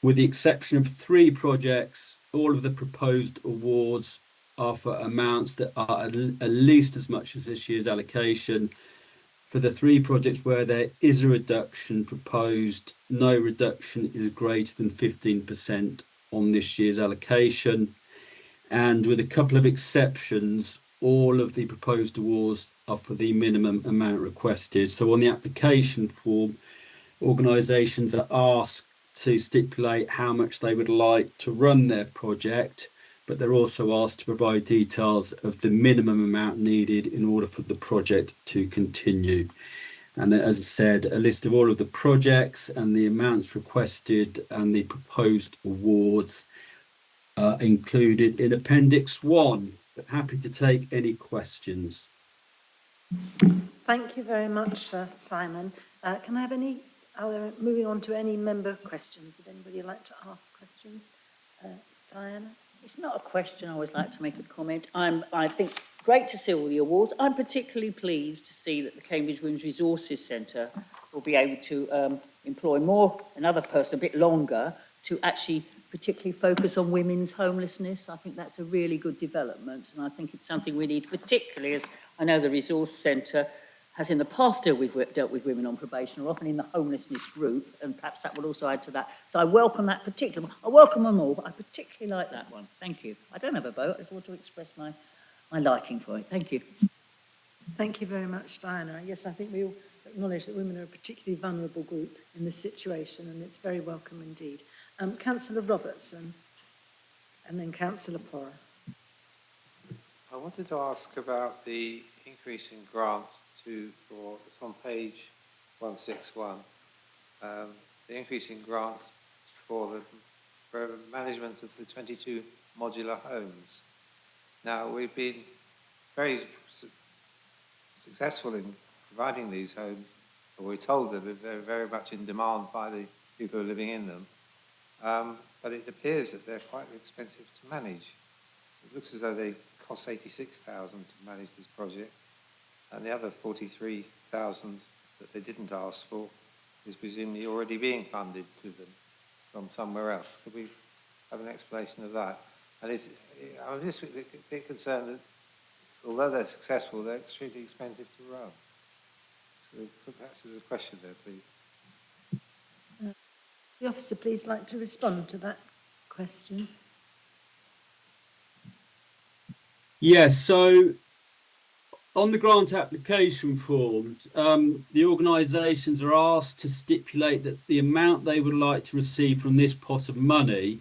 J: With the exception of 3 projects, all of the proposed awards are for amounts that are at least as much as this year's allocation. For the 3 projects where there is a reduction proposed, no reduction is greater than 15% on this year's allocation. And with a couple of exceptions, all of the proposed awards are for the minimum amount requested. So on the application form, organisations are asked to stipulate how much they would like to run their project, but they're also asked to provide details of the minimum amount needed in order for the project to continue. And as I said, a list of all of the projects and the amounts requested and the proposed awards are included in Appendix 1. But happy to take any questions.
A: Thank you very much, Simon. Can I have moving on to any member questions? Would anybody like to ask questions? Diana?
F: It's not a question. I always like to make a comment. I think great to see all the awards. I'm particularly pleased to see that the Cambridge Women's Resources Centre will be able to employ another person a bit longer to actually particularly focus on women's homelessness. I think that's a really good development, and I think it's something we need, particularly as I know the Resource Centre has in the past dealt with women on probation, or often in the homelessness group, and perhaps that will also add to that. So I welcome that particular one. I welcome them all, but I particularly like that one. Thank you. I don't have a vote. I just want to express my liking for it. Thank you.
A: Thank you very much, Diana. Yes, I think we all acknowledge that women are a particularly vulnerable group in this situation, and it's very welcome indeed. Councillor Robertson, and then Councillor Porra.
E: I wanted to ask about the increase in grants for it's on page 161. The increase in grants for the management of the 22 modular homes. Now, we've been very successful in providing these homes, or we're told that they're very much in demand by the people who are living in them. But it appears that they're quite expensive to manage. It looks as though they cost £86,000 to manage this project, and the other £43,000 that they didn't ask for is presumably already being funded to them from somewhere else. Could we have an explanation of that? And I'm just a bit concerned that although they're successful, they're extremely expensive to run. So perhaps there's a question there, please.
A: the officer please like to respond to that question?
J: Yes, so on the grant application forms, the organisations are asked to stipulate that the amount they would like to receive from this pot of money,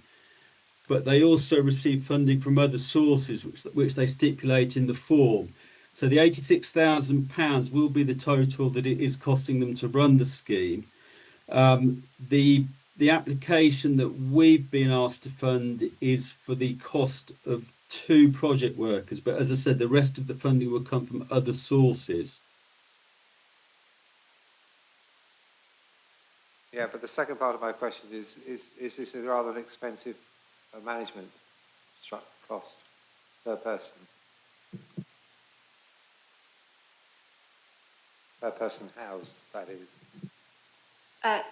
J: but they also receive funding from other sources, which they stipulate in the form. So the £86,000 will be the total that it is costing them to run the scheme. The application that we've been asked to fund is for the cost of 2 project workers, but as I said, the rest of the funding will come from other sources.
E: Yeah, but the second part of my question is this a rather expensive management cost per person? Per person housed, that is.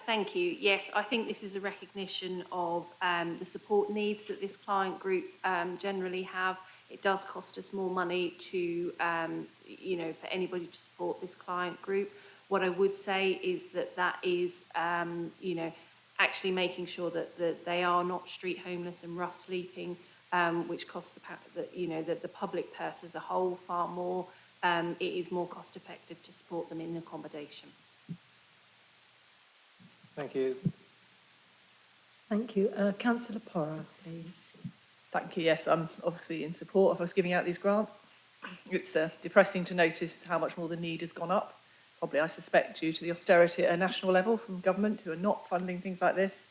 S: Thank you. Yes, I think this is a recognition of the support needs that this client group generally have. It does cost us more money to, for anybody to support this client group. What I would say is that is, actually making sure that they are not street homeless and rough sleeping, which costs the public purse as a whole far more. It is more cost effective to support them in accommodation.
E: Thank you.
A: Thank you. Councillor Porra, please.
D: Thank you. Yes, I'm obviously in support of us giving out these grants. It's depressing to notice how much more the need has gone up. Probably, I suspect, due to the austerity at a national level from government who are not funding things like this.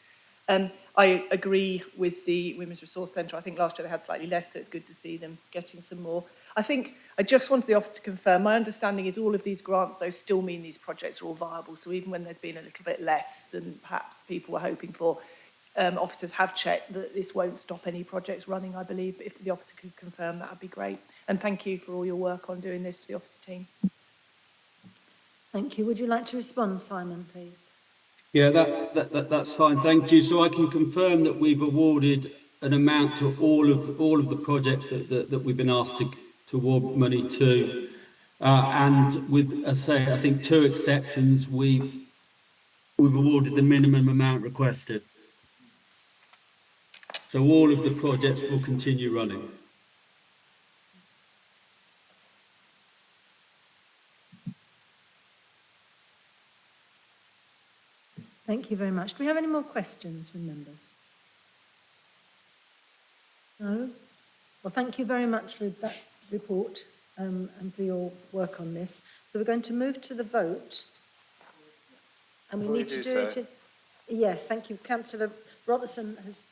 D: I agree with the Women's Resource Centre. I think last year they had slightly less, so it's good to see them getting some more. I just wanted the office to confirm, my understanding is all of these grants, though, still mean these projects are all viable. So even when there's been a little bit less than perhaps people were hoping for, officers have checked that this won't stop any projects running, I believe. If the officer could confirm, that would be great. And thank you for all your work on doing this to the officer team.
A: Thank you. Would you like to respond, Simon, please?
J: Yeah, that's fine. Thank you. So I can confirm that we've awarded an amount to all of the projects that we've been asked to award money to, and with, as I say, I think 2 exceptions, we've awarded the minimum amount requested. So all of the projects will continue running.
A: Thank you very much. Do we have any more questions from members? No? Well, thank you very much for that report and for your work on this. So we're going to move to the vote. And we need to do it in... Yes, thank you. Councillor Robertson has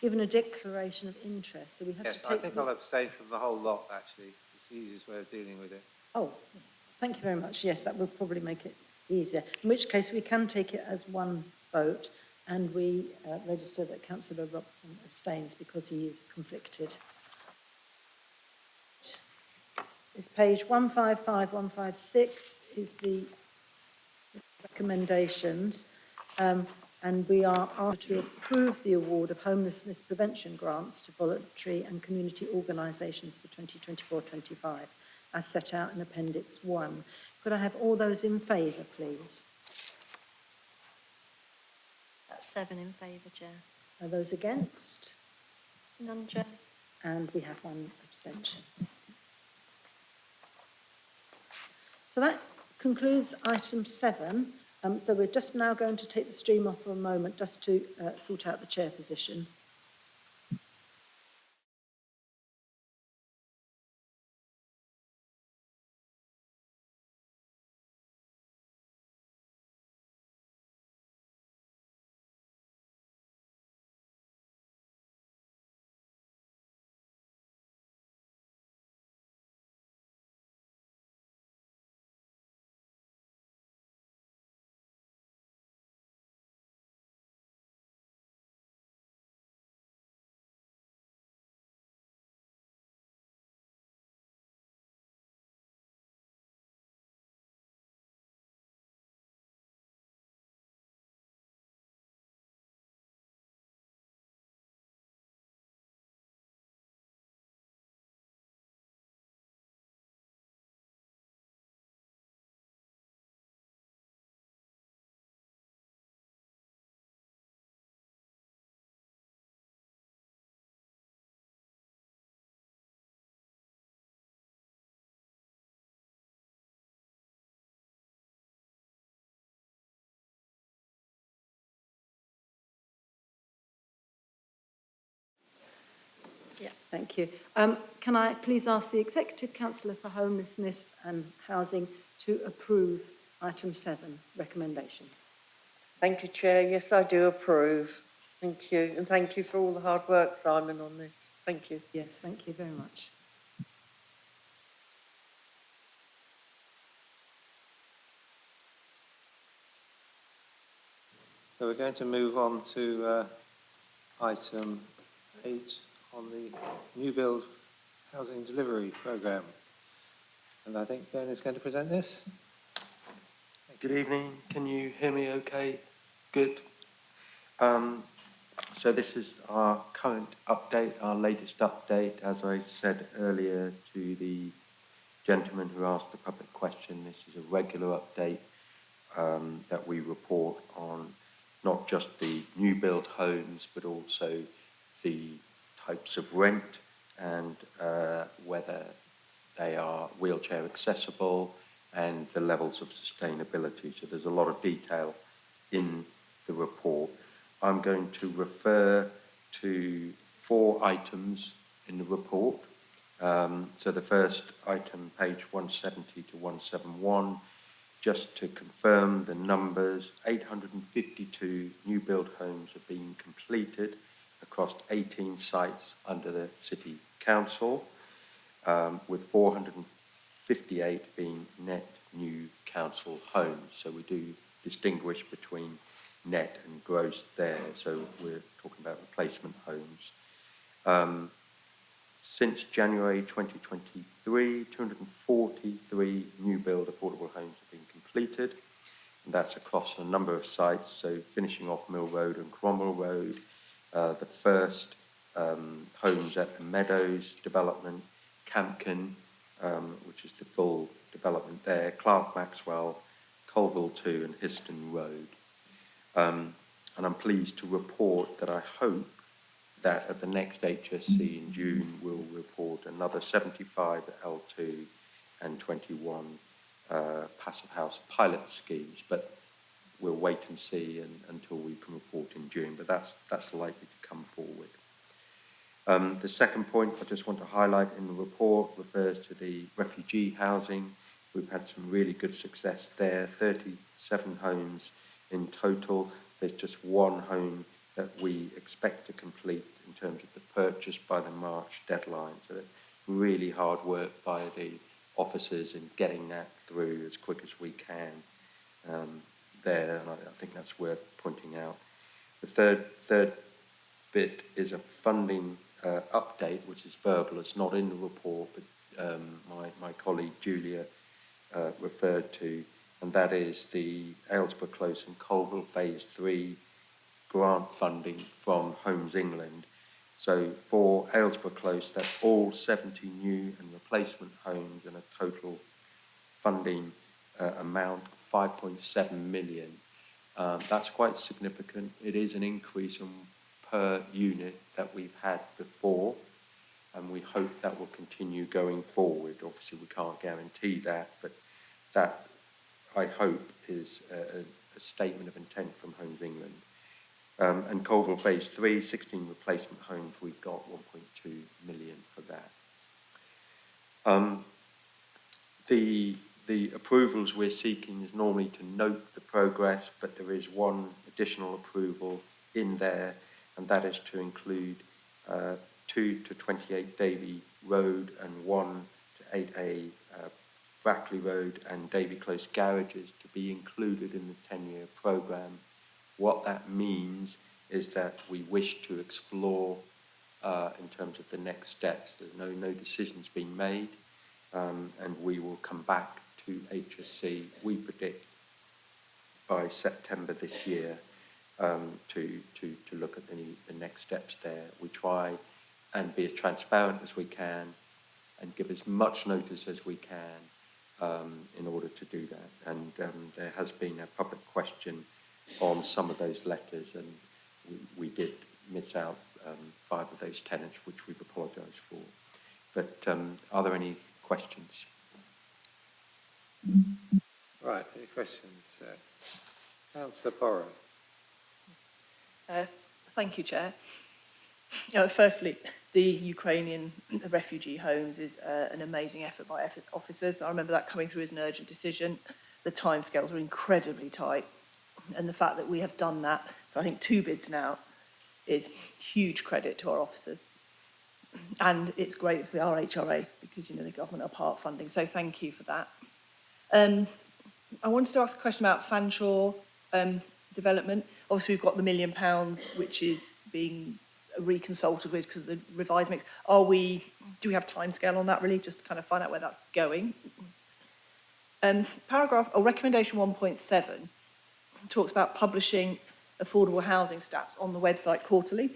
A: given a declaration of interest, so we have to take...
E: Yes, I think I'll abstain from the whole lot, actually. It's the easiest way of dealing with it.
A: Oh, thank you very much. Yes, that will probably make it easier. In which case, we can take it as one vote, and we register that Councillor Robertson abstains because he is conflicted. It's page 155, 156 is the recommendations, and we are asked to approve the award of homelessness prevention grants to voluntary and community organisations for 2024-25, as set out in Appendix 1. Could I have all those in favour, please?
U: That's 7 in favour, Chair.
A: Are those against?
U: None, Chair.
A: And we have 1 abstention. So that concludes item 7. So we're just now going to take the stream off for a moment just to sort out the chair position. Thank you. Can I please ask the Executive Councillor for Homelessness and Housing to approve item 7, recommendation?
I: Thank you, Chair. Yes, I do approve. Thank you. And thank you for all the hard work, Simon, on this. Thank you.
A: Yes, thank you very much.
E: So we're going to move on to item 8 on the new build housing delivery programme. And I think Ben is going to present this.
M: Good evening. Can you hear me okay? Good. So this is our current update, our latest update. As I said earlier to the gentleman who asked the public question, this is a regular update that we report on not just the new build homes, but also the types of rent and whether they are wheelchair accessible and the levels of sustainability. So there's a lot of detail in the report. I'm going to refer to 4 items in the report. So the first item, page 170 to 171, just to confirm the numbers, 852 new build homes have been completed across 18 sites under the City Council, with 458 being net new council homes. So we do distinguish between net and gross there. So we're talking about replacement homes. Since January 2023, 243 new build affordable homes have been completed, and that's across a number of sites. So finishing off Mill Road and Cromwell Road, the first homes at the Meadows development, Campkin, which is the full development there, Clark Maxwell, Colville 2 and Histon Road. And I'm pleased to report that I hope that at the next HSC in June we'll report another 75 at L2 and 21 passive house pilot schemes, but we'll wait and see until we can report in June, but that's likely to come forward. The second point I just want to highlight in the report refers to the refugee housing. We've had some really good success there, 37 homes in total. There's just one home that we expect to complete in terms of the purchase by the March deadline. So really hard work by the officers in getting that through as quick as we can there, and I think that's worth pointing out. The third bit is a funding update, which is verbal. It's not in the report, but my colleague Julia referred to, and that is the Aylesbury Close and Colville Phase 3 grant funding from Homes England. So for Aylesbury Close, that's all 70 new and replacement homes and a total funding amount of 5.7 million. That's quite significant. It is an increase in per unit that we've had before, and we hope that will continue going forward. Obviously, we can't guarantee that, but that, I hope, is a statement of intent from Homes England. And Colville Phase 3, 16 replacement homes, we've got 1.2 million for that. The approvals we're seeking is normally to note the progress, but there is one additional approval in there, and that is to include 2 to 28 Davy Road and 1 to 8A Brackley Road and Davy Close garages to be included in the 10-year programme. What that means is that we wish to explore in terms of the next steps. There's no decisions being made, and we will come back to HSC, we predict, by September this year to look at the next steps there. We try and be as transparent as we can and give as much notice as we can in order to do that. And there has been a public question on some of those letters, and we did miss out 5 of those tenants, which we've apologised for. But are there any questions?
E: Right, any questions? Councillor Borrow.
D: Thank you, Chair. Firstly, The Ukrainian refugee homes is an amazing effort by officers. I remember that coming through as an urgent decision. The timescales were incredibly tight. And the fact that we have done that for, I think, 2 bids now is huge credit to our officers. And it's great for the RHRA because, you know, the government are part funding. So thank you for that. I wanted to ask a question about Fanshawe development. Obviously, we've got the £1 million, which is being reconsulted with because of the revised mix. Do we have timescale on that really? Just to kind of find out where that's going. Recommendation 1.7 talks about publishing affordable housing stats on the website quarterly.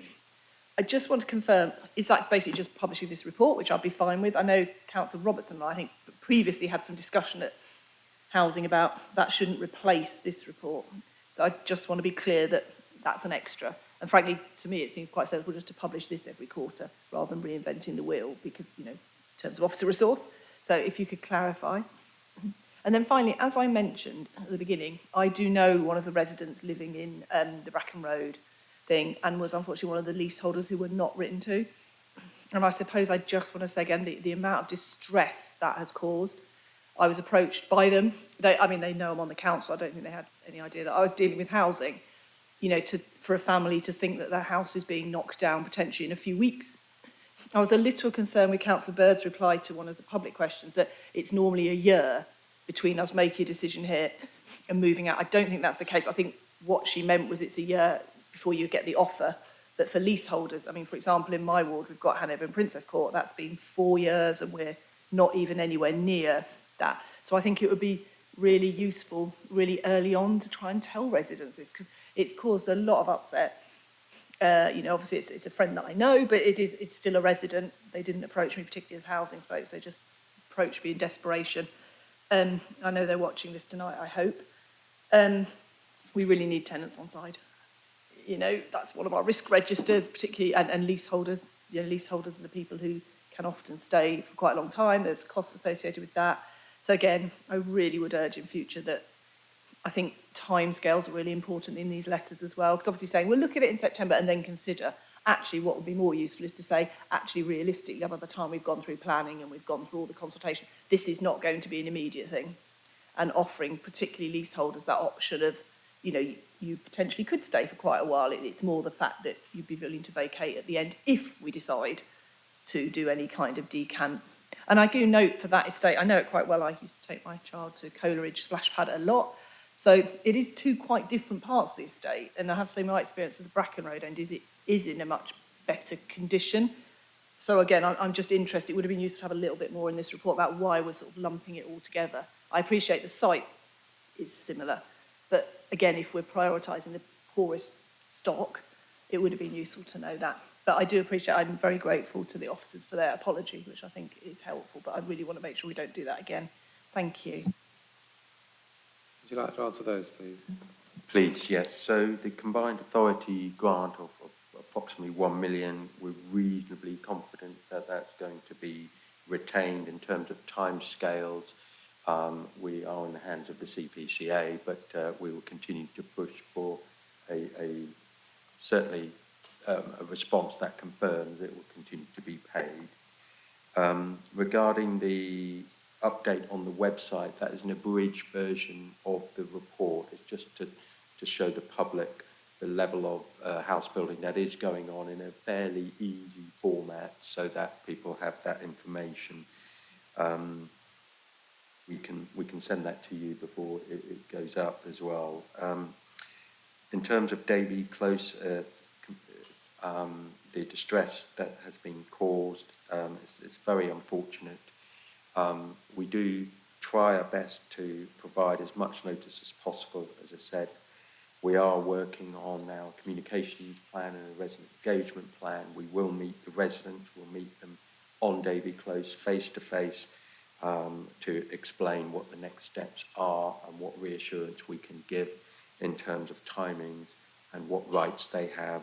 D: I just want to confirm, is that basically just publishing this report, which I'll be fine with? I know Councillor Robertson and I think previously had some discussion at Housing about that shouldn't replace this report. So I just want to be clear that that's an extra. And frankly, to me, it seems quite sensible just to publish this every quarter rather than reinventing the wheel because, you know, in terms of officer resource. So if you could clarify. And then finally, as I mentioned at the beginning, I do know one of the residents living in the Bracken Road thing and was unfortunately one of the leaseholders who were not written to. And I suppose I just want to say again, the amount of distress that has caused. I was approached by them. They know I'm on the council. I don't think they had any idea that I was dealing with housing. You know, for a family to think that their house is being knocked down potentially in a few weeks. I was a little concerned with Councillor Bird's reply to one of the public questions that it's normally a year between us making a decision here and moving out. I don't think that's the case. I think what she meant was it's a year before you get the offer. But for leaseholders, I mean, for example, in my ward, we've got Hanover and Princess Court. That's been 4 years and we're not even anywhere near that. So I think it would be really useful really early on to try and tell residents this because it's caused a lot of upset. You know, obviously it's a friend that I know, but it's still a resident. They didn't approach me particularly as housing folks. They just approached me in desperation. I know they're watching this tonight, I hope. We really need tenants on side. You know, that's one of our risk registers, particularly, and leaseholders. You know, leaseholders are the people who can often stay for quite a long time. There's costs associated with that. So again, I really would urge in future that I think timescales are really important in these letters as well. Because obviously saying, we'll look at it in September and then consider. Actually, what would be more useful is to say, actually, realistically, by the time we've gone through planning and we've gone through all the consultation, this is not going to be an immediate thing. And offering particularly leaseholders that option of, you know, you potentially could stay for quite a while. It's more the fact that you'd be willing to vacate at the end if we decide to do any kind of decant. And I do note for that estate, I know it quite well, I used to take my child to Coleridge Splash Pad a lot. So it is 2 quite different parts of the estate. And I have to say my experience with the Bracken Road end is it is in a much better condition. So again, I'm just interested, it would have been useful to have a little bit more in this report about why we're sort of lumping it all together. I appreciate the site is similar, but again, if we're prioritising the poorest stock, it would have been useful to know that. But I do appreciate, I'm very grateful to the officers for their apology, which I think is helpful, but I really want to make sure we don't do that again. Thank you.
E: Would you like to answer those, please?
M: Please, yes. So the combined authority grant of approximately 1 million, we're reasonably confident that that's going to be retained in terms of timescales. We are in the hands of the CPCA, but we will continue to push for certainly a response that confirms it will continue to be paid. Regarding the update on the website, that is an abridged version of the report. It's just to show the public the level of house building that is going on in a fairly easy format so that people have that information. We can send that to you before it goes up as well. In terms of Davy Close, the distress that has been caused is very unfortunate. We do try our best to provide as much notice as possible. As I said, we are working on our communications plan and a resident engagement plan. We will meet the residents, we'll meet them on Davy Close face to face to explain what the next steps are and what reassurance we can give in terms of timings and what rights they have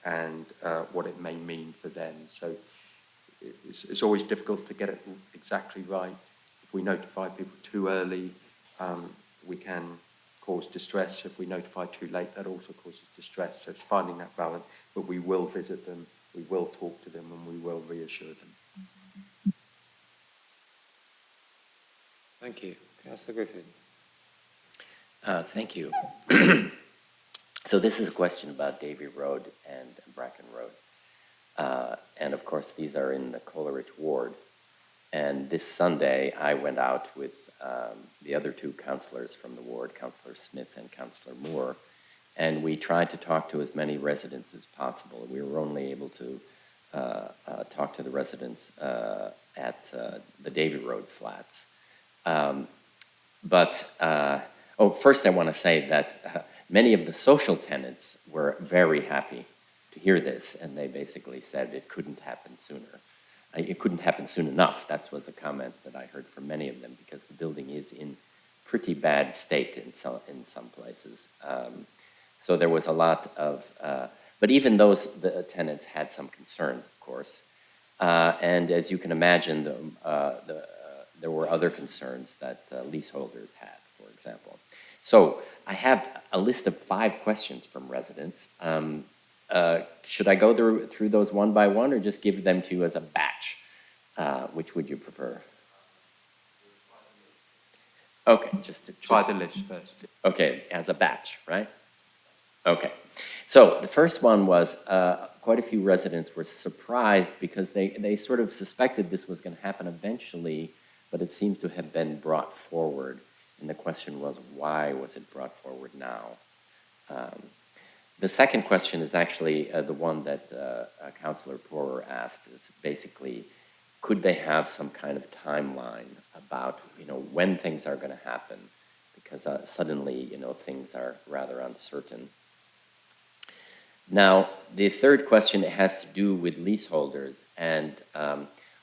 M: and what it may mean for them. So it's always difficult to get it exactly right. If we notify people too early, we can cause distress. If we notify too late, that also causes distress. So it's finding that balance, but we will visit them we will talk to them and we will reassure them.
E: Thank you. Councillor Griffin.
B: Thank you. So this is a question about Davy Road and Bracken Road. And of course, these are in the Coleridge ward. And this Sunday, I went out with the other two councillors from the ward, Councillor Smith and Councillor Moore, and we tried to talk to as many residents as possible. We were only able to talk to the residents at the Davy Road flats. First I want to say that many of the social tenants were very happy to hear this, and they basically said it couldn't happen sooner. It couldn't happen soon enough. That was the comment that I heard from many of them, because the building is in pretty bad state in some places. So there was a lot of, but even the tenants had some concerns, of course. And as you can imagine, there were other concerns that leaseholders had, for example. So I have a list of 5 questions from residents. Should I go through those one by one, or just give them to you as a batch? Which would you prefer? Okay, just
M: try the list first.
B: Okay, as a batch, right? Okay. So the first one was quite a few residents were surprised because they sort of suspected this was going to happen eventually, but it seems to have been brought forward. And the question was, why was it brought forward now? The second question is actually the one that Councillor Poorer asked, is basically, could they have some kind of timeline about, when things are going to happen? Because suddenly, things are rather uncertain. Now, the third question has to do with leaseholders, and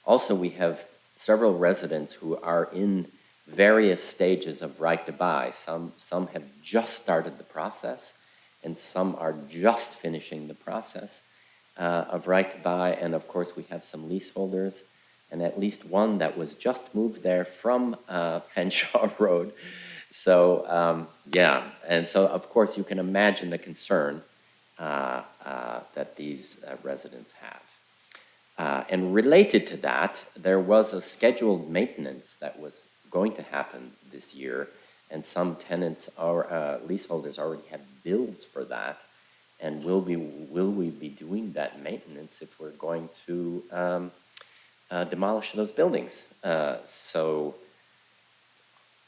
B: also we have several residents who are in various stages of right to buy. Some have just started the process, and some are just finishing the process of right to buy. And of course, we have some leaseholders, and at least one that was just moved there from Fenshaw Road. So, yeah, and so of course you can imagine the concern that these residents have. And related to that, there was a scheduled maintenance that was going to happen this year, and some tenants or leaseholders already have bills for that. And will we be doing that maintenance if we're going to demolish those buildings?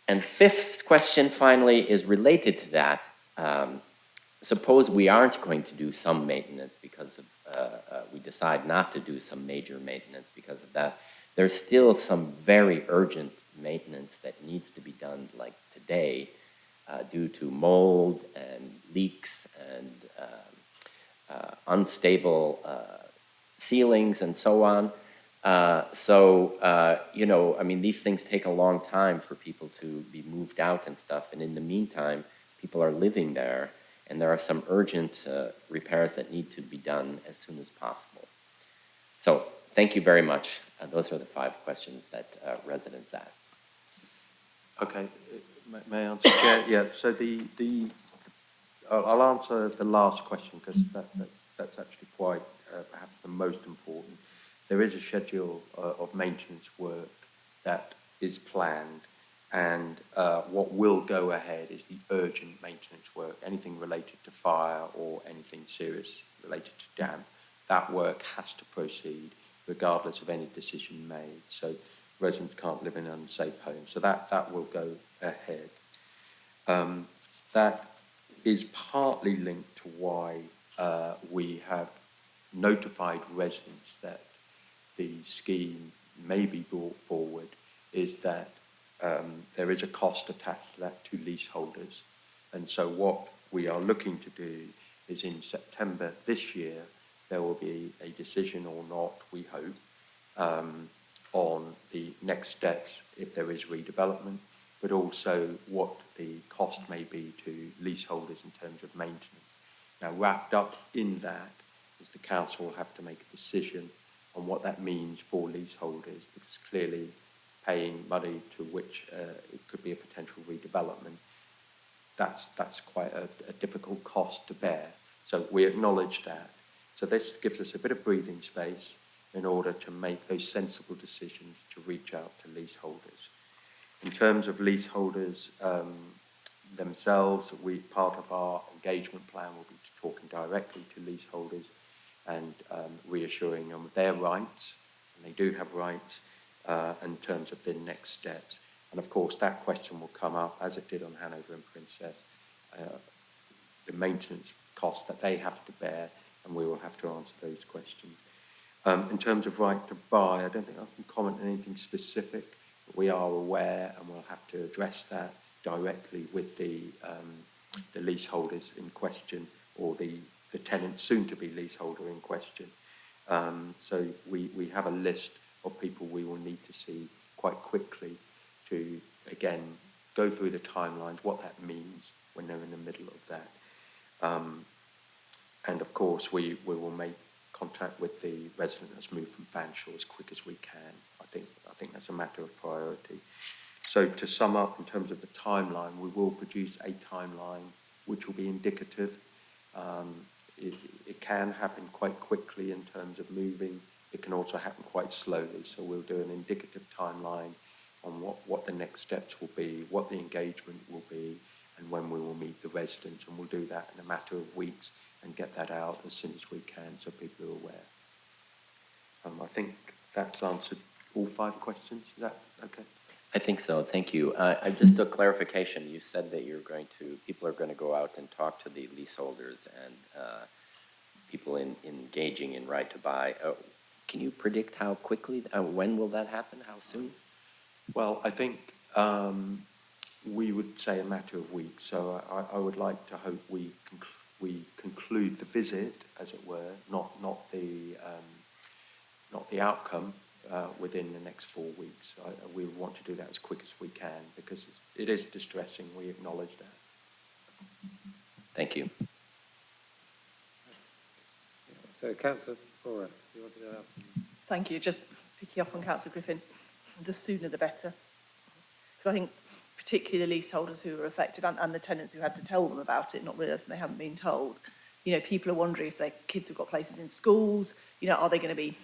B: And fifth question, finally, is related to that. Suppose we aren't going to do some maintenance because of, we decide not to do some major maintenance because of that. There's still some very urgent maintenance that needs to be done, like today, due to mold and leaks and unstable ceilings and so on. These things take a long time for people to be moved out and stuff. And in the meantime, people are living there, and there are some urgent repairs that need to be done as soon as possible. So thank you very much. Those are the 5 questions that residents asked.
M: Okay, may I answer, Chair? Yeah, so I'll answer the last question, because that's actually quite perhaps the most important. There is a schedule of maintenance work that is planned, and what will go ahead is the urgent maintenance work, anything related to fire or anything serious related to damp. That work has to proceed regardless of any decision made. So residents can't live in an unsafe home. So that will go ahead. That is partly linked to why we have notified residents that the scheme may be brought forward, is that there is a cost attached to that to leaseholders. And so what we are looking to do is in September this year, there will be a decision or not, we hope, on the next steps if there is redevelopment, but also what the cost may be to leaseholders in terms of maintenance. Now, wrapped up in that is the council will have to make a decision on what that means for leaseholders, because clearly paying money to which it could be a potential redevelopment, that's quite a difficult cost to bear. So we acknowledge that. So this gives us a bit of breathing space in order to make those sensible decisions to reach out to leaseholders. In terms of leaseholders themselves, part of our engagement plan will be talking directly to leaseholders and reassuring them of their rights, and they do have rights, in terms of the next steps. And of course, that question will come up, as it did on Hanover and Princess, the maintenance costs that they have to bear, and we will have to answer those questions. In terms of right to buy, I don't think I can comment on anything specific, but we are aware and we'll have to address that directly with the leaseholders in question, or the tenant, soon-to-be leaseholder in question. So we have a list of people we will need to see quite quickly to, again, go through the timelines, what that means when they're in the middle of that. And of course, we will make contact with the resident that's moved from Fanshawe as quick as we can. I think that's a matter of priority. So to sum up, in terms of the timeline, we will produce a timeline which will be indicative. It can happen quite quickly in terms of moving. It can also happen quite slowly. So we'll do an indicative timeline on what the next steps will be, what the engagement will be, and when we will meet the residents. And we'll do that in a matter of weeks and get that out as soon as we can so people are aware. I think that's answered all 5 questions. Is that okay?
B: I think so. Thank you. Just a clarification. You said that people are going to go out and talk to the leaseholders and people engaging in right to buy. Can you predict how quickly, when will that happen? How soon?
M: Well, I think we would say a matter of weeks. So I would like to hope we conclude the visit, as it were, not the outcome, within the next 4 weeks. We want to do that as quick as we can because it is distressing. We acknowledge that.
B: Thank you.
E: So, Councillor Bora, you wanted to ask something?
D: Thank you. Just picking up on Councillor Griffin, the sooner the better. Because I think particularly the leaseholders who were affected and the tenants who had to tell them about it, not realising they haven't been told. You know, people are wondering if their kids have got places in schools, you know, are they going to be...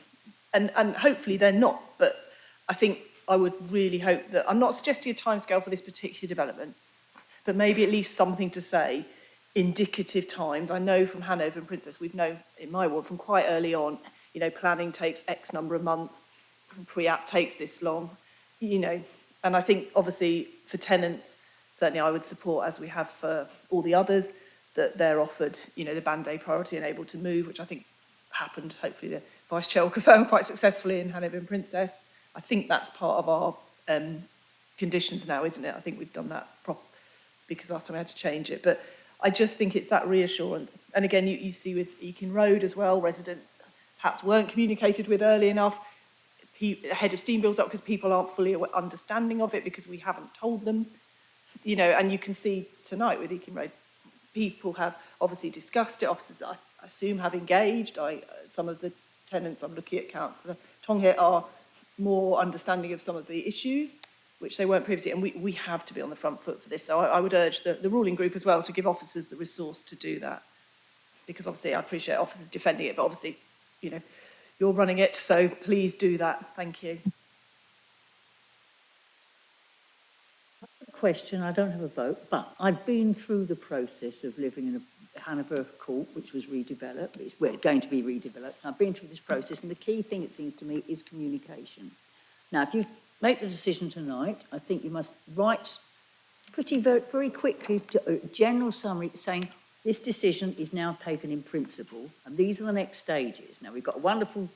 D: And hopefully they're not, but I think I would really hope that... I'm not suggesting a timescale for this particular development, but maybe at least something to say, indicative times. I know from Hanover and Princess, we've known in my ward from quite early on, you know, planning takes X number of months, pre-app takes this long, you know, and I think obviously for tenants, certainly I would support, as we have for all the others, that they're offered, you know, the band-aid priority and able to move, which I think happened, hopefully the Vice Chair will confirm quite successfully in Hanover and Princess. I think that's part of our conditions now, isn't it? I think we've done that because last time we had to change it. But I just think it's that reassurance. And again, you see with Eakin Road as well, residents perhaps weren't communicated with early enough, ahead of steam builds up because people aren't fully understanding of it because we haven't told them. You know, and you can see tonight with Eakin Road, people have obviously discussed it, officers I assume have engaged. Some of the tenants, I'm looking at Councillor Tong here, are more understanding of some of the issues, which they weren't previously, and we have to be on the front foot for this. So I would urge the ruling group as well to give officers the resource to do that. Because obviously I appreciate officers defending it, but obviously, you know, you're running it, so please do that. Thank you.
F: Question, I don't have a vote, but I've been through the process of living in a Hanover Court, which was redeveloped. It's going to be redeveloped. I've been through this process, and the key thing, it seems to me, is communication. Now, if you make the decision tonight, I think you must write very quickly a general summary saying this decision is now taken in principle, and these are the next stages. Now, we've got a wonderful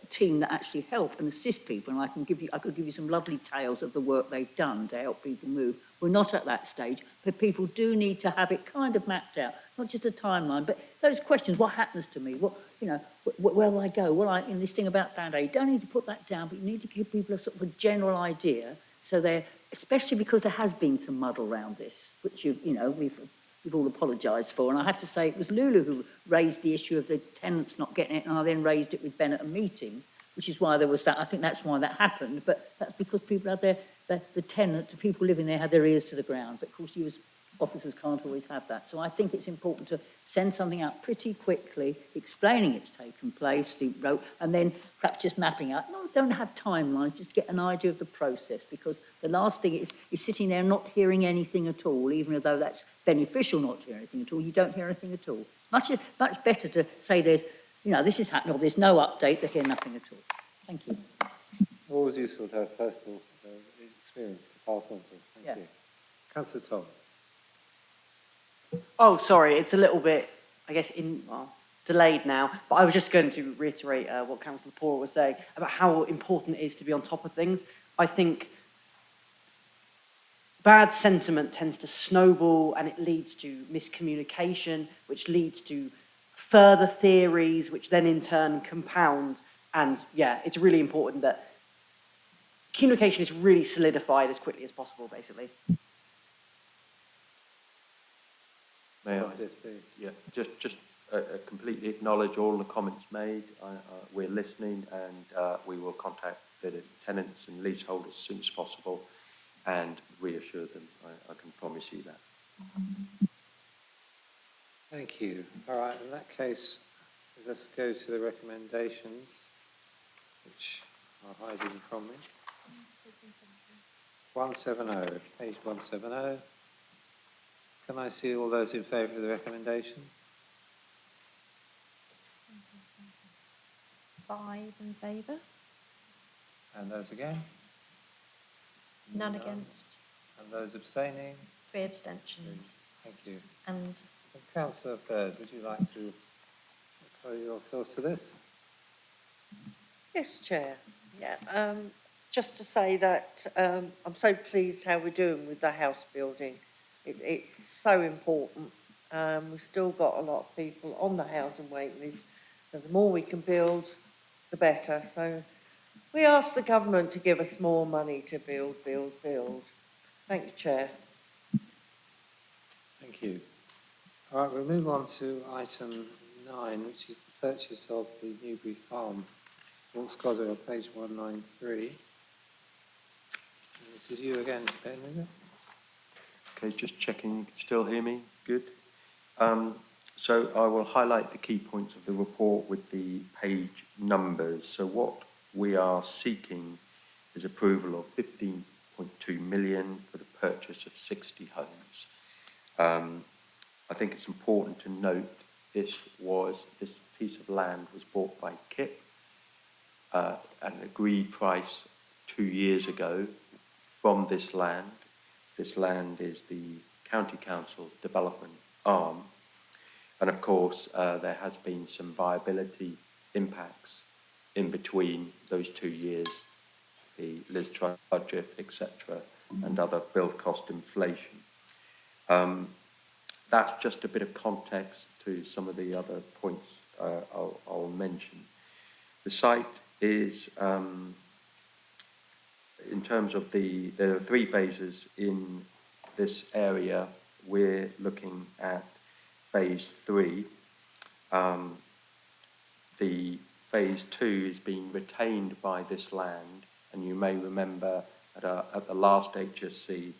F: team that actually help and assist people, and I could give you some lovely tales of the work they've done to help people move. We're not at that stage, but people do need to have it kind of mapped out, not just a timeline, but those questions: what happens to me? What, you know, where will I go? Well, in this thing about band-aid, you don't need to put that down, but you need to give people a sort of a general idea, so they're, especially because there has been some muddle around this, which we've all apologised for. And I have to say, it was Lulu who raised the issue of the tenants not getting it, and I then raised it with Ben at a meeting, which is why there was that. I think that's why that happened, but that's because people had the tenants, the people living there had their ears to the ground. But of course, you as officers can't always have that. So I think it's important to send something out pretty quickly, explaining it's taken place, and then perhaps just mapping out. No, don't have timelines, just get an idea of the process, because the last thing is sitting there not hearing anything at all, even though that's beneficial not to hear anything at all. You don't hear anything at all. Much better to say there's, this is happening, or there's no update, to hear nothing at all. Thank you.
E: Always useful to have personal experience to pass on to us. Thank you. Councillor Tom.
G: Oh, sorry, it's a little bit, I guess, delayed now, but I was just going to reiterate what Councillor Poore was saying about how important it is to be on top of things. I think bad sentiment tends to snowball and it leads to miscommunication, which leads to further theories, which then in turn compound. And yeah, it's really important that communication is really solidified as quickly as possible, basically.
M: May I?
E: Yes, please.
M: Yeah, just completely acknowledge all the comments made. We're listening, and we will contact the tenants and leaseholders as soon as possible and reassure them. I can promise you that.
E: Thank you. All right, in that case, let's go to the recommendations, which are hiding from me. 170, page 170. Can I see all those in favour of the recommendations?
U: 5 in favour.
E: And those against?
U: None against.
E: And those abstaining?
U: 3 abstentions.
E: Thank you.
U: And
E: Councillor Bird, would you like to refer yourselves to this?
I: Yes, Chair. Yeah. Just to say that I'm so pleased how we're doing with the house building. It's so important. We've still got a lot of people on the housing waiting list, so the more we can build, the better. So we ask the government to give us more money to build. Thank you, Chair.
E: Thank you. All right, we'll move on to item 9, which is the purchase of the Newbury Farm, Walks Coswell, page 193. And this is you again, Ben, is it?
M: Okay, just checking you can still hear me. Good. So I will highlight the key points of the report with the page numbers. So what we are seeking is approval of 15.2 million for the purchase of 60 homes. I think it's important to note this piece of land was bought by KIP at an agreed price 2 years ago from this land. This land is the County Council's development arm. And of course, there has been some viability impacts in between those 2 years, the Liz Truss budget, etc., and other build cost inflation. That's just a bit of context to some of the other points I'll mention. The site is, in terms of there are 3 phases in this area. We're looking at phase 3. The phase 2 is being retained by this land, and you may remember at the last HSC,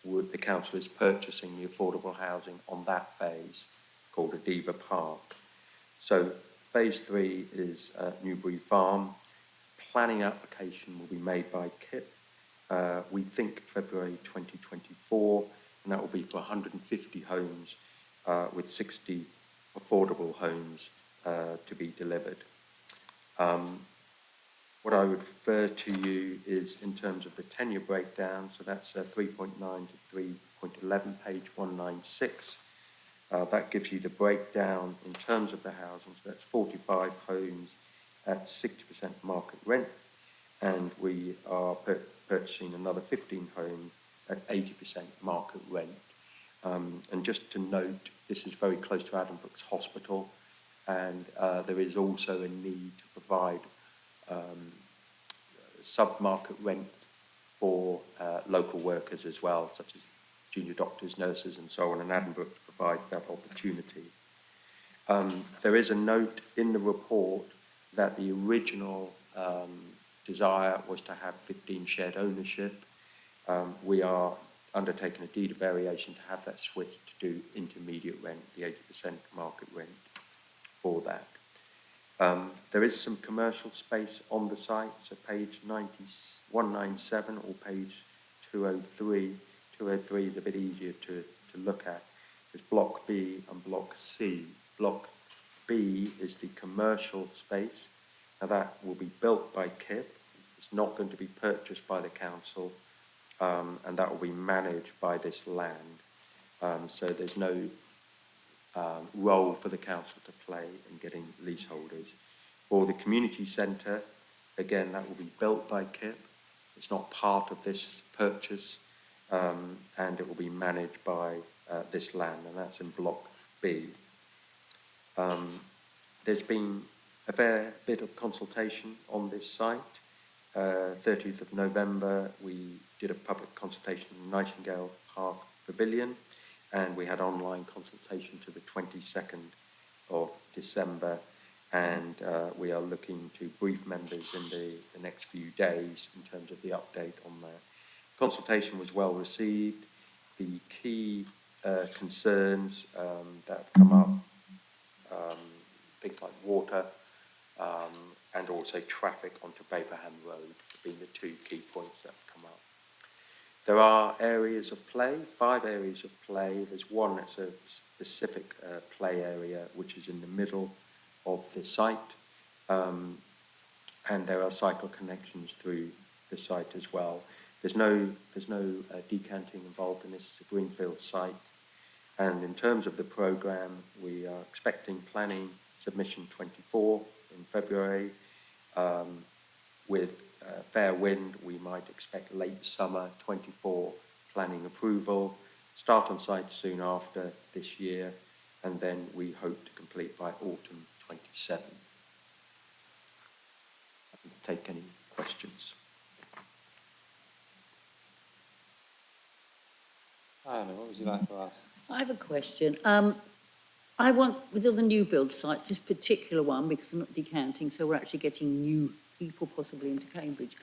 M: the council is purchasing the affordable housing on that phase called Adiva Park. So phase 3 is Newbury Farm. Planning application will be made by KIP. We think February 2024, and that will be for 150 homes with 60 affordable homes to be delivered. What I would refer to you is in terms of the tenure breakdown, so that's 3.9 to 3.11, page 196. That gives you the breakdown in terms of the housing, so that's 45 homes at 60% market rent, and we are purchasing another 15 homes at 80% market rent. And just to note, this is very close to Addenbrooke's Hospital, and there is also a need to provide sub-market rent for local workers as well, such as junior doctors, nurses and so on, and Addenbrooke provides that opportunity. There is a note in the report that the original desire was to have 15 shared ownership. We are undertaken a deed of variation to have that switch to do intermediate rent, the 80% market rent for that. There is some commercial space on the site, so page 197 or page 203. 203 is a bit easier to look at. There's Block B and Block C. Block B is the commercial space. Now that will be built by KIP. It's not going to be purchased by the council, and that will be managed by this land. So there's no role for the council to play in getting leaseholders. For the community centre, again, that will be built by KIP. It's not part of this purchase, and it will be managed by this land, and that's in Block B. There's been a fair bit of consultation on this site. 30th of November, we did a public consultation in Nightingale Park Pavilion, and we had online consultation to the 22nd of December, and we are looking to brief members in the next few days in terms of the update on that. Consultation was well received. The key concerns that have come up, things like water and also traffic onto Baberham Road have been the two key points that have come up. There are areas of play, 5 areas of play. There's one that's a specific play area which is in the middle of the site, and there are cycle connections through the site as well. There's no decanting involved in this. It's a greenfield site, and in terms of the programme, we are expecting planning submission 24 in February. With fair wind, we might expect late summer 24 planning approval, start on site soon after this year, and then we hope to complete by autumn 27. I can take any questions.
E: Anna, what would you like to ask?
F: I have a question. I want, with all the new build sites, this particular one, because I'm not decanting, so we're actually getting new people possibly into Cambridge.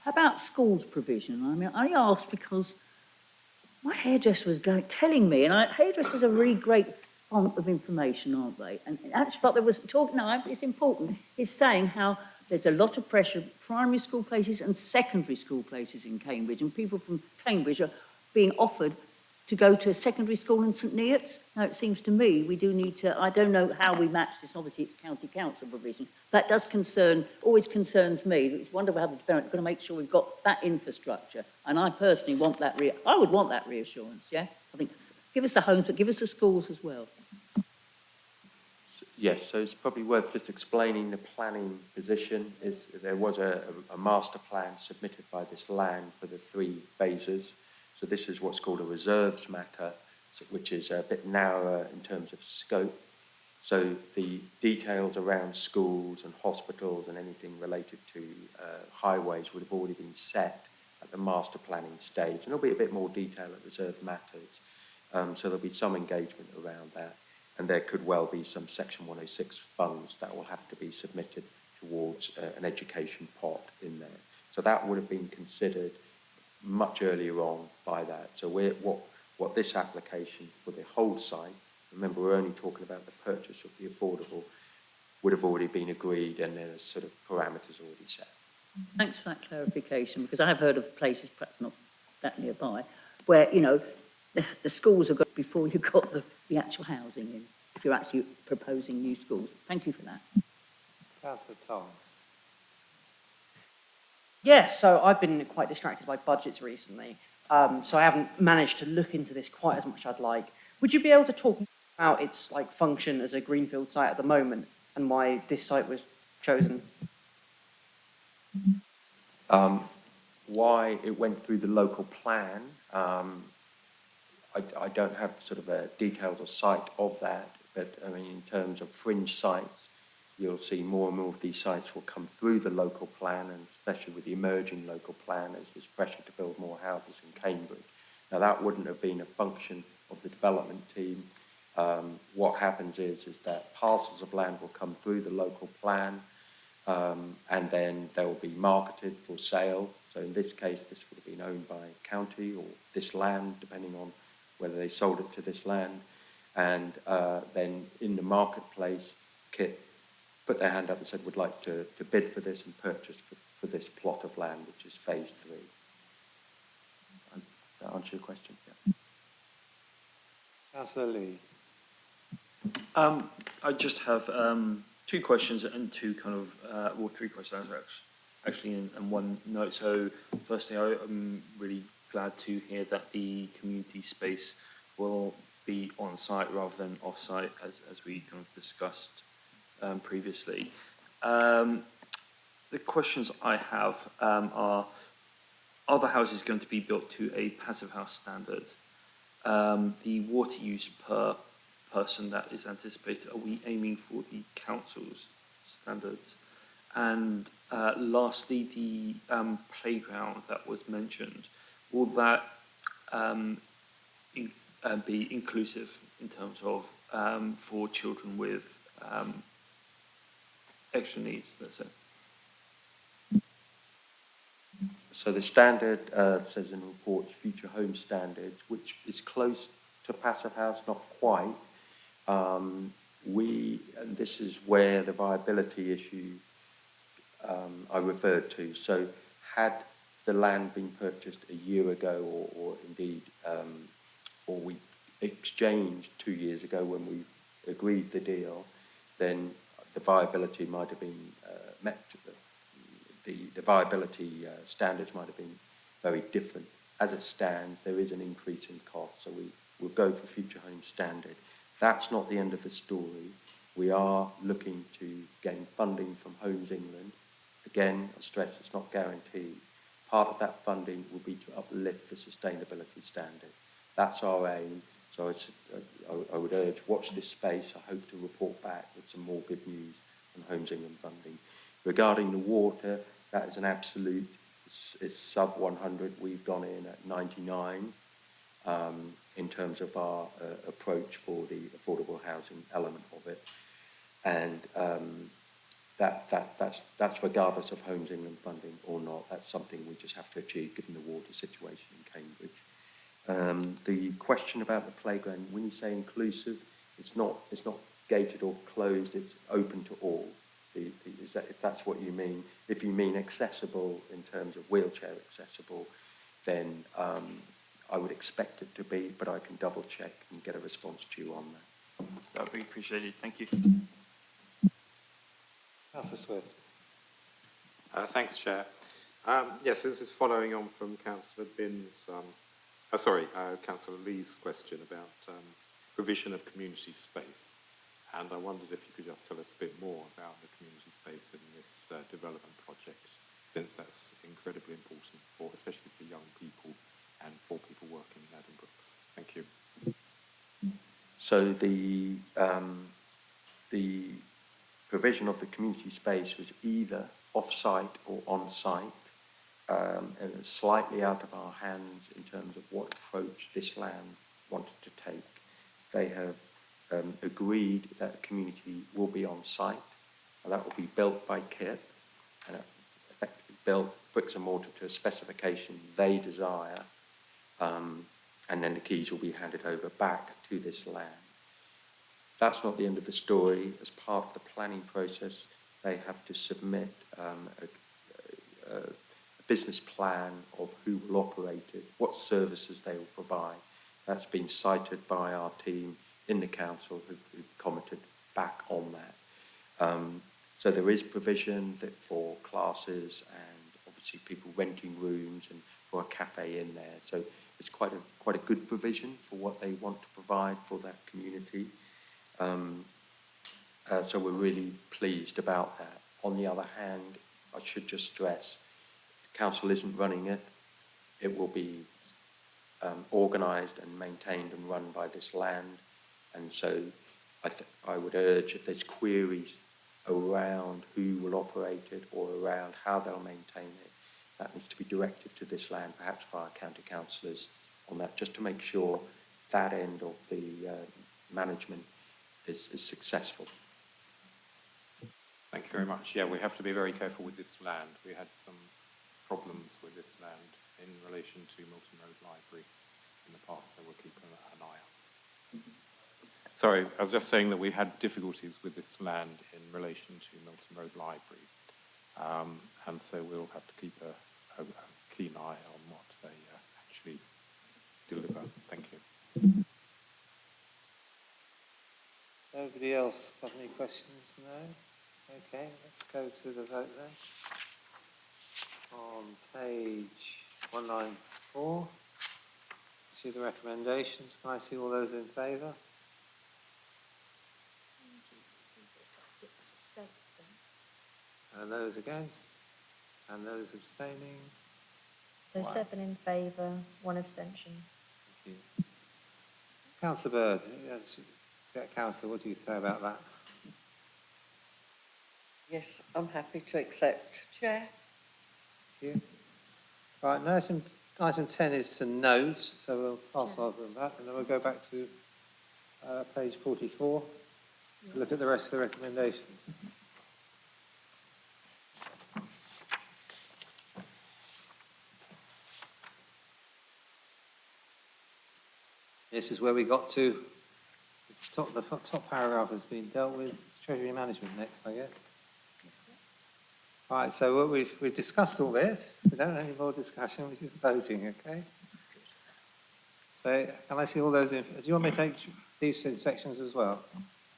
F: How about schools provision? I mean, I asked because my hairdresser was telling me, and hairdressers are a really great font of information, aren't they? And actually, thought there was talk. No, it's important. It's saying how there's a lot of pressure, primary school places and secondary school places in Cambridge, and people from Cambridge are being offered to go to a secondary school in St Neots. Now, it seems to me we do need to, I don't know how we match this, obviously it's county council provision. That does always concerns me. It's wonderful how the development going to make sure we've got that infrastructure. And I personally want that, I would want that reassurance, yeah? I think, give us the homes, but give us the schools as well.
M: Yes, so it's probably worth just explaining the planning position. There was a master plan submitted by this land for the 3 phases. So this is what's called a reserves matter, which is a bit narrower in terms of scope. So the details around schools and hospitals and anything related to highways would have already been set at the master planning stage. And there'll be a bit more detail at reserve matters. So there'll be some engagement around that. And there could well be some Section 106 funds that will have to be submitted towards an education pot in there. So that would have been considered much earlier on by that. So what this application for the whole site, remember we're only talking about the purchase of the affordable, would have already been agreed, and there's sort of parameters already set.
F: Thanks for that clarification, because I have heard of places, perhaps not that nearby, where, you know, the schools are got before you've got the actual housing in, if you're actually proposing new schools. Thank you for that.
E: Councillor Tom.
G: Yeah, so I've been quite distracted by budgets recently, so I haven't managed to look into this quite as much as I'd like. Would you be able to talk about its function as a greenfield site at the moment and why this site was chosen?
M: Why it went through the local plan, I don't have sort of a detailed or site of that, but I mean in terms of fringe sites, you'll see more and more of these sites will come through the local plan, and especially with the emerging local plan, as there's pressure to build more houses in Cambridge. Now that wouldn't have been a function of the development team. What happens is that parcels of land will come through the local plan, and then they will be marketed for sale. So in this case, this would have been owned by county or this land, depending on whether they sold it to this land. And then in the marketplace, Kit put their hand up and said, would like to bid for this and purchase for this plot of land, which is phase 3. Does that answer your question? Yeah.
H: Councillor Lee.
V: I just have 2 questions and 2 kind of, well, 3 questions actually in one note. So firstly, I'm really glad to hear that the community space will be on site rather than off site, as we kind of discussed previously. The questions I have are the houses going to be built to a passive house standard? The water use per person that is anticipated, are we aiming for the council's standards? And lastly, the playground that was mentioned, will that be inclusive in terms of for children with extra needs, let's say?
M: So the standard says in the report, future home standards, which is close to passive house, not quite. And this is where the viability issue I referred to. So had the land been purchased a year ago, or indeed, or we exchanged 2 years ago when we agreed the deal, then the viability might have been met. The viability standards might have been very different. As it stands, there is an increase in cost, so we will go for future home standard. That's not the end of the story. We are looking to gain funding from Homes England. Again, I stress it's not guaranteed. Part of that funding will be to uplift the sustainability standard. That's our aim. So I would urge, watch this space. I hope to report back with some more good news on Homes England funding. Regarding the water, that is an absolute. It's sub 100. We've gone in at 99 in terms of our approach for the affordable housing element of it, and that's regardless of Homes England funding or not. That's something we just have to achieve given the water situation in Cambridge. The question about the playground, when you say inclusive, it's not gated or closed. It's open to all. If that's what you mean. If you mean accessible in terms of wheelchair accessible, then I would expect it to be, but I can double check and get a response to you on that.
V: That would be appreciated. Thank you.
H: Councillor Swift.
W: Thanks, Chair. Yes, this is following on from Councillor Councillor Lee's question about provision of community space. And I wondered if you could just tell us a bit more about the community space in this development project, since that's incredibly important for, especially for young people and for people working in Addenbrooke's. Thank you.
M: So the provision of the community space was either off-site or on-site, and it's slightly out of our hands in terms of what approach this land wanted to take. They have agreed that the community will be on site, and that will be built by Kit, and effectively built bricks and mortar to a specification they desire, and then the keys will be handed over back to this land. That's not the end of the story. As part of the planning process, they have to submit a business plan of who will operate it, what services they will provide. That's been cited by our team in the council who've commented back on that. So there is provision that for classes and obviously people renting rooms and for a cafe in there. So it's quite a good provision for what they want to provide for that community. So we're really pleased about that. On the other hand, I should just stress, the council isn't running it. It will be organised and maintained and run by this land. And so I would urge, if there's queries around who will operate it or around how they'll maintain it, that needs to be directed to this land, perhaps via county councillors on that, just to make sure that end of the management is successful.
W: Thank you very much. Yeah, we have to be very careful with this land. We had some problems with this land in relation to Milton Road Library in the past, so we'll keep an eye on. Sorry, I was just saying that we had difficulties with this land in relation to Milton Road Library, and so we'll have to keep a keen eye on what they actually deliver. Thank you.
H: Nobody else got any questions? No? Okay, let's go to the vote then. On page 194, see the recommendations. Can I see all those in favour? And those against? And those abstaining?
U: So
H: Wow.
U: 7 in favour, 1 abstention.
H: Thank you. Councillor Bird, Councillor, what do you say about that?
I: Yes, I'm happy to accept, Chair.
H: Thank you. Right, now item 10 is to note, so we'll pass over that, and then we'll go back to page 44 to look at the rest of the recommendations. This is where we got to. The top paragraph has been dealt with. Treasury management next, I guess. Right, so we've discussed all this. We don't have any more discussion, we're just voting, okay? So can I see all those in? Do you want me to take these in sections as well?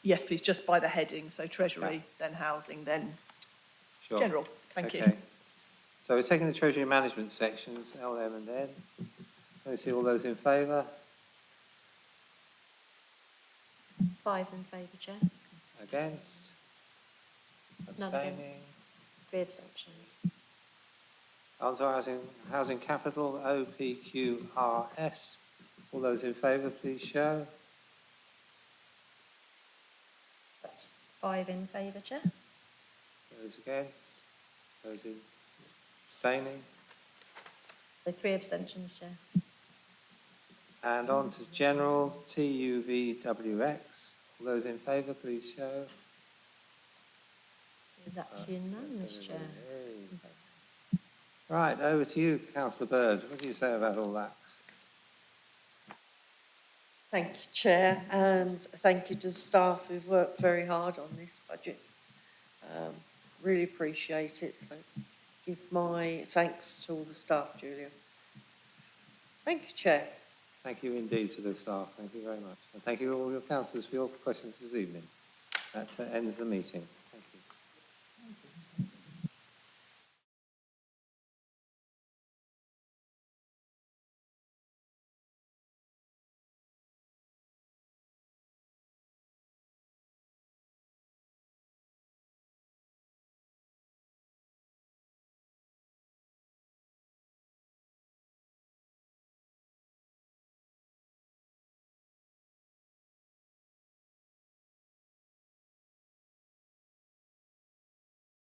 D: Yes, please, just by the heading, so Treasury, then Housing, then
H: Sure.
D: General. Thank
H: Okay.
D: you.
H: So we're taking the Treasury management sections, L, M and N. Can I see all those in favour?
U: 5 in favour, Chair.
H: Against?
U: None
H: Abstaining?
U: against. 3 abstentions.
H: On to housing capital, OPQRS. All those in favour, please show.
U: That's 5 in favour, Chair.
H: Those against? Those in abstaining?
U: So 3 abstentions, Chair.
H: And on to general, TUVWX. All those in favour, please show.
U: So that's unanimous, Chair.
H: Right, over to you, Councillor Bird. What do you say about all that?
I: Thank you, Chair, and thank you to the staff who've worked very hard on this budget. Really appreciate it, so give my thanks to all the staff, Julia. Thank you, Chair.
H: Thank you indeed to the staff. Thank you very much. And thank you all your councillors for your questions this evening. That ends the meeting.